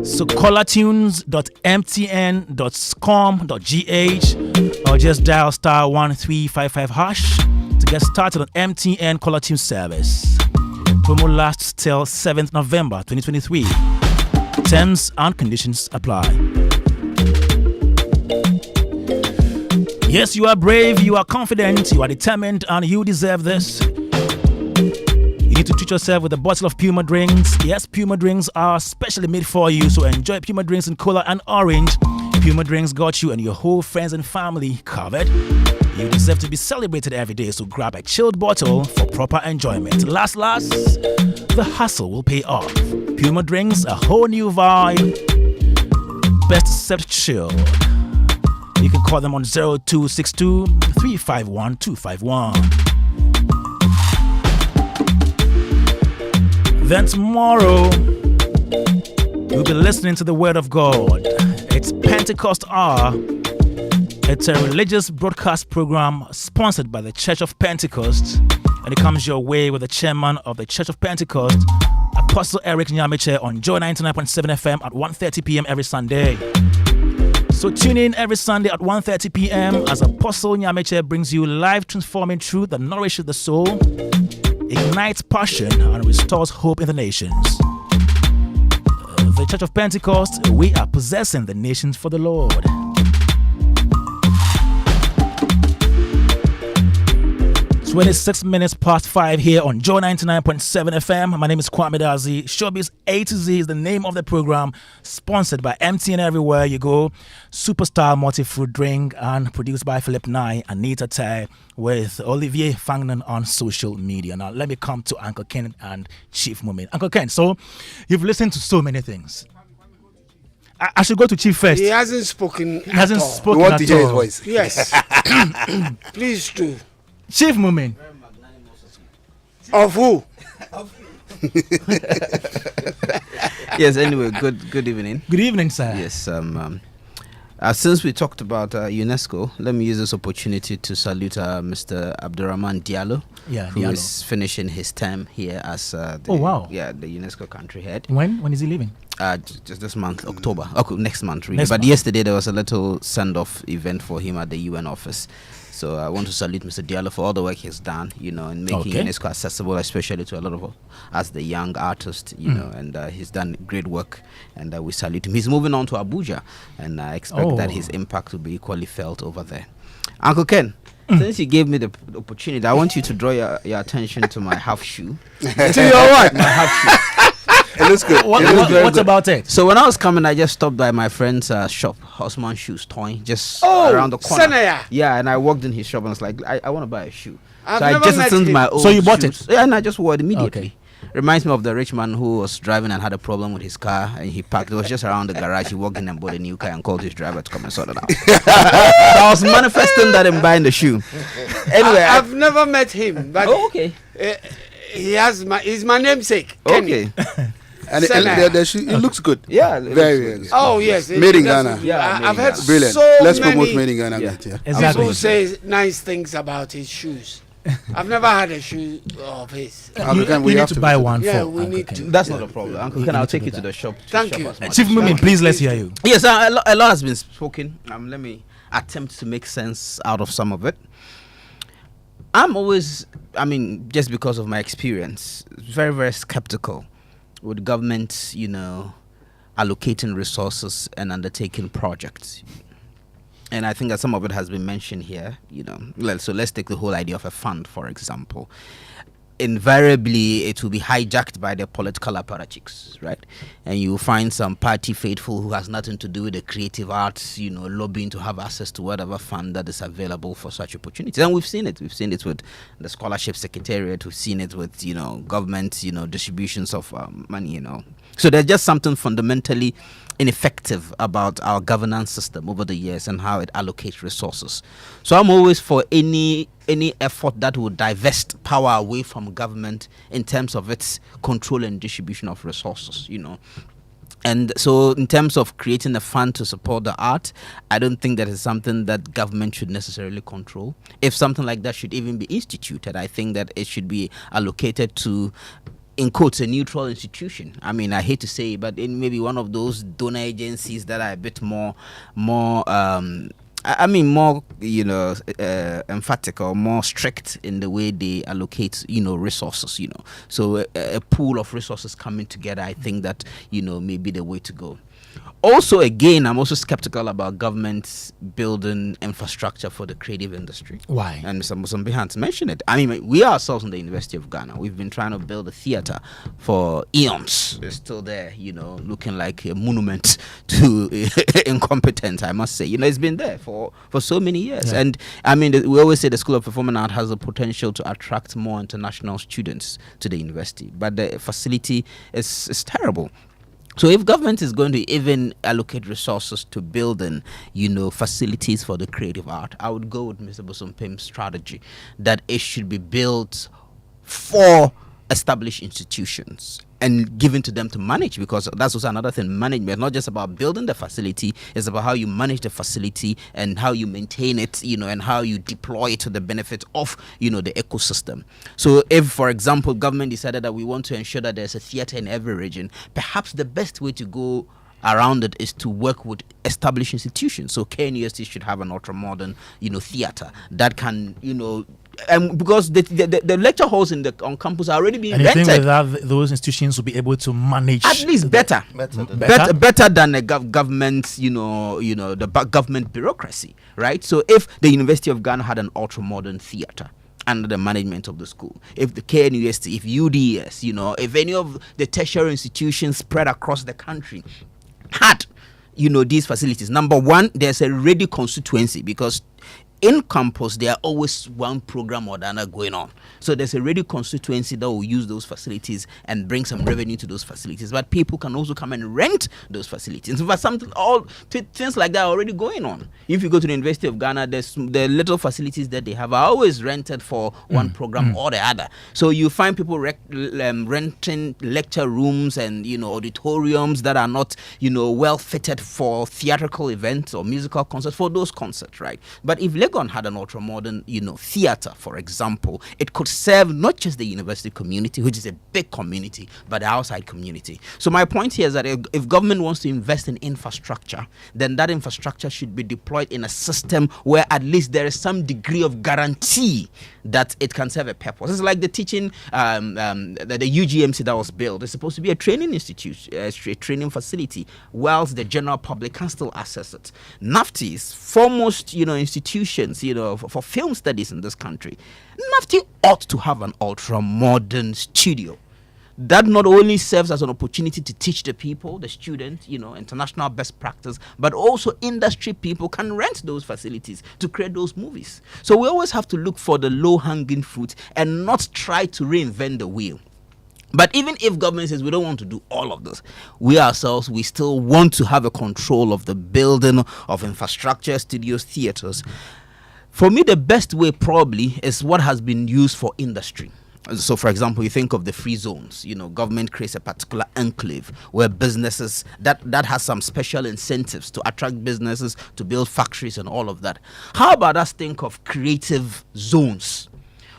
So callertunes.mtn.com.gh or just dial *1355# to get started on MTN Caller Tunes service. Promo lasts till 7th November 2023. Terms and conditions apply. Yes, you are brave, you are confident, you are determined, and you deserve this. You need to treat yourself with a bottle of Puma drinks. Yes, Puma drinks are specially made for you, so enjoy Puma drinks in cola and orange. Puma drinks got you and your whole friends and family covered. You deserve to be celebrated every day, so grab a chilled bottle for proper enjoyment. Last, the hustle will pay off. Puma drinks, a whole new vibe. Best served chilled. You can call them on 0262 351 251. Then tomorrow, we'll be listening to the Word of God. It's Pentecost Hour. It's a religious broadcast program sponsored by the Church of Pentecost. And it comes your way with the chairman of the Church of Pentecost, Apostle Eric Nyameche, on Joy 99.7 FM at 1:30 p.m. every Sunday. So tune in every Sunday at 1:30 p.m. as Apostle Nyameche brings you life transforming truth that nourishes the soul, ignites passion, and restores hope in the nations. Church of Pentecost, we are possessing the nations for the Lord. 26 minutes past 5 here on Joy 99.7 FM. My name is Kwame Dadzie. Showbiz A to Z is the name of the program, sponsored by MTN Everywhere You Go, Superstar Multi-Fruit Drink, and produced by Philip Nye, Anita Tay, with Olivier Fangnan on social media. Now, let me come to Uncle Ken and Chief Mumin. Uncle Ken, so you've listened to so many things. I should go to Chief first. He hasn't spoken. He hasn't spoken. You want to hear his voice? Yes. Please do. Chief Mumin. Of who? Yes, anyway, good evening. Good evening, sir. Yes, since we talked about UNESCO, let me use this opportunity to salute Mr. Abdurrahman Diallo, who is finishing his term here as the UNESCO country head. When is he leaving? Just this month, October. Next month, really. But yesterday there was a little send-off event for him at the UN office. So I want to salute Mr. Diallo for all the work he's done, in making UNESCO accessible, especially to a lot of us, the young artists, and he's done great work, and we salute him. He's moving on to Abuja, and I expect that his impact will be equally felt over there. Uncle Ken, since you gave me the opportunity, I want you to draw your attention to my half shoe. To your what? My half shoe. It looks good. What about it? So when I was coming, I just stopped by my friend's shop, Osman Shoes Toy, just around the corner. Senaya. Yeah, and I walked in his shop and was like, I want to buy a shoe. I've so I never just met listened to him. my old So you bought shoes. it? Yeah, and I just wore it immediately. Okay. Reminds me of the rich man who was driving and had a problem with his car, and he parked. It was just around the garage. He walked in and bought a new car and called his driver to come and sort it out. So I was manifesting that in buying the shoe. Anyway, I've never met him, but okay. He's my namesake. Kenny. Okay. And the shoe, it looks good. Yeah, very good. Oh yes, Made in Ghana. Yeah, I've heard Brilliant. so Let's many promote Made in Ghana. Yeah. Exactly. people say nice things about his shoes. I've never had a shoe of his. You need to buy one Yeah, for we Uncle need Ken. to. That's not a problem. Uncle Ken, I'll take you to the shop. Thank you. Chief Mumin, please let's hear you. Yes, a lot has been spoken. Let me attempt to make sense out of some of it. I'm always, just because of my experience, very, very skeptical with government, allocating resources and undertaking projects. And I think that some of it has been mentioned here, So let's take the whole idea of a fund, for example. Invariably, it will be hijacked by the political apparatchiks, right? And you find some party faithful who has nothing to do with the creative arts, lobbying to have access to whatever fund that is available for such opportunities. And we've seen it. We've seen it with the Scholarship Secretariat. We've seen it with, government, distributions of money, So there's just something fundamentally ineffective about our governance system over the years and how it allocates resources. So I'm always for any effort that would divest power away from government in terms of its control and distribution of resources, And so in terms of creating a fund to support the art, I don't think that is something that government should necessarily control. If something like that should even be instituted, I think that it should be allocated to, in quotes, a neutral institution. I hate to say it, but in maybe one of those donor agencies that are a bit more emphatic or more strict in the way they allocate, resources, So a pool of resources coming together, I think that, may be the way to go. Also, again, I'm also skeptical about governments building infrastructure for the creative industry. Why? And some Behance mentioned it. we ourselves in the University of Ghana, we've been trying to build a theater for eons. It's still there, looking like a monument to incompetence, I must say. It's been there for so many years. Yeah. And we always say the School of Performing Art has the potential to attract more international students to the university, but the facility is terrible. So if government is going to even allocate resources to building, facilities for the creative art, I would go with Mr. Bosompem's strategy that it should be built for established institutions and given to them to manage, because that's also another thing. Management, not just about building the facility, it's about how you manage the facility and how you maintain it, and how you deploy it to the benefit of, the ecosystem. So if, for example, government decided that we want to ensure that there's a theater in every region, perhaps the best way to go around it is to work with established institutions. So KNUST should have an ultra-modern, theater that can, because the lecture halls on campus are already being and you rented. think that those institutions will be able to manage at least better than a government, the government bureaucracy, right? So if the University of Ghana had an ultra-modern theater under the management of the school, if the KNUST, if UDS, if any of the tertiary institutions spread across the country had, these facilities, number one, there's a ready constituency, because in campus, there are always one program or another going on. So there's a ready constituency that will use those facilities and bring some revenue to those facilities. But people can also come and rent those facilities. In fact, things like that are already going on. If you go to the University of Ghana, the little facilities that they have are always rented for one program or the other. So you find people renting lecture rooms and auditoriums that are not well fitted for theatrical events or musical concerts, for those concerts, right? But if Legon had an ultra-modern, theater, for example, it could serve not just the university community, which is a big community, but the outside community. So my point here is that if government wants to invest in infrastructure, then that infrastructure should be deployed in a system where at least there is some degree of guarantee that it can serve a purpose. It's like the teaching, the UGMC that was built. It's supposed to be a training institute, a training facility, whilst the general public can still access it. NAFTI's foremost, institutions, for film studies in this country, NAFTI ought to have an ultra-modern studio that not only serves as an opportunity to teach the people, the students, international best practice, but also industry people can rent those facilities to create those movies. So we always have to look for the low-hanging fruit and not try to reinvent the wheel. But even if government says we don't want to do all of this, we ourselves, we still want to have a control of the building of infrastructure, studios, theaters. For me, the best way probably is what has been used for industry. So, for example, you think of the free zones. Government creates a particular enclave where businesses, that has some special incentives to attract businesses, to build factories and all of that. How about us think of creative zones,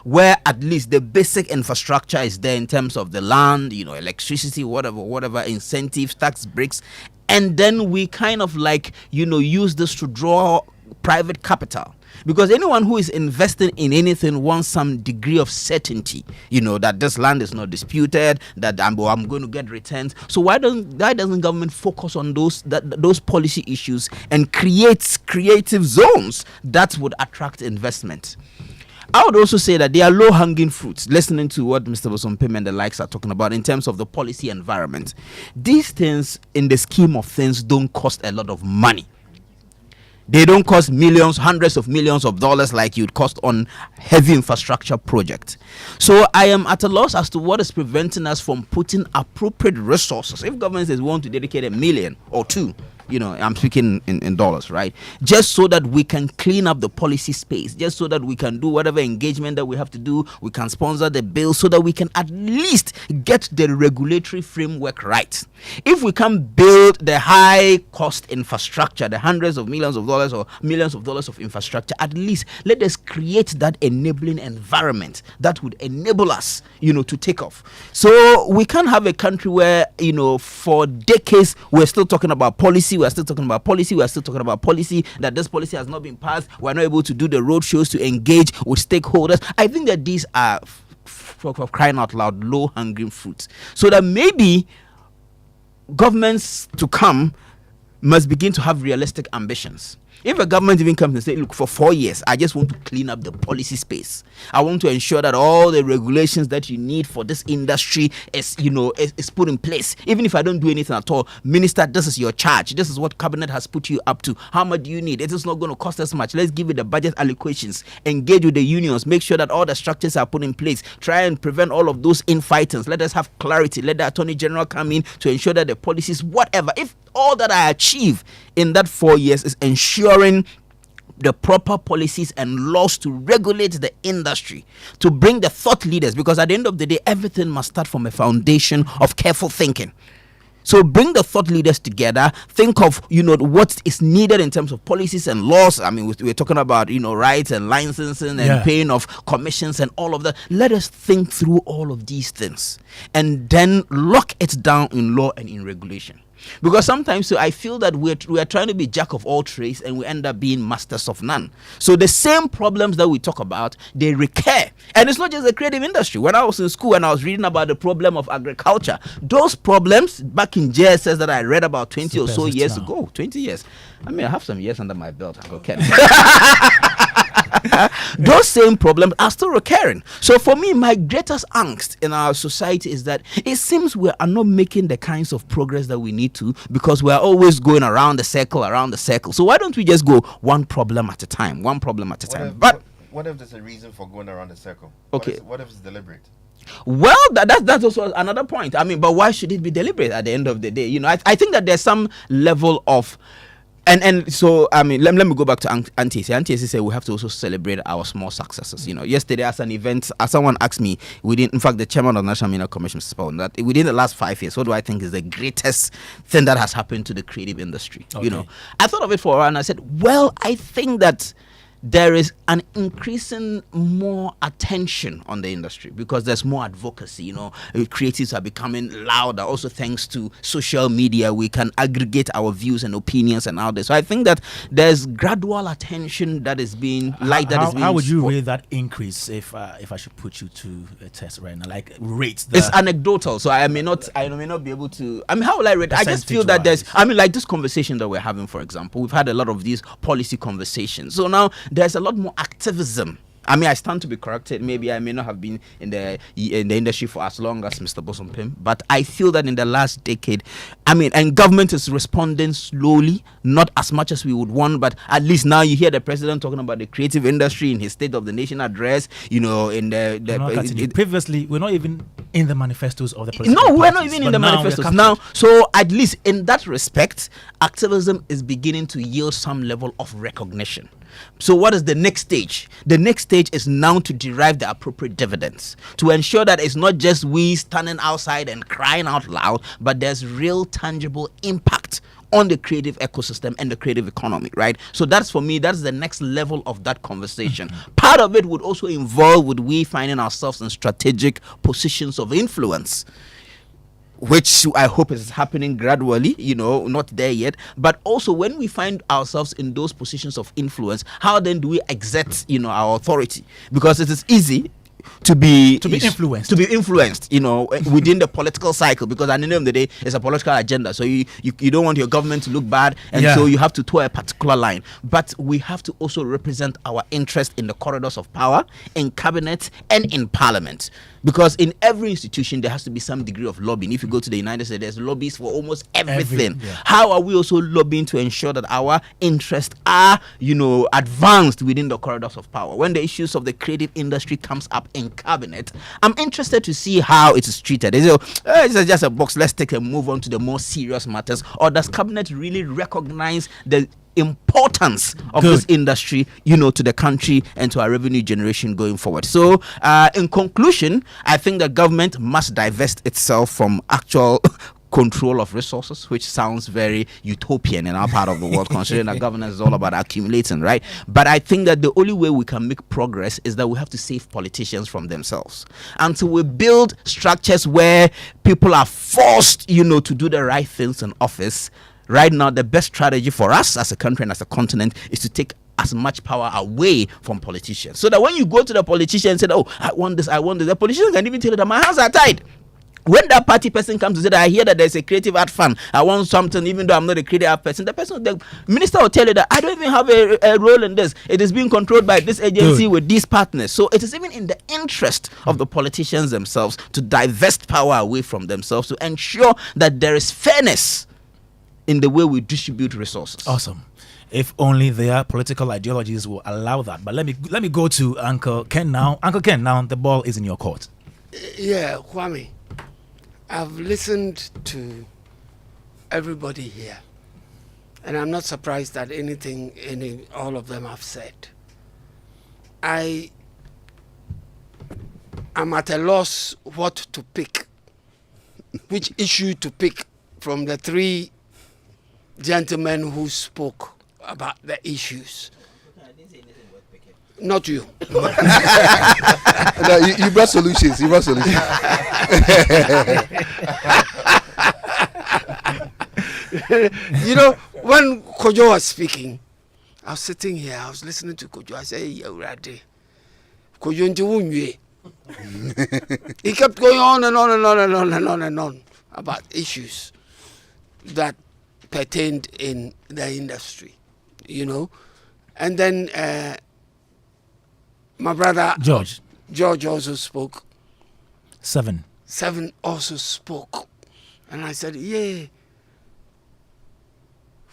where at least the basic infrastructure is there in terms of the land, electricity, whatever, incentives, tax breaks, and then we kind of use this to draw private capital. Because anyone who is investing in anything wants some degree of certainty, that this land is not disputed, that I'm going to get returns. So why doesn't government focus on those policy issues and create creative zones that would attract investment? I would also say that they are low-hanging fruits, listening to what Mr. Bosompim and the likes are talking about in terms of the policy environment. These things, in the scheme of things, don't cost a lot of money. They don't cost millions, hundreds of millions of dollars like you'd cost on heavy infrastructure projects. So I am at a loss as to what is preventing us from putting appropriate resources. If government says we want to dedicate $1 million or $2 million, I'm speaking in dollars, right? Just so that we can clean up the policy space, just so that we can do whatever engagement that we have to do, we can sponsor the bill so that we can at least get the regulatory framework right. If we can build the high cost infrastructure, the hundreds of millions of dollars or millions of dollars of infrastructure, at least let us create that enabling environment that would enable us, to take off. So we can't have a country where, for decades we're still talking about policy, that this policy has not been passed, we're not able to do the road shows to engage with stakeholders. I think that these are, for crying out loud, low-hanging fruits. So that maybe governments to come must begin to have realistic ambitions. If a government even comes and say, look, for 4 years, I just want to clean up the policy space. I want to ensure that all the regulations that you need for this industry is put in place. Even if I don't do anything at all, minister, this is your charge. This is what cabinet has put you up to. How much do you need? It is not going to cost us much. Let's give it the budget allocations. Engage with the unions. Make sure that all the structures are put in place. Try and prevent all of those infightings. Let us have clarity. Let the Attorney General come in to ensure that the policies, whatever, if all that I achieve in that 4 years is ensuring the proper policies and laws to regulate the industry, to bring the thought leaders, because at the end of the day, everything must start from a foundation of careful thinking. So bring the thought leaders together, think of, what is needed in terms of policies and laws. I mean, we're talking about, rights and licensing and paying of commissions and all of that. Let us think through all of these things and then lock it down in law and in regulation. Because sometimes so I feel that we are trying to be jack of all trades and we end up being masters of none. So the same problems that we talk about, they recur. And it's not just the creative industry. When I was in school and I was reading about the problem of agriculture, those problems back in JSS that I read about 20 or so years ago, 20 years. I mean, I have some years under my belt. Those same problems are still recurring. So for me, my greatest angst in our society is that it seems we are not making the kinds of progress that we need to, because we are always going around the circle. So why don't we just go one problem at a time? What if there's a reason for going around the circle? Okay. What if it's deliberate? Well, that's also another point. I mean, but why should it be deliberate at the end of the day? You know, I think that there's some level of and so I mean, let me go back to Auntie. Auntie said we have to also celebrate our small successes. You know, yesterday as an event, someone asked me in fact, the chairman of the National Media Commission spoke that within the last 5 years, what do I think is the greatest thing that has happened to the creative industry? Okay. You know, I thought of it for a while and I said, well, I think that there is an increasing more attention on the industry because there's more advocacy. You know, creatives are becoming louder. Also, thanks to social media, we can aggregate our views and opinions and all this. So I think that there's gradual attention that is being How would you rate that increase if I should put you to a test right now? Like rate the. It's anecdotal, so I may not be able to. I mean, how will I rate? I just feel that there's. I mean, like this conversation that we're having, for example, we've had a lot of these policy conversations. So now there's a lot more activism. I mean, I stand to be corrected. Maybe I may not have been in the industry for as long as Mr. Bosom Pim, but I feel that in the last decade, I mean, and government is responding slowly, not as much as we would want, but at least now you hear the president talking about the creative industry in his State of the Nation address. You know, in previously, we're not even in the manifestos of the political parties. We're not even in the manifestos now. So at least in that respect, activism is beginning to yield some level of recognition. So what is the next stage? The next stage is now to derive the appropriate dividends, to ensure that it's not just we standing outside and crying out loud, but there's real tangible impact on the creative ecosystem and the creative economy, right? So that's, for me, that's the next level of that conversation. Part of it would also involve would we finding ourselves in strategic positions of influence, which I hope is happening gradually, you know, not there yet. But also when we find ourselves in those positions of influence, how then do we exert, you know, our authority? Because it is easy to be influenced, you know, within the political cycle, because at the end of the day, it's a political agenda. So you don't want your government to look bad, and so you have to toe a particular line. But we have to also represent our interest in the corridors of power, in cabinet and in parliament. Because in every institution, there has to be some degree of lobbying. If you go to the United States, there's lobbies for almost everything. How are we also lobbying to ensure that our interests are, you know, advanced within the corridors of power? When the issues of the creative industry comes up in cabinet, I'm interested to see how it is treated. Is it just a box? Let's take a move on to the more serious matters. Or does cabinet really recognize the importance of this industry, you know, to the country and to our revenue generation going forward? So in conclusion, I think the government must divest itself from actual control of resources, which sounds very utopian in our part of the world, considering that governance is all about accumulating, right? But I think that the only way we can make progress is that we have to save politicians from themselves. Until we build structures where people are forced, you know, to do the right things in office. Right now, the best strategy for us as a country and as a continent is to take as much power away from politicians. So that when you go to the politician and say, oh, I want this, the politician can even tell you that my hands are tied. When that party person comes to say that I hear that there's a creative art fund, I want something, even though I'm not a creative art person, the minister will tell you that I don't even have a role in this. It is being controlled by this agency with these partners. So it is even in the interest of the politicians themselves to divest power away from themselves to ensure that there is fairness in the way we distribute resources. Awesome. If only their political ideologies will allow that. But let me go to Uncle Ken now. Uncle Ken, now the ball is in your court. Yeah, Kwame, I've listened to everybody here, and I'm not surprised at anything all of them have said. I am at a loss what to pick, which issue to pick from the three gentlemen who spoke about the issues. Not you. No, you brought solutions. You know, when Kojo was speaking, I was sitting here, I was listening to Kojo. I said, "Yeah, ready." Kojo nti wunye. He kept going on and on and on and on and on and on about issues that pertained in the industry, you know. And then my brother George also spoke. Seven also spoke. And I said, yeah,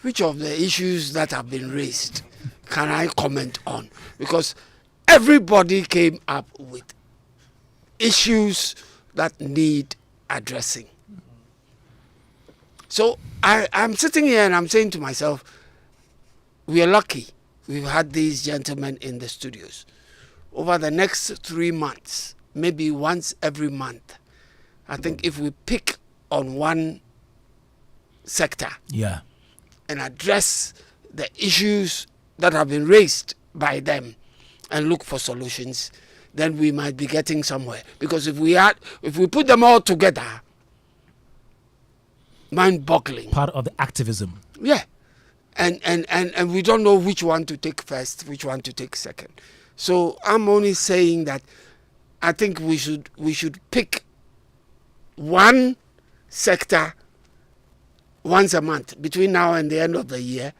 which of the issues that have been raised can I comment on? Because everybody came up with issues that need addressing. So I'm sitting here and I'm saying to myself, we are lucky we've had these gentlemen in the studios. Over the next 3 months, maybe once every month, I think if we pick on one sector and address the issues that have been raised by them and look for solutions, then we might be getting somewhere. Because if we put them all together, mind-boggling. Part of the activism. Yeah. And we don't know which one to take first, which one to take second. So I'm only saying that I think we should pick one sector once a month between now and the end of the year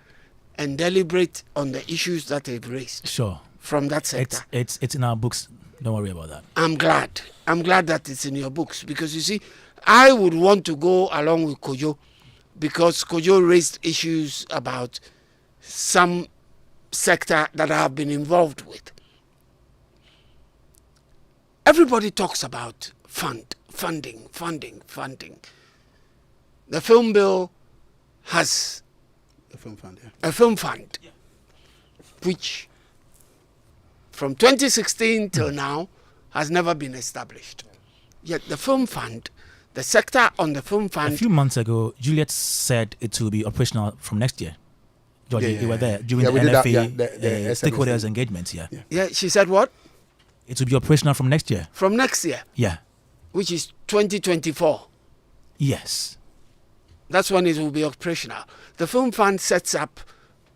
and deliberate on the issues that they've raised. Sure. From that sector. It's in our books. Don't worry about that. I'm glad that it's in your books, because you see, I would want to go along with Kojo, because Kojo raised issues about some sector that I have been involved with. Everybody talks about funding. The film bill has a film fund, a film fund, which from 2016 till now has never been established. Yet the film fund, the sector on the film fund... A few months ago, Juliet said it will be operational from next year. George, you were there during the NFA the stakeholders engagement. Yeah, she said what? It will be operational from next year. From next year? Yeah. Which is 2024. Yes. That's when it will be operational. The film fund sets up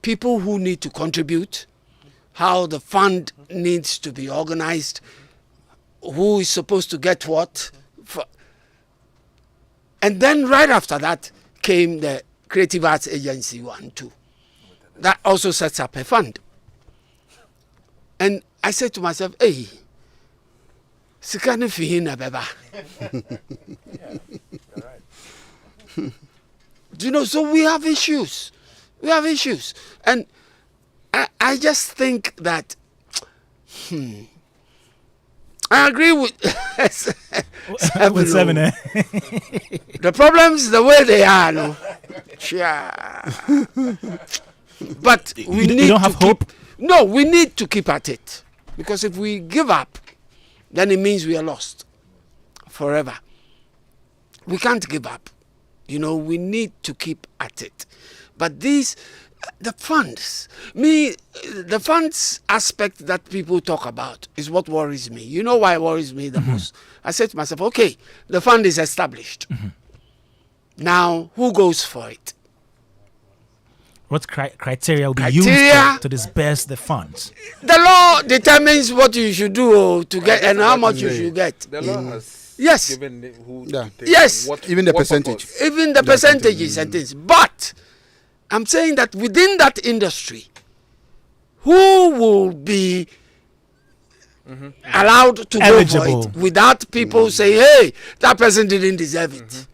people who need to contribute, how the fund needs to be organized, who is supposed to get what. And then right after that came the Creative Arts Agency 1 too. That also sets up a fund. And I said to myself, hey, Sikane Fihina Beba. Do you know, so we have issues. And I just think that, I agree with with seven. The problems the way they are, no. But we need don't have hope. No, we need to keep at it, because if we give up, then it means we are lost forever. We can't give up. You know, we need to keep at it. But the funds aspect that people talk about is what worries me. You know why it worries me the most? I said to myself, okay, the fund is established. Now, who goes for it? What criteria will be used to disperse the funds? The law determines what you should do to get and how much you should get. The law has given who yes, even the percentage. Even the percentages and things. But I'm saying that within that industry, who will be allowed to eligible go for it without people saying, hey, that person didn't deserve it?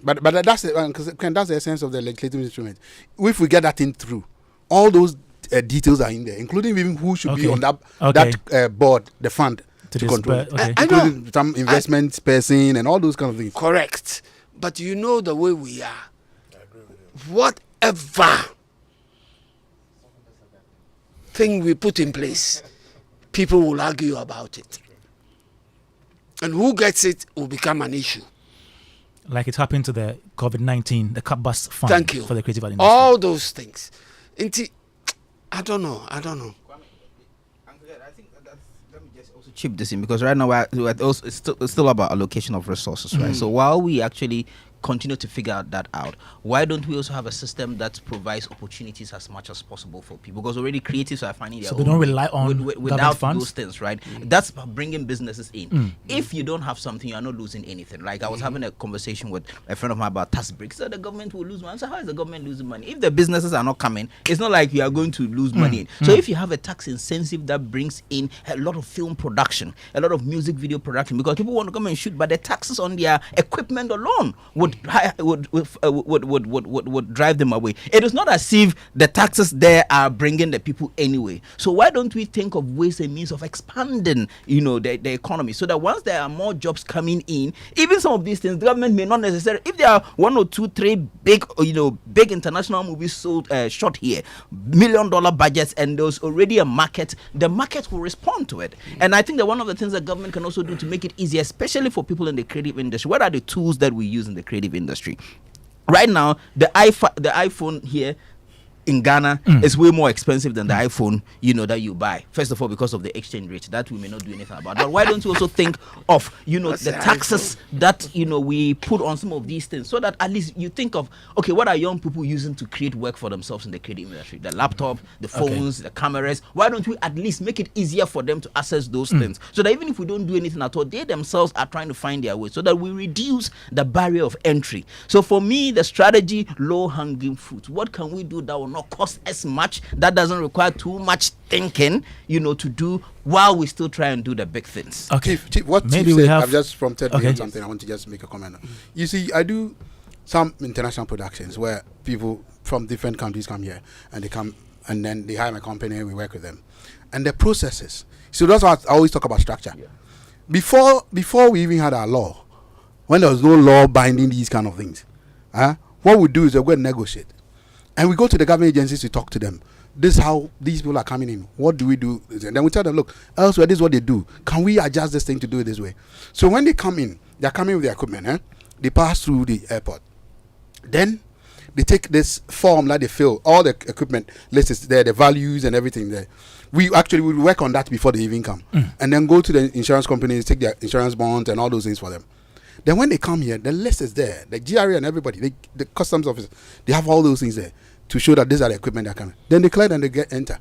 But that's the essence of the legislative instrument. If we get that thing through, all those details are in there, including even who should be on that board, the fund to control. Including some investment person and all those kind of things. Correct. But you know the way we are. Whatever thing we put in place, people will argue about it. And who gets it will become an issue. Like it happened to the COVID-19, the Bus Fund. Thank you. For the creative industry. All those things. I don't know. Chip this in, because right now it's still about allocation of resources, right? So while we actually continue to figure that out, why don't we also have a system that provides opportunities as much as possible for people? Because already creatives are finding their so own they don't rely on without funds? those things, right? That's bringing businesses in. If you don't have something, you're not losing anything. Like I was having a conversation with a friend of mine about tax breaks. So the government will lose money. So how is the government losing money? If the businesses are not coming, it's not like you are going to lose money. So if you have a tax incentive that brings in a lot of film production, a lot of music video production, because people want to come and shoot, but the taxes on their equipment alone would drive them away. It is not as if the taxes there are bringing the people anyway. So why don't we think of ways and means of expanding, the economy, so that once there are more jobs coming in, even some of these things, the government may not necessarily, if there are 1 or 2, 3 big international movies sold shot here, $1 million budgets, and there's already a market, the market will respond to it. And I think that one of the things that government can also do to make it easier, especially for people in the creative industry, what are the tools that we use in the creative industry? Right now, the iPhone here in Ghana is way more expensive than the iPhone, that you buy. First of all, because of the exchange rate that we may not do anything about. But why don't you also think of, the taxes that, we put on some of these things, so that at least you think of, okay, what are young people using to create work for themselves in the creative industry? The laptop, the phones, the cameras. Why don't we at least make it easier for them to access those things? So that even if we don't do anything at all, they themselves are trying to find their way, so that we reduce the barrier of entry. So for me, the strategy, low-hanging fruit. What can we do that will not cost as much, that doesn't require too much thinking, to do, while we still try and do the big things? Okay, Chief, what maybe Chief we said, have I've just prompted me on something. I want to just make a comment. You see, I do some international productions where people from different countries come here, and they come and then they hire my company and we work with them. And the processes. So that's why I always talk about structure. Yeah. Before we even had our law, when there was no law binding these kind of things, what we do is we go and negotiate. And we go to the government agencies to talk to them. This is how these people are coming in. What do we do? And then we tell them, look, elsewhere, this is what they do. Can we adjust this thing to do it this way? So when they come in, they're coming with their equipment. They pass through the airport. Then they take this form that they fill. All the equipment list is there, the values and everything there. We work on that before they even come. And then go to the insurance companies, take their insurance bonds and all those things for them. Then when they come here, the list is there. The GRA and everybody, the customs office, they have all those things there to show that these are the equipment that are coming. Then they clear and they enter.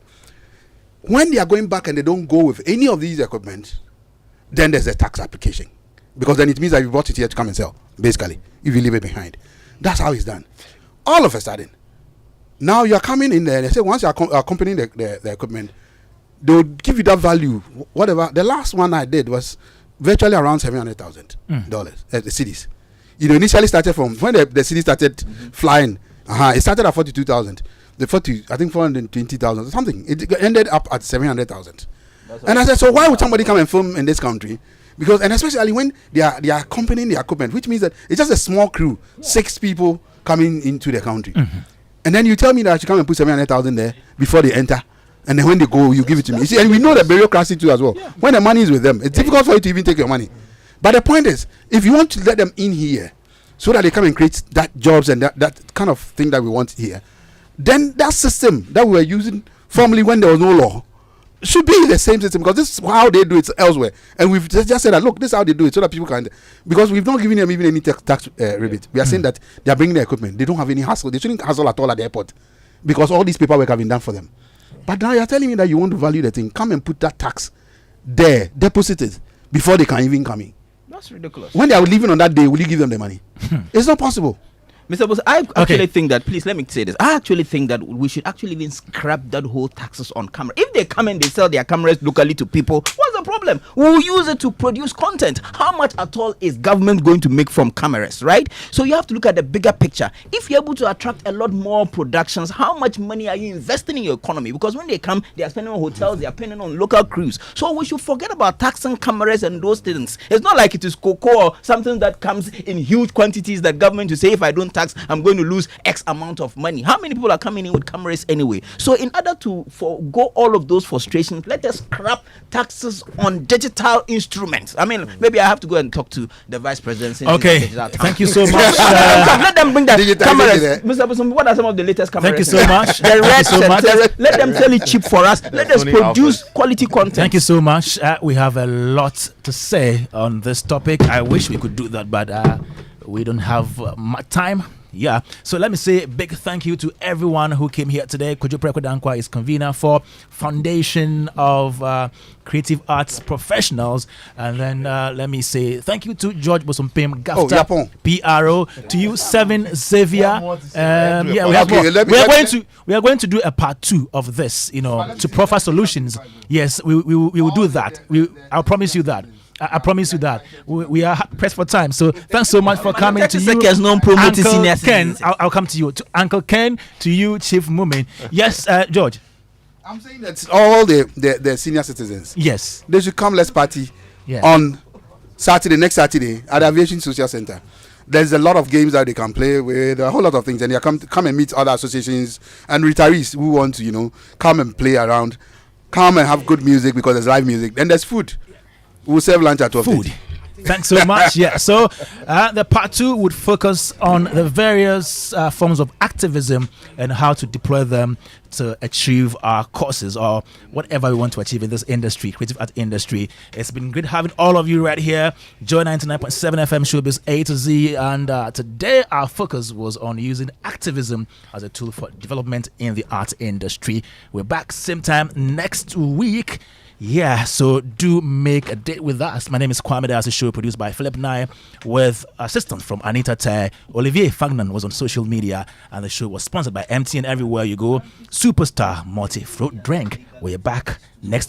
When they are going back and they don't go with any of these equipment, then there's a tax application. Because then it means that you brought it here to come and sell, basically, if you leave it behind. That's how it's done. All of a sudden, now you're coming in there, they say once you're accompanying the equipment, they'll give you that value, whatever. The last one I did was virtually around $700,000, the cities. Initially started from, when the city started flying, it started at 42,000. I think 420,000 or something. It ended up at 700,000. And I said, so why would somebody come and film in this country? Because, and especially when they are accompanying the equipment, which means that it's just a small crew, 6 people coming into the country. And then you tell me that I should come and put 700,000 there before they enter. And then when they go, you give it to me. You see, and we know the bureaucracy too as well. Yeah. When the money is with them, it's difficult for you to even take your money. But the point is, if you want to let them in here, so that they come and create that jobs and that kind of thing that we want here, then that system that we were using formerly when there was no law should be the same system, because this is how they do it elsewhere. And we've just said that, look, this is how they do it, so that people can, because we've not given them even any tax rebate. We are saying that they are bringing the equipment. They don't have any hassle. They shouldn't hassle at all at the airport, because all these paperwork have been done for them. But now you're telling me that you want to value the thing. Come and put that tax there, deposit it, before they can even come in. That's ridiculous. When they are leaving on that day, will you give them the money? It's not possible. Mr. Boss, I actually think that, please let me say this, I actually think that we should actually even scrap that whole taxes on camera. If they come and they sell their cameras locally to people, what's the problem? We'll use it to produce content. How much at all is government going to make from cameras, right? So you have to look at the bigger picture. If you're able to attract a lot more productions, how much money are you investing in your economy? Because when they come, they are spending on hotels, they are spending on local crews. So we should forget about taxing cameras and those things. It's not like it is cocoa or something that comes in huge quantities that government to say, if I don't tax, I'm going to lose X amount of money. How many people are coming in with cameras anyway? So in order to forgo all of those frustrations, let us scrap taxes on digital instruments. I mean, maybe I have to go and talk to the vice president. Okay, thank you so much. Let them bring that cameras. Mr. Bosom, what are some of the latest cameras? Thank you so much. The red, let them sell it cheap for us. Let us produce quality content. Thank you so much. We have a lot to say on this topic. I wish we could do that, but we don't have much time. Yeah, so let me say a big thank you to everyone who came here today. Kojo Preko Dankwa is convener for Foundation of Creative Arts Professionals. And then let me say thank you to George Bosompim Gafta, PRO, to you, Seven Xavier. We are going to do a part 2 of this, to proffer solutions. Yes, we will do that. I'll promise you that. I promise you that we are pressed for time. So thanks so much for coming to you, Uncle Ken. I'll come to you, to Uncle Ken, to you, Chief Mumin. Yes, George. I'm saying that all the senior citizens. Yes, they should come. Let's party on next Saturday at the Aviation Social Center. There's a lot of games that they can play with, a whole lot of things, and they come and meet other associations and retirees who want to, come and play around, come and have good music because there's live music. Then there's food. We'll serve lunch at 12:30. Thanks so much. Yeah. So the part 2 would focus on the various forms of activism and how to deploy them to achieve our causes or whatever we want to achieve in this industry, creative art industry. It's been great having all of you right here. Joy 99.7 FM Showbiz A to Z. And today our focus was on using activism as a tool for development in the art industry. We're back same time next week. Yeah, so do make a date with us. My name is Kwame Dadzie, show produced by Philip Nye with assistance from Anita Tay. Olivier Fagnan was on social media, and the show was sponsored by MTN Everywhere You Go Superstar Multi-Fruit Drink. We're back next